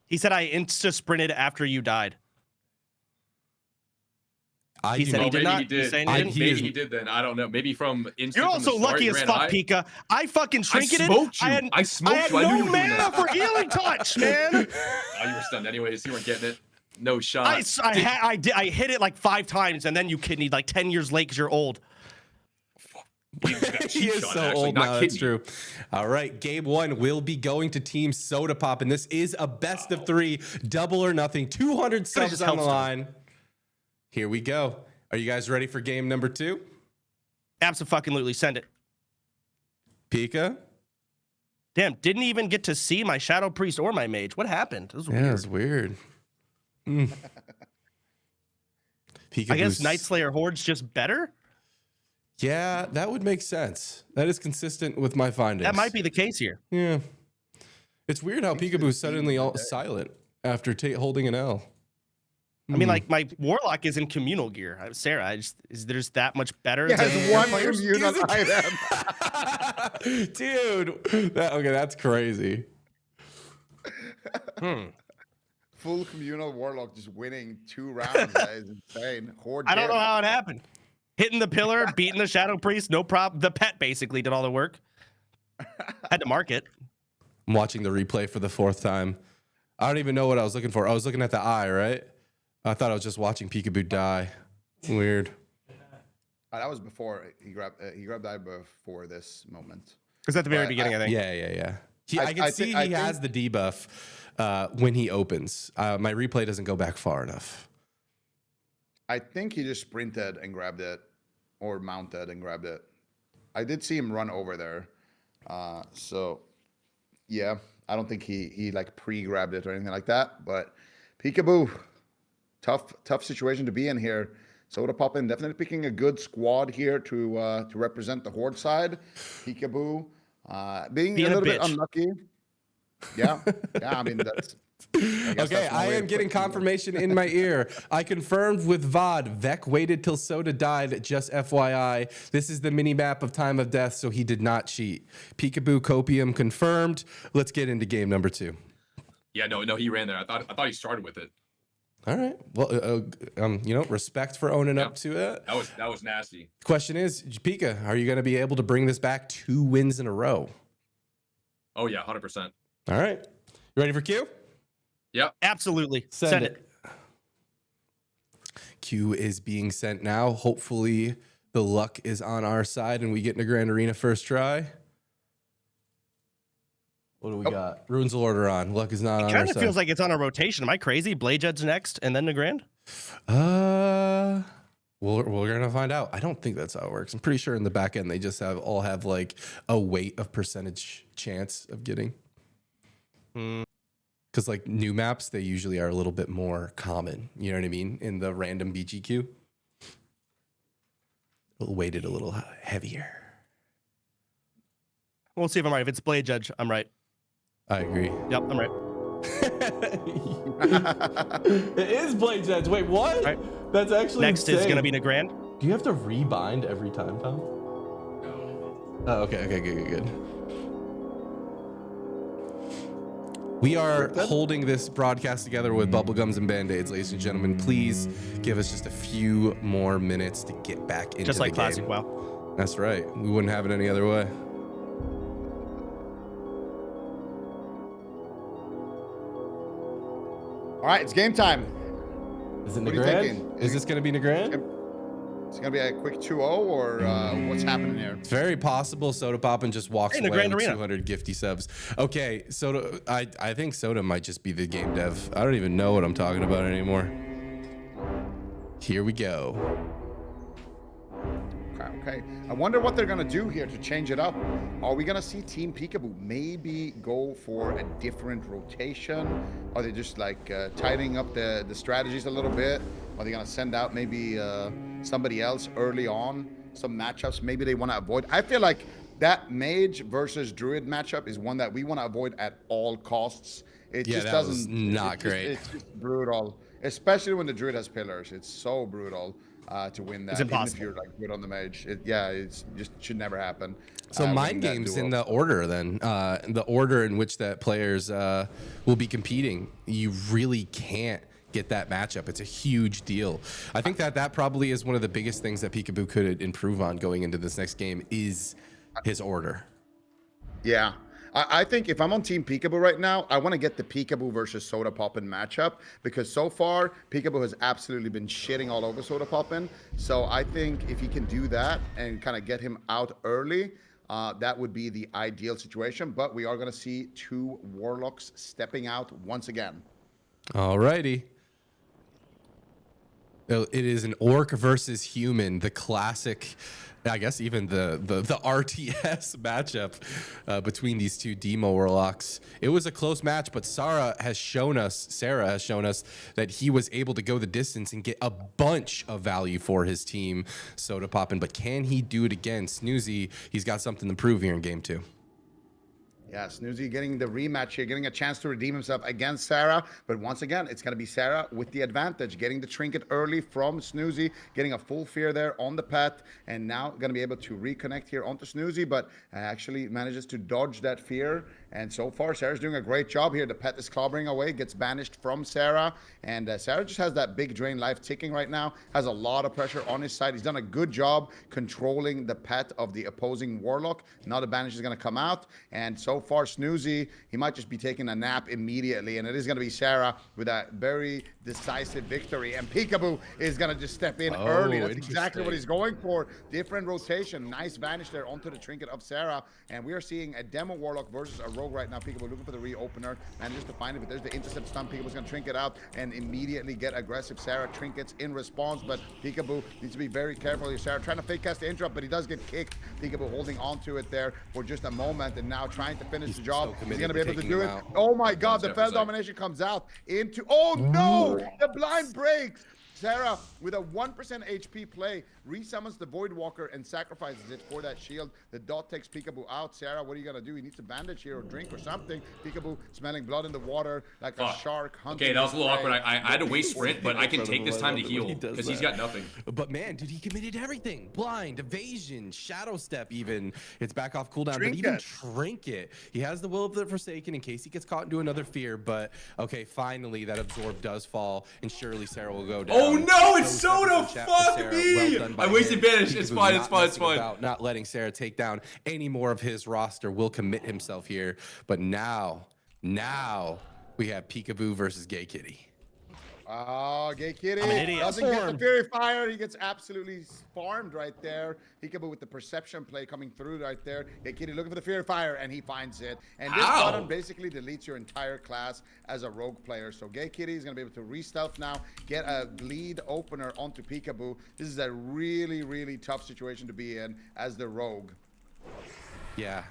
He said I insta-sprinted after you died. He said he did not. He did. Maybe he did then. I don't know. Maybe from instant. You're also lucky as fuck, Pika. I fucking trinketed. I smoked you. I I had knew no you were doing mana that. for healing touch, man. Oh, you were stunned anyways. You weren't getting it. No shot. I hit it like 5 times, and then you kidneyed like 10 years late because you're old. He is so old now. That's true. All right, game 1 will be going to Team Sodapoppin. This is a best of 3, double or nothing. 200 subs on the line. Here we go. Are you guys ready for game number 2? Absolutely, send it. Pika? Damn, didn't even get to see my Shadow Priest or my Mage. What happened? It was weird. Yeah, it's weird. I guess Night Slayer Horde's just better? Yeah, that would make sense. That is consistent with my findings. That might be the case here. Yeah. It's weird how Pikaboo's suddenly all silent after holding an L. I mean, like, my Warlock is in communal gear. Sarah, there's that much better. He has one communal item. Dude. Okay, that's crazy. Full communal Warlock just winning 2 rounds. That is insane. Horde I don't know how it happened. Hitting the pillar, beating the Shadow Priest, no problem. The pet basically did all the work. Had to mark it. I'm watching the replay for the 4th time. I don't even know what I was looking for. I was looking at the eye, right? I thought I was just watching Pikaboo die. Weird. That was before he grabbed the eye before this moment. It was at the very beginning, I think. Yeah. I can see he has the debuff when he opens. My replay doesn't go back far enough. I think he just sprinted and grabbed it, or mounted and grabbed it. I did see him run over there. So, yeah, I don't think he like pre-grabbed it or anything like that. But Pikaboo, tough situation to be in here. Sodapoppin definitely picking a good squad here to represent the Horde side. Pikaboo being a little bit unlucky. Yeah, I mean that's. Okay, I am getting confirmation in my ear. I confirmed with VOD. Vec waited till Soda died, just FYI. This is the mini-map of Time of Death, so he did not cheat. Pikaboo Copium confirmed. Let's get into game number 2. Yeah, no, he ran there. I thought he started with it. All right. Well, respect for owning up to it. That was nasty. Question is, Pika, are you going to be able to bring this back 2 wins in a row? Oh, yeah, 100%. All right. You ready for Q? Yep. Absolutely. Send it. Q is being sent now. Hopefully the luck is on our side and we get into Grand Arena first try. What do we got? Runes will order on. Luck is not on our side. Kind of feels like it's on a rotation. Am I crazy? Blade Jed's next and then the Grand? We're gonna find out. I don't think that's how it works. I'm pretty sure in the back end they just all have like a weight of percentage chance of getting. Because like new maps, they usually are a little bit more common. You know what I mean? In the random BGQ, weighted a little heavier. We'll see if I'm right. If it's Blade Judge, I'm right. I agree. Yep, I'm right. It is Blade Judge. Wait, what? Right. That's actually next insane. is gonna be the Grand. Do you have to rebind every time, Tom? Oh, okay, good. We are holding this broadcast together with bubblegums and band-aids, ladies and gentlemen. Please give us just a few more minutes to get back into Just like the classic game. WoW. That's right. We wouldn't have it any other way. All right, it's game time. Is it What are you Nagrand? thinking? Is this going to be Nagrand? It's gonna be a quick 2-0 or what's happening here? It's very possible Sodapoppin just walks Hey, away Grand with Arena. 200 gifty subs. Okay, Soda, I think Soda might just be the game dev. I don't even know what I'm talking about anymore. Here we go. Okay. I wonder what they're gonna do here to change it up. Are we gonna see Team Pikaboo maybe go for a different rotation? Are they just like tightening up the strategies a little bit? Are they gonna send out maybe somebody else early on? Some matchups maybe they want to avoid. I feel like that mage versus druid matchup is one that we want to avoid at all costs. It Yeah, just that doesn't. was not it's just- great. It's just brutal, especially when the druid has pillars. It's so brutal to win that. It's Even impossible. if you're like good on the mage, it's just should never happen. So winning mind that games duel. in the order then, the order in which that players will be competing. You really can't get that matchup. It's a huge deal. I think that probably is one of the biggest things that Pikaboo could improve on going into this next game is his order. Yeah. I think if I'm on Team Pikaboo right now, I want to get the Pikaboo versus Sodapoppin matchup because so far Pikaboo has absolutely been shitting all over Sodapoppin. So I think if he can do that and kind of get him out early, that would be the ideal situation. But we are going to see two Warlocks stepping out once again. Alrighty. It is an orc versus human, the classic, I guess even the RTS matchup between these two demo warlocks. It was a close match, but Sarah has shown us that he was able to go the distance and get a bunch of value for his team, Sodapoppin. But can he do it again? Snoozy, he's got something to prove here in game 2. Yeah, Snoozy getting the rematch here, getting a chance to redeem himself against Sarah. But once again, it's going to be Sarah with the advantage, getting the trinket early from Snoozy, getting a full fear there on the pet, and now going to be able to reconnect here onto Snoozy, but actually manages to dodge that fear. And so far, Sarah's doing a great job here. The pet is clobbering away, gets banished from Sarah, and Sarah just has that big drain life ticking right now, has a lot of pressure on his side. He's done a good job controlling the pet of the opposing warlock. Now the banish is going to come out, and so far, Snoozy, he might just be taking a nap immediately, and it is going to be Sarah with a very decisive victory, and Pikaboo is going to just step in early. That's exactly what he's going for. Different rotation, nice vanish there onto the trinket of Sarah, and we are seeing a demo warlock versus a rogue right now. Pikaboo looking for the reopener, manages to find it, but there's the intercept stun. Pikaboo's going to trinket out and immediately get aggressive. Sarah trinkets in response, but Pikaboo needs to be very careful here. Sarah trying to fake cast the interrupt, but he does get kicked. Pikaboo holding on to it there for just a moment, and now trying to finish the job. He's going to be able to do it. Oh my God, the Fell Domination comes out into, oh no, the blind breaks. Sarah, with a 1% HP play, resummons the Void Walker and sacrifices it for that shield. The dot takes Pikaboo out. Sarah, what are you going to do? He needs a bandage here or drink or something. Pikaboo smelling blood in the water like a shark. Okay, that was a little awkward. I had to waste sprint, but I can take this time to heal because he's got nothing. But man, dude, he committed everything. Blind, evasion, shadow step even. It's back off cooldown, but even trinket. He has the will of the Forsaken in case he gets caught into another fear, but okay, finally that absorb does fall, and surely Sarah will go down. Oh no, it's Soda! Fuck me! I wasted banish. It's fine, it's fine, it's fine. Not letting Sarah take down any more of his roster, will commit himself here. But now we have Pikaboo versus Gay Kitty. Oh, Gay Kitty I'm an idiot. doesn't get the Fury Fire. He gets absolutely farmed right there. Pikaboo with the perception play coming through right there. Gay Kitty looking for the Fury Fire, and he finds it. And this button basically deletes your entire class as a rogue player. So Gay Kitty is going to be able to re-stealth now, get a bleed opener onto Pikaboo. This is a really, really tough situation to be in as the rogue. Yeah.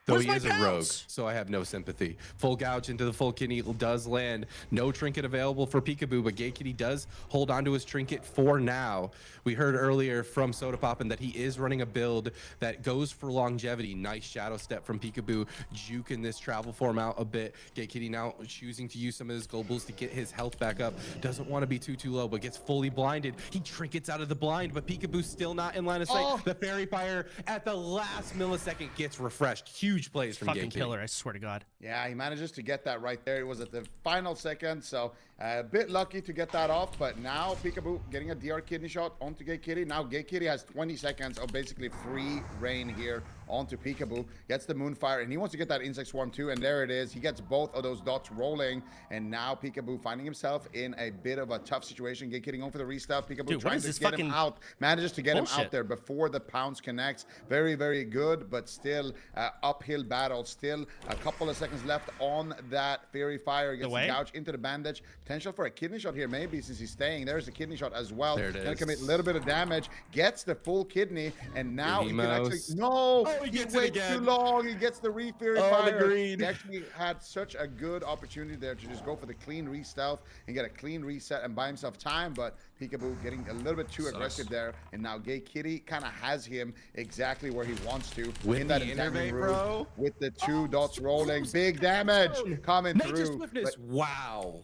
Though he is a rogue, so I have no sympathy. Full gouge into the full kidney does land. No trinket available for Pikaboo, but Gay Kitty does hold onto his trinket for now. We heard earlier from Sodapoppin that he is running a build that goes for longevity. Nice shadow step from Pikaboo, juking this travel form out a bit. Gay Kitty now choosing to use some of his globals to get his health back up. Doesn't want to be too low, but gets fully blinded. He trinkets out of the blind, but Pikaboo's still not in line of sight. The Fairy Fire at the last millisecond gets refreshed. Huge huge plays from Fucking Gay Kitty. killer, I swear to God. Yeah, he manages to get that right there. It was at the final second, so a bit lucky to get that off. But now Pikaboo getting a DR kidney shot onto Gay Kitty. Now Gay Kitty has 20 seconds of basically free reign here onto Pikaboo. Gets the Moonfire, and he wants to get that Insect Swarm too. And there it is. He gets both of those dots rolling, and now Pikaboo finding himself in a bit of a tough situation. Gay Kitty going for the restuff. Pikaboo Dude, what trying is to this get him fucking out. Manages to get him bullshit? out there before the pounce connects. Very, very good, but still uphill battle. Still a couple of seconds left on that Fairy Fire. Gets the gouge into the bandage. Potential for a kidney shot here, maybe, since he's staying. There's a kidney shot as well. There it is. Gonna commit a little bit of damage. Gets the full kidney, and now he can actually. Behemos. No! Oh, he gets it waits again. too long. He gets the Fairy Oh, Fire. the green. He actually had such a good opportunity there to just go for the clean re-stealth and get a clean reset and buy himself time, but Pikaboo getting a little bit too aggressive there, and now Gay Kitty kind of has him exactly where he wants to With in that the examining innervate, room bro. with the two dots rolling. Big damage coming Nature through. Swiftness. Wow.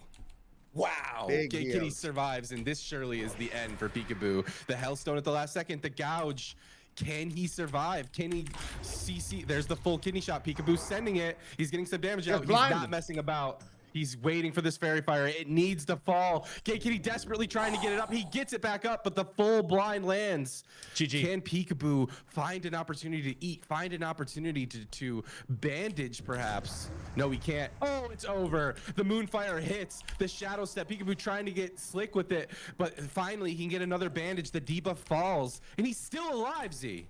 Wow. Big Gay deal. Kitty survives, and this surely is the end for Pikaboo. The Hellstone at the last second. The gouge. Can he survive? Can he CC? There's the full kidney shot. Pikaboo sending it. He's getting some damage out. He's blind. not messing about. He's waiting for this Fairy Fire. It needs to fall. Gay Kitty desperately trying to get it up. He gets it back up, but the full blind lands. GG. Can Pikaboo find an opportunity to eat? Find an opportunity to bandage, perhaps? No, he can't. Oh, it's over. The Moonfire hits. The Shadow Step. Pikaboo trying to get slick with it, but finally he can get another bandage. The debuff falls, and he's still alive, Z.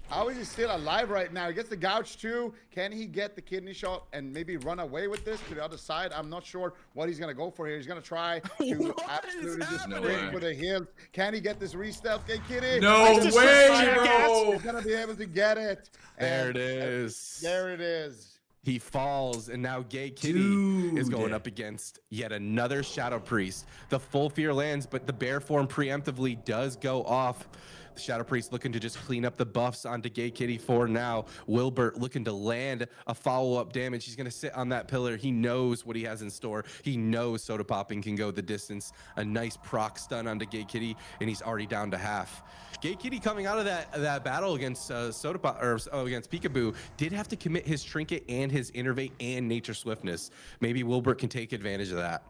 How is he still alive right now? He gets the gouge too. Can he get the kidney shot and maybe run away with this to the other side? I'm not sure what he's going to go for here. He's going to try to What absolutely is just happening? bring for the hills. Can he get this re-stealth? Gay Kitty. No He's way, He's bro. going to be able to get it. There And it is. There it is. He falls, and now Gay Kitty is going up against yet another Shadow Priest. The full fear lands, but the bear form preemptively does go off. The Shadow Priest looking to just clean up the buffs onto Gay Kitty for now. Wilbert looking to land a follow-up damage. He's going to sit on that pillar. He knows what he has in store. He knows Sodapoppin can go the distance. A nice proc stun onto Gay Kitty, and he's already down to half. Gay Kitty coming out of that battle against against Pikaboo did have to commit his trinket and his innervate and nature swiftness. Maybe Wilbert can take advantage of that.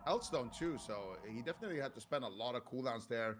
Hellstone too, so he definitely had to spend a lot of cooldowns there.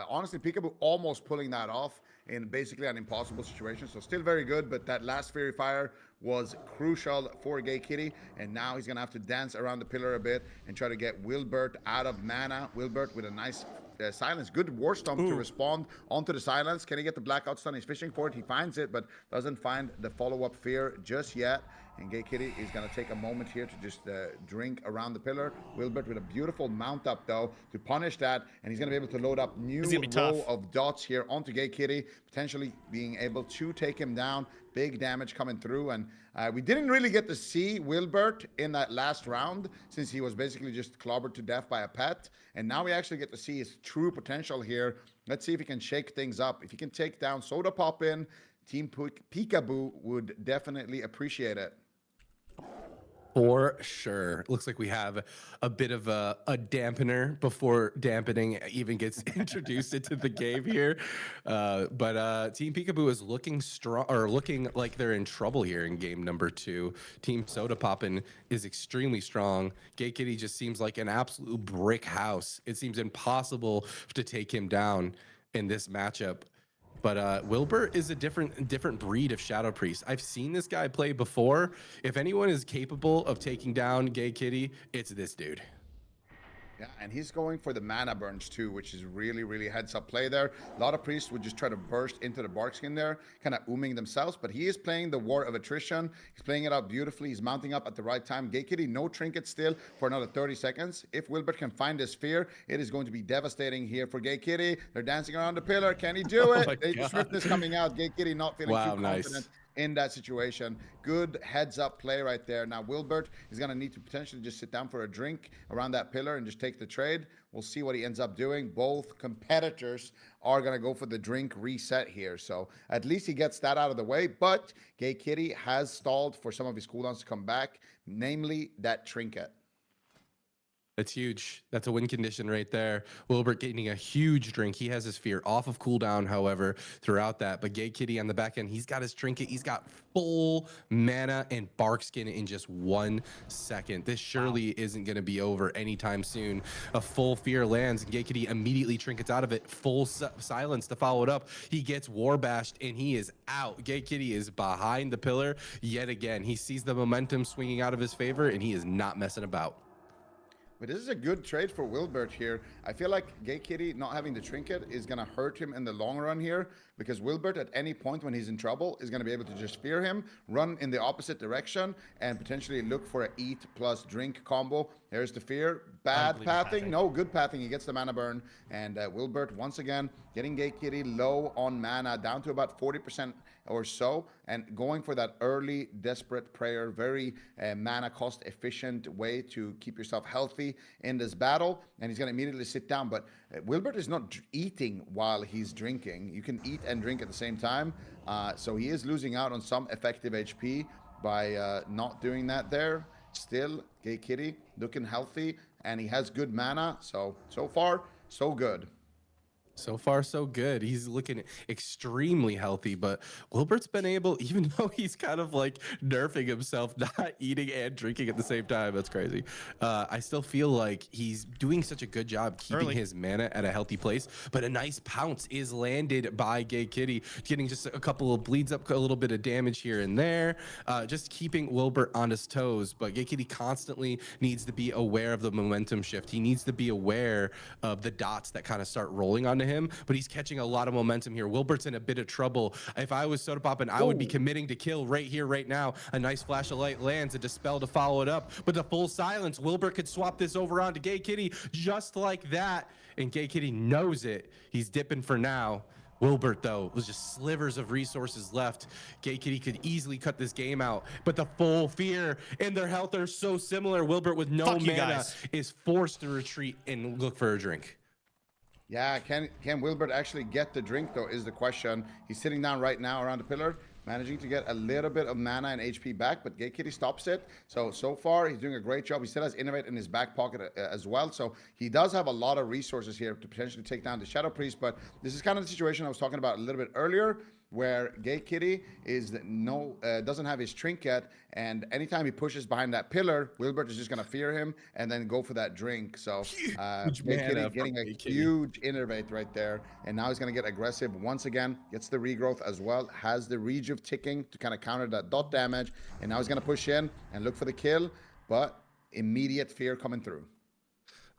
Honestly, Pikaboo almost pulling that off in basically an impossible situation. So still very good, but that last Fairy Fire was crucial for Gay Kitty. And now he's going to have to dance around the pillar a bit and try to get Wilbert out of mana. Wilbert with a nice silence. Good War Stomp to respond onto the silence. Can he get the Blackout Stun? He's fishing for it. He finds it, but doesn't find the follow-up fear just yet. And Gay Kitty is going to take a moment here to just drink around the pillar. Wilbert with a beautiful mount up, though, to punish that. And he's going to be able to load up new row of dots here onto Gay Kitty, potentially being able to take him down. Big damage coming through. And we didn't really get to see Wilbert in that last round since he was basically just clobbered to death by a pet. And now we actually get to see his true potential here. Let's see if he can shake things up. If he can take down Sodapoppin, Team Pikaboo would definitely appreciate it. For sure. Looks like we have a bit of a dampener before dampening even gets introduced into the game here. But Team Pikaboo is looking strong, or looking like they're in trouble here in game number 2. Team Sodapoppin is extremely strong. Gay Kitty just seems like an absolute brick house. It seems impossible to take him down in this matchup. But Wilbert is a different breed of Shadow Priest. I've seen this guy play before. If anyone is capable of taking down Gay Kitty, it's this dude. Yeah, and he's going for the mana burns too, which is really, really heads-up play there. A lot of priests would just try to burst into the Barkskin there, kind of ooming themselves, but he is playing the War of Attrition. He's playing it out beautifully. He's mounting up at the right time. Gay Kitty, no trinket still for another 30 seconds. If Wilbert can find this fear, it is going to be devastating here for Gay Kitty. They're dancing around the pillar. Can he do it? The swiftness coming out. Gay Kitty not feeling too confident in that situation. Good heads up play right there. Now Wilbert is going to need to potentially just sit down for a drink around that pillar and just take the trade. We'll see what he ends up doing. Both competitors are going to go for the drink reset here. So at least he gets that out of the way. But Gay Kitty has stalled for some of his cooldowns to come back, namely that trinket. That's huge. That's a win condition right there. Wilbert getting a huge drink. He has his fear off of cooldown, however, throughout that. But Gay Kitty on the back end, he's got his trinket. He's got full mana and bark skin in just 1 second. This surely isn't going to be over anytime soon. A full fear lands, and Gay Kitty immediately trinkets out of it. Full silence to follow it up. He gets war bashed, and he is out. Gay Kitty is behind the pillar yet again. He sees the momentum swinging out of his favor, and he is not messing about. But this is a good trade for Wilbert here. I feel like Gay Kitty not having the trinket is going to hurt him in the long run here, because Wilbert at any point when he's in trouble is going to be able to just fear him, run in the opposite direction, and potentially look for a eat plus drink combo. There's the fear. Bad pathing. No, good pathing. He gets the mana burn. And Wilbert, once again, getting Gay Kitty low on mana, down to about 40% or so, and going for that early desperate prayer, very mana cost efficient way to keep yourself healthy in this battle. And he's going to immediately sit down. But Wilbert is not eating while he's drinking. You can eat and drink at the same time. So he is losing out on some effective HP by not doing that there. Still, Gay Kitty looking healthy, and he has good mana. So far, so good. So far, so good. He's looking extremely healthy, but Wilbert's been able, even though he's kind of like nerfing himself, not eating and drinking at the same time. That's crazy. I still feel like he's doing such a good job keeping his mana at a healthy place, but a nice pounce is landed by Gay Kitty, getting just a couple of bleeds up, a little bit of damage here and there, just keeping Wilbert on his toes. But Gay Kitty constantly needs to be aware of the momentum shift. He needs to be aware of the dots that kind of start rolling onto him, but he's catching a lot of momentum here. Wilbert's in a bit of trouble. If I was Sodapoppin, I would be committing to kill right here, right now. A nice flash of light lands, a dispel to follow it up, but the full silence. Wilbert could swap this over onto Gay Kitty just like that, and Gay Kitty knows it. He's dipping for now. Wilbert, though, was just slivers of resources left. Gay Kitty could easily cut this game out, but the full fear and their health are so similar. Wilbert with no mana is forced to retreat and look for a drink. Yeah, can Wilbert actually get the drink, though, is the question. He's sitting down right now around the pillar, managing to get a little bit of mana and HP back, but Gay Kitty stops it. So far, he's doing a great job. He still has Innovate in his back pocket as well. So he does have a lot of resources here to potentially take down the Shadow Priest, but this is kind of the situation I was talking about a little bit earlier, where Gay Kitty is doesn't have his trinket, and anytime he pushes behind that pillar, Wilbert is just going to fear him and then go for that drink. So Gay Kitty getting a huge innervate right there, and now he's going to get aggressive once again, gets the regrowth as well, has the rejuve ticking to kind of counter that dot damage, and now he's going to push in and look for the kill, but immediate fear coming through.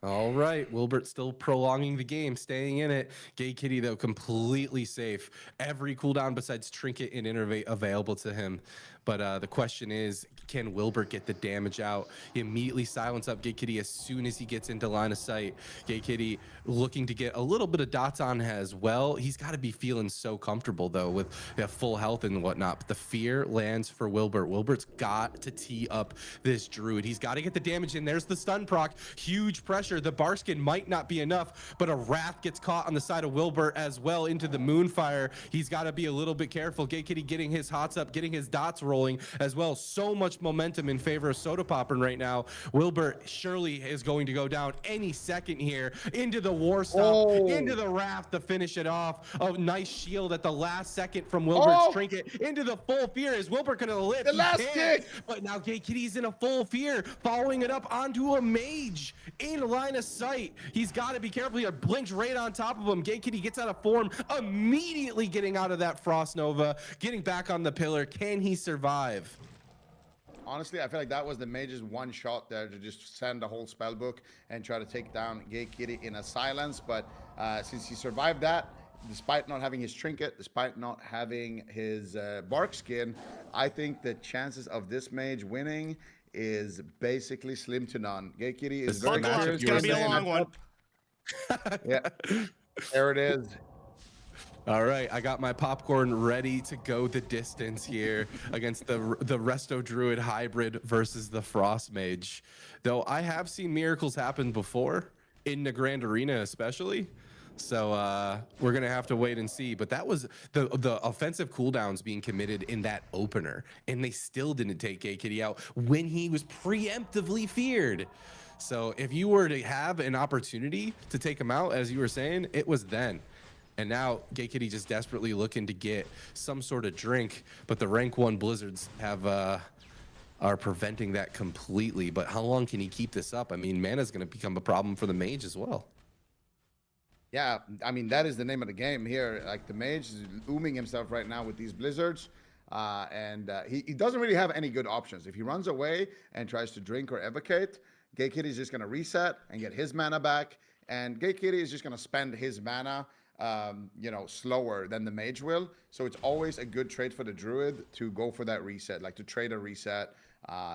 All right, Wilbert still prolonging the game, staying in it. Gay Kitty, though, completely safe. Every cooldown besides Trinket and Innervate available to him. But the question is, can Wilbert get the damage out? He immediately silence up Gay Kitty as soon as he gets into line of sight. Gay Kitty looking to get a little bit of dots on as well. He's got to be feeling so comfortable, though, with full health and whatnot. But the fear lands for Wilbert. Wilbert's got to tee up this Druid. He's got to get the damage in. There's the stun proc. Huge pressure. The Barskin might not be enough, but a Wrath gets caught on the side of Wilbert as well into the Moonfire. He's got to be a little bit careful. Gay Kitty getting his hots up, getting his dots rolling as well. So much momentum in favor of Sodapoppin right now. Wilbert surely is going to go down any second here into the War Stomp, into the Wrath to finish it off. A nice shield at the last second from Wilbert's trinket into the full fear. Is Wilbert going to live? The last kick! But now Gay Kitty's in a full fear, following it up onto a mage in line of sight. He's got to be careful here. Blinks right on top of him. Gay Kitty gets out of form, immediately getting out of that Frost Nova, getting back on the pillar. Can he survive? Honestly, I feel like that was the mage's one shot there to just send the whole spell book and try to take down Gay Kitty in a silence. But since he survived that, despite not having his trinket, despite not having his bark skin, I think the chances of this mage winning is basically slim to none. Gay Kitty is very good. It's gonna be a long one. Yeah, there it is. All right, I got my popcorn ready to go the distance here against the Resto Druid hybrid versus the Frost Mage. Though I have seen miracles happen before in the Grand Arena, especially. So we're gonna have to wait and see. But that was the offensive cooldowns being committed in that opener, and they still didn't take Gay Kitty out when he was preemptively feared. So if you were to have an opportunity to take him out, as you were saying, it was then. And now Gay Kitty just desperately looking to get some sort of drink, but the rank 1 Blizzards are preventing that completely. But how long can he keep this up? I mean, mana's going to become a problem for the mage as well. Yeah, I mean, that is the name of the game here. Like, the mage is ooming himself right now with these blizzards. He doesn't really have any good options. If he runs away and tries to drink or evocate, Gay Kitty is just going to reset and get his mana back. And Gay Kitty is just going to spend his mana, slower than the mage will. So it's always a good trade for the druid to go for that reset, like to trade a reset.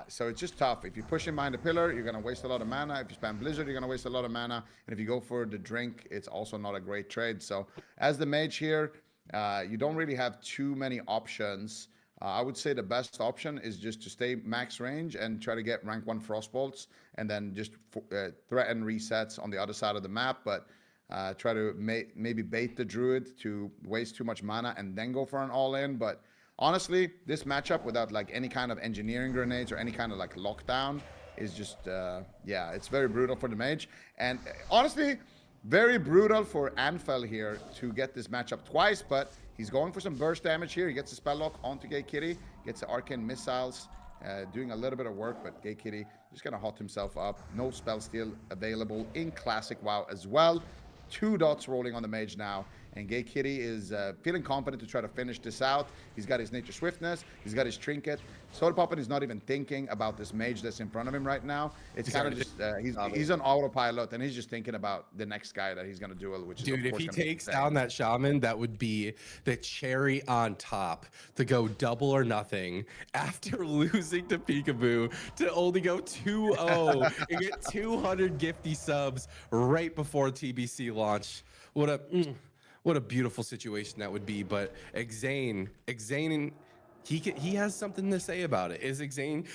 So it's just tough. If you push him behind the pillar, you're going to waste a lot of mana. If you spam Blizzard, you're going to waste a lot of mana. And if you go for the drink, it's also not a great trade. So as the mage here, you don't really have too many options. I would say the best option is just to stay max range and try to get rank 1 Frostbolts and then just threaten resets on the other side of the map. But try to maybe bait the druid to waste too much mana and then go for an all-in. But honestly, this matchup without like any kind of engineering grenades or any kind of like lockdown is just, it's very brutal for the mage. And honestly, very brutal for Anfel here to get this matchup twice, but he's going for some burst damage here. He gets the spell lock onto Gay Kitty, gets the arcane missiles, doing a little bit of work, but Gay Kitty just gonna hot himself up. No spell steal available in Classic WoW as well. 2 dots rolling on the mage now, and Gay Kitty is feeling confident to try to finish this out. He's got his nature swiftness, he's got his trinket. Sodapoppin is not even thinking about this mage that's in front of him right now. It's kind of just he's on autopilot, and he's just thinking about the next guy that he's gonna duel, which is, dude, if he takes down that shaman, that would be the cherry on top to go double or nothing after losing to Pikaboo to only go 2-0 and get 200 gifty subs right before TBC launch. What a beautiful situation that would be. But Xane, he has something to say about it. Is Xane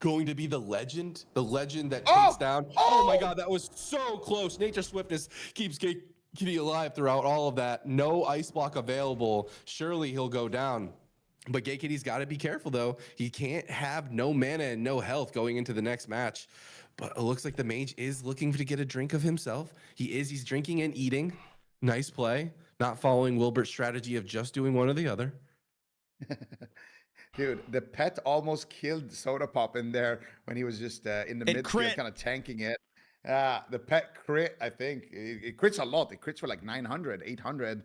going to be the legend that takes down? Oh my God, that was so close. Nature Swiftness keeps Kitty alive throughout all of that. No ice block available. Surely he'll go down. But Gay Kitty's got to be careful though. He can't have no mana and no health going into the next match. But it looks like the mage is looking to get a drink of himself. He's drinking and eating. Nice play. Not following Wilbert's strategy of just doing one or the other. Dude, the pet almost killed Sodapoppin there when he was just in the midfield, kind of tanking it. The pet crit, I think. It crits a lot. It crits for like 900, 800.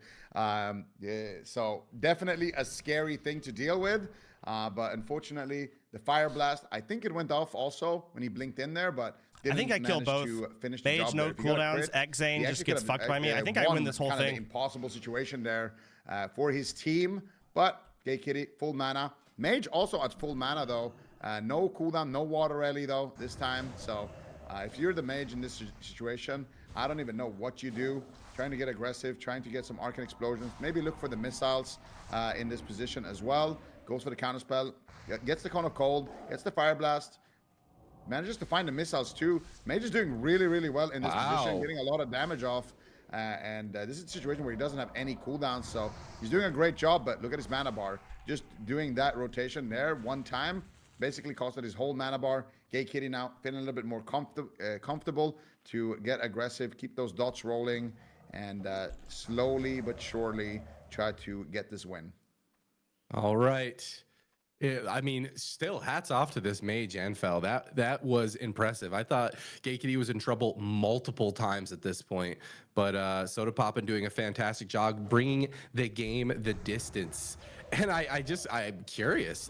So definitely a scary thing to deal with. But unfortunately, the Fire Blast, I think it went off also when he blinked in there, but I think I killed both. Mage, no cooldowns. Xane just gets fucked by me. I think I win this whole thing. Impossible situation there for his team. But Gay Kitty, full mana. Mage also at full mana though. No cooldown, no water rally though this time. So if you're the mage in this situation, I don't even know what you do. Trying to get aggressive, trying to get some arcane explosions. Maybe look for the missiles in this position as well. Goes for the counterspell. Gets the Cone of Cold. Gets the Fire Blast. Manages to find the missiles too. Mage is doing really, really well in this position, getting a lot of damage off. This is a situation where he doesn't have any cooldowns, so he's doing a great job. But look at his mana bar. Just doing that rotation there one time basically costed his whole mana bar. Gay Kitty now feeling a little bit more comfortable to get aggressive, keep those dots rolling, and slowly but surely try to get this win. All right. I mean, still hats off to this mage, Anfel. That was impressive. I thought Gay Kitty was in trouble multiple times at this point, but Sodapoppin doing a fantastic job bringing the game the distance. And I'm curious,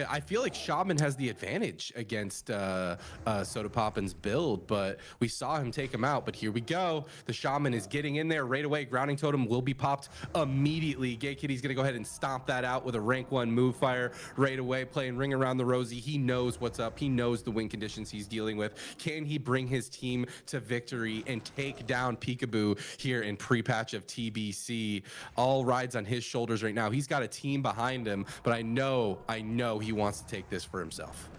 I feel like Shaman has the advantage against Sodapoppin's build, but we saw him take him out. But here we go. The Shaman is getting in there right away. Grounding Totem will be popped immediately. Gay Kitty's going to go ahead and stomp that out with a rank 1 move fire right away, playing Ring Around the Rosie. He knows what's up. He knows the win conditions he's dealing with. Can he bring his team to victory and take down Pikaboo here in pre-patch of TBC? All rides on his shoulders right now. He's got a team behind him, but I know he wants to take this for himself.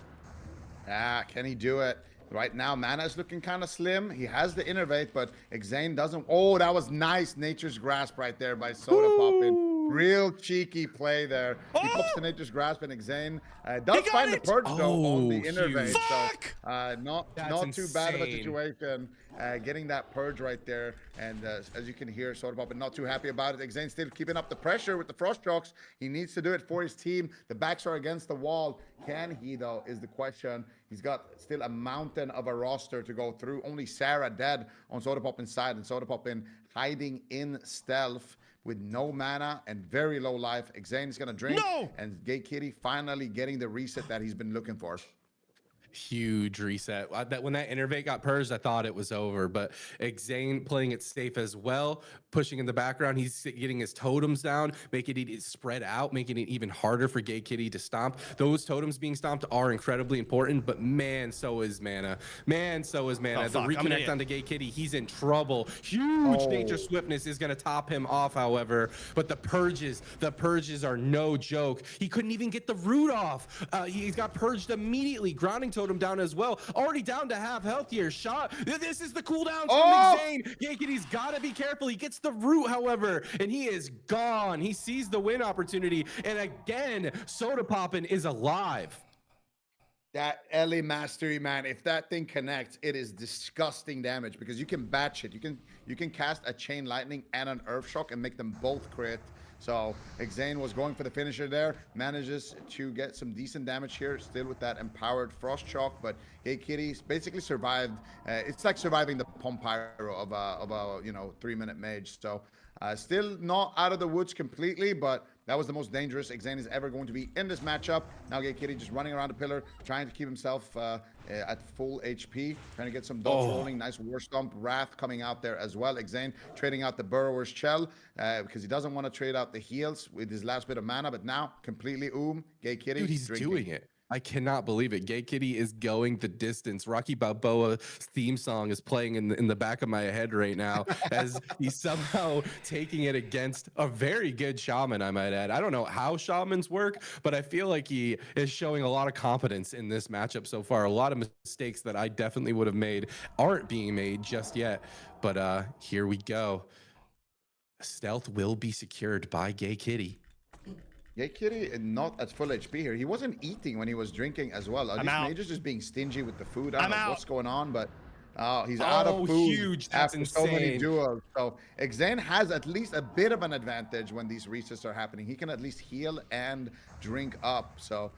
Can he do it? Right now, mana is looking kind of slim. He has the innervate, but Xane doesn't. Oh, that was nice. Nature's Grasp right there by Sodapoppin. Real cheeky play there. He pops the Nature's Grasp, and Xane does find the purge though on the innervate. Fuck! So not too bad of a situation. Getting that purge right there, and as you can hear, Sodapoppin not too happy about it. Xane still keeping up the pressure with the Frost Shocks. He needs to do it for his team. The backs are against the wall. Can he though? Is the question. He's got still a mountain of a roster to go through. Only Sarah dead on Sodapoppin's side, and Sodapoppin hiding in stealth with no mana and very low life. Xane is gonna drink, and Gay Kitty finally getting the reset that he's been looking for. Huge reset. That when that innervate got purged, I thought it was over, but Xane playing it safe as well, pushing in the background. He's getting his totems down, making it spread out, making it even harder for Gay Kitty to stomp. Those totems being stomped are incredibly important, but man, so is mana. Man, so is mana. The reconnect onto Gay Kitty, he's in trouble. Huge nature swiftness is going to top him off, however, but the purges are no joke. He couldn't even get the root off. He's got purged immediately. Grounding totem down as well. Already down to half health here. Shot. This is the cooldown from Xane. Gay Kitty's got to be careful. He gets the root, however, and he is gone. He sees the win opportunity, and again, Sodapoppin is alive. That LA Mastery, man, if that thing connects, it is disgusting damage because you can batch it. You can cast a Chain Lightning and an Earth Shock and make them both crit. So Xane was going for the finisher there, manages to get some decent damage here, still with that empowered Frost Shock, but Gay Kitty's basically survived. It's like surviving the Pump Pyro of a 3-minute mage. So still not out of the woods completely, but that was the most dangerous Xane is ever going to be in this matchup. Now Gay Kitty just running around the pillar, trying to keep himself at full HP, trying to get some dodge rolling. Nice War Stomp. Wrath coming out there as well. Xane trading out the Burrower's Shell because he doesn't want to trade out the heals with his last bit of mana, but now completely Gay Kitty. Dude, he's doing it. I cannot believe it. Gay Kitty is going the distance. Rocky Balboa's theme song is playing in the back of my head right now as he's somehow taking it against a very good shaman, I might add. I don't know how shamans work, but I feel like he is showing a lot of competence in this matchup so far. A lot of mistakes that I definitely would have made aren't being made just yet. But here we go. Stealth will be secured by Gay Kitty. Gay Kitty not at full HP here. He wasn't eating when he was drinking as well. Are these mages just being stingy with the food? I don't know what's going on, but he's out of food huge. That's after insane. so many duels. So Xane has at least a bit of an advantage when these resets are happening. He can at least heal and drink up. So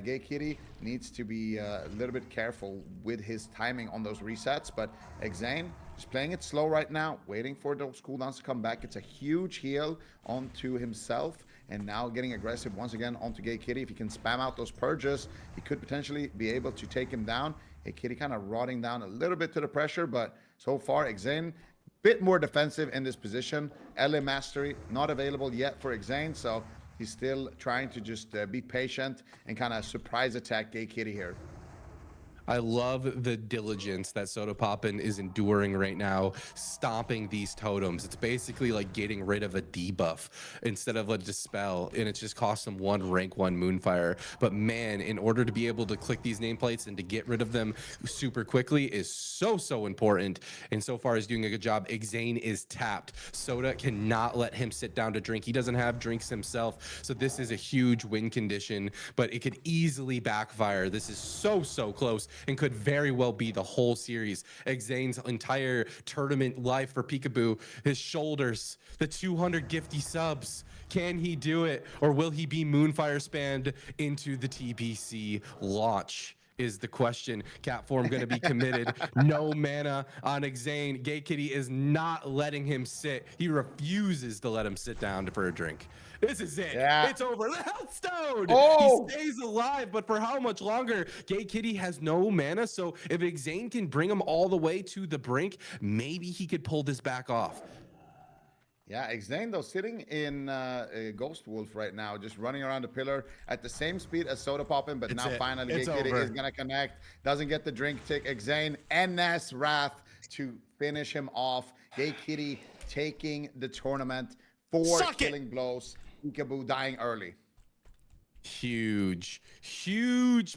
Gay Kitty needs to be a little bit careful with his timing on those resets. But Xane just playing it slow right now, waiting for those cooldowns to come back. It's a huge heal onto himself. And now getting aggressive once again onto Gay Kitty. If he can spam out those purges, he could potentially be able to take him down. Gay Kitty kind of rotting down a little bit to the pressure, but so far Xane bit more defensive in this position. LA Mastery not available yet for Xane, so he's still trying to just be patient and kind of surprise attack Gay Kitty here. I love the diligence that Sodapoppin is enduring right now, stomping these totems. It's basically like getting rid of a debuff instead of a dispel, and it just costs him one rank 1 Moonfire. But man, in order to be able to click these nameplates and to get rid of them super quickly is so important. And so far he's doing a good job. Xane is tapped. Soda cannot let him sit down to drink. He doesn't have drinks himself, so this is a huge win condition, but it could easily backfire. This is so close and could very well be the whole series. Xane's entire tournament life for Pikaboo, his shoulders, the 200 gifty subs. Can he do it, or will he be Moonfire spanned into the TBC launch? Is the question. Catform going to be committed. No mana on Xane. Gay Kitty is not letting him sit. He refuses to let him sit down for a drink. This is it. Yeah. It's over. The Healthstone. He stays alive, but for how much longer? Gay Kitty has no mana, so if Xane can bring him all the way to the brink, maybe he could pull this back off. Yeah, Xane though sitting in Ghost Wolf right now, just running around the pillar at the same speed as Sodapoppin, but now finally Gay Kitty is gonna connect. Doesn't get the drink tick. Xane NS Wrath to finish him off. Gay Kitty taking the tournament. 4 killing blows. Pikaboo dying early. Huge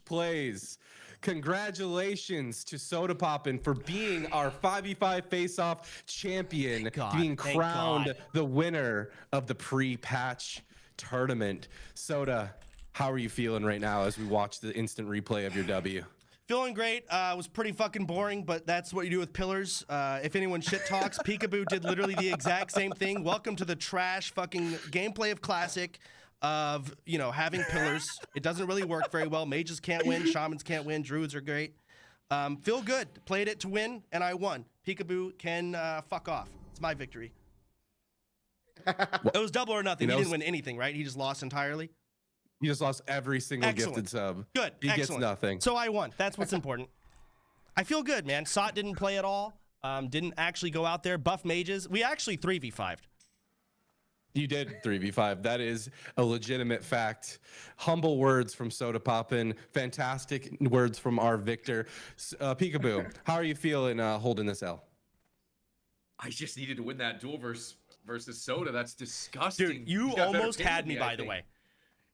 plays Congratulations to Sodapoppin for being our 5v5 face-off champion, God, being thank crowned God. the winner of the pre-patch tournament. Soda, how are you feeling right now as we watch the instant replay of your W? Feeling great. It was pretty fucking boring, but that's what you do with pillars. If anyone shit talks, Pikaboo did literally the exact same thing. Welcome to the trash fucking gameplay of Classic of, you know, having pillars. It doesn't really work very well. Mages can't win. Shamans can't win. Druids are great. Feel good. Played it to win, and I won. Pikaboo can fuck off. It's my victory. It was double or nothing. You know, He didn't win anything, right? He just lost entirely. You just lost every single Excellent. gifted sub. Good. He gets Excellent. nothing. So I won. That's what's important. I feel good, man. Sot didn't play at all. Didn't actually go out there. Buff mages. We actually 3v5'd. You did 3v5. That is a legitimate fact. Humble words from Sodapoppin. Fantastic words from our Victor. Pikaboo, how are you feeling holding this L? I just needed to win that duel versus Soda. That's disgusting. Dude, you He's got better almost ping had than me, I by the think. way.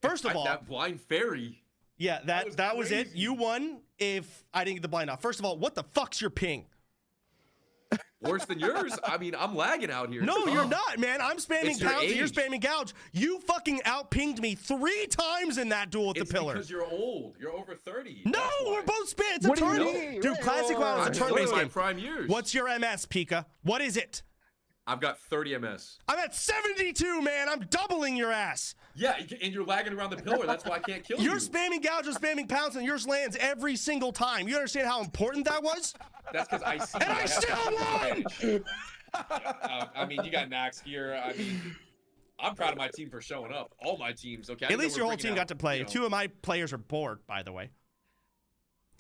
First of all, that blind fairy. yeah, that was it. crazy. You won if I didn't get the blind off. First of all, what the fuck's your ping? Worse than yours. I mean, I'm lagging out here. No, you're not, man. I'm spamming It's your pounds and you're age. spamming gouge. You fucking out-pinged me 3 times in that duel with It's the pillar. because you're old. You're over 30. No, That's why. we're both spam. It's a What do you turn. mean? Dude, Classic WoW is I'm a still turn-based in my game. prime years. What's your MS, Pika? What is it? I've got 30 MS. I'm at 72, man. I'm doubling your ass. Yeah, and you're lagging around the pillar. That's why I can't kill you. You're spamming gouge and spamming pounds, and yours lands every single time. You understand how important that was? That's because I see. And I have still that won! advantage. I mean, you got Nax here. I mean, I'm proud of my team for showing up. All my teams, okay? I At know least we're your whole bringing team out, got to play. you know- 2 of my players are bored, by the way.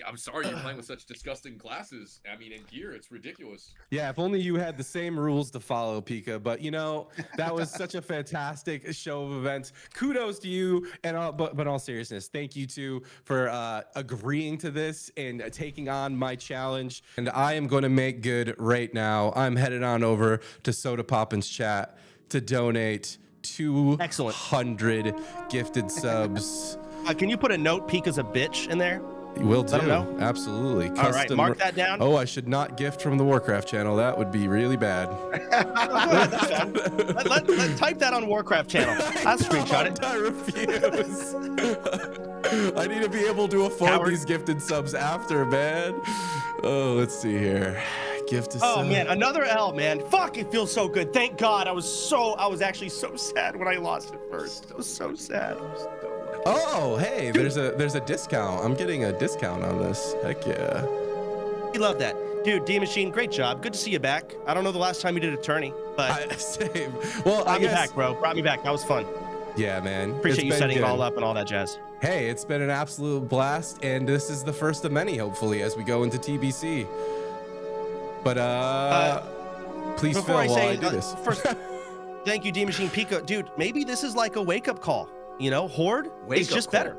I'm sorry you're playing with such disgusting classes. I mean, in gear, it's ridiculous. Yeah, if only you had the same rules to follow, Pika. But you know, that was such a fantastic show of events. Kudos to you, and but in all seriousness, thank you too for agreeing to this and taking on my challenge. And I am going to make good right now. I'm headed on over to Sodapoppin's chat to donate 200 gifted subs. Can you put a note, Pika's a bitch, in there? Will do. Let 'em know. Absolutely. All right, mark that down. Oh, I should not gift from the Warcraft channel. That would be really bad. Let type that on Warcraft channel. I'll screenshot it. I refuse. I need to be able to afford Coward. these gifted subs after, man. Oh, let's see here. Gifted Oh sub. man, another L, man. Fuck, it feels so good. Thank God. I was actually so sad when I lost it first. I was so sad. Oh, hey, there's a discount. I'm getting a discount on this. Heck yeah. We love that. Dude, D Machine, great job. Good to see you back. I don't know the last time you did a tourney, but Same. Well, brought me back, bro. Brought me back. That was fun. Yeah, man. Appreciate you It's been setting it good. all up and all that jazz. Hey, it's been an absolute blast, and this is the first of many, hopefully, as we go into TBC. But please Before Phil I while say I do this. first, thank you, D Machine Pika. Dude, maybe this is like a wake-up call. You know, Horde is Wake-up just call. better.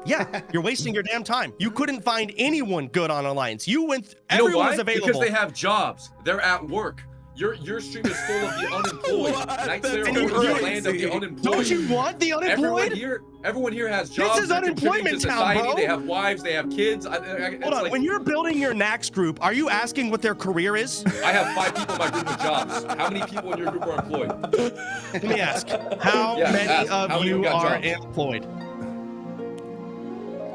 Yeah, you're wasting your damn time. You couldn't find anyone good on Alliance. You went, You know everyone why? was available. Because they have jobs. They're at work. Your stream is full of the unemployed. What? Night That's Slayer And you- Horde is the land of the crazy. unemployed. Don't you want the unemployed? Everyone here has jobs. is They're contributing unemployment to town, society. bro. They have wives. They have kids. Hold on, when you're building your Nax group, are you asking what their career is? I have 5 people in my group with jobs. How many people in your group are employed? Let me ask, how Yeah, many ask, of how many you got are jobs? employed?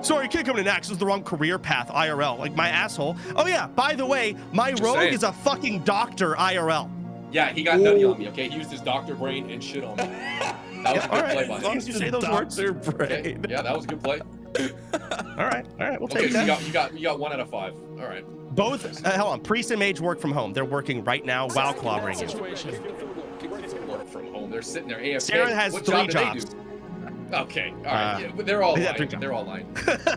Sorry, you can't come to Nax. This is the wrong career path, IRL. Like my asshole. Oh yeah, by the way, my rogue saying. is a fucking doctor, IRL. Yeah, he got nutty on me, okay? He used his doctor brain and shit on me. That was a good play by as long him. as you say those words. Doctor Okay, brain. yeah, that was a good play. All right, we'll Okay, take so that. you got 1 out of 5. All right. Both, hold on, Priest and Mage work from home. They're working right now while clobbering you. Work from home. They're sitting there AFK. Sarah has What 3 job do they jobs. do? Okay, all right. Yeah, but they're all he's got 3 lying. jobs. They're all lying.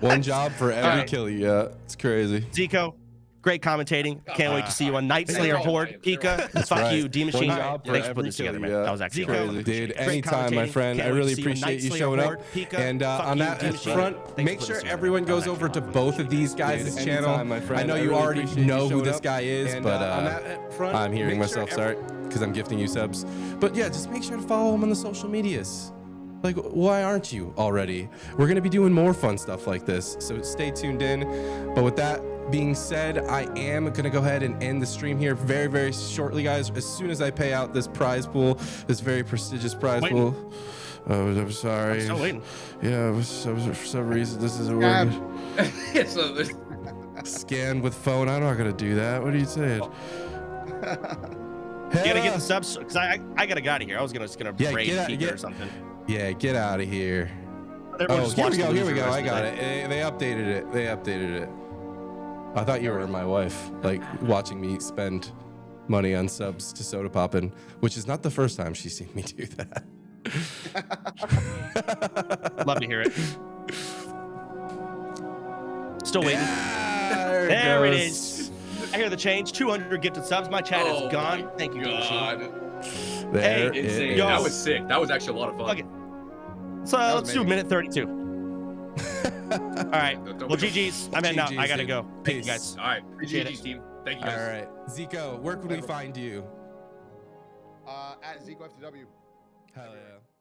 One job for every Alright. kill you got. It's crazy. Ziqo, great commentating. Can't wait to see you on Night They're Slayer all Horde. lying. They're all Pika, fuck Right. you, D Machine. One job for Thanks for putting every this together, kill man. you got. That was actually Crazy. awesome. Dude, Great anytime, my commentating. friend. Can't I wait really to see you on appreciate Night you Slayer showing up. Horde. Pika, And fuck on you, that D Machine. front, Thanks for make putting sure this together, everyone man. That was goes over actually to fun. both of these guys' Dude, channel. anytime, my friend. I know I you really already appreciate you know who showing this up. guy is, And, but on that front, I'm hearing make sure myself, sorry, because I'm gifting you subs. But yeah, just make sure to follow him on the social medias. Like, why aren't you already? We're going to be doing more fun stuff like this, so stay tuned in. But with that being said, I am going to go ahead and end the stream here very, very shortly, guys. As soon as I pay out this prize pool, this very prestigious prize pool. Oh, I'm sorry. I'm still waiting. Yeah, for some reason, this isn't working. So there's- Scan with phone. I'm not going to do that. What are you saying? You gotta get the subs, because I gotta get out of here. I was just gonna raid Pika or something. Yeah, get out of here. Everyone Oh, just here we watch go. the Here we loser go. rest I of the got day. it. They updated it. They updated it. I thought you were my wife, like watching me spend money on subs to Sodapoppin, which is not the first time she's seen me do that. Love to hear it. Still waiting. Yeah, There it goes. is. I hear the change. 200 gifted subs. My chat is gone. my Thank you, God. DC. There Hey, it Insane. is. That was sick. That was actually a lot of fun. Okay. So was let's do amazing. minute 32. All right. Well, GG's. I'm heading out. I gotta GG's, go. Thank you Peace. guys. All right. Appreciate GG's it. team. Thank you All guys. right, Ziqo, where can we find you? At Ziqo FTW. Hell yeah.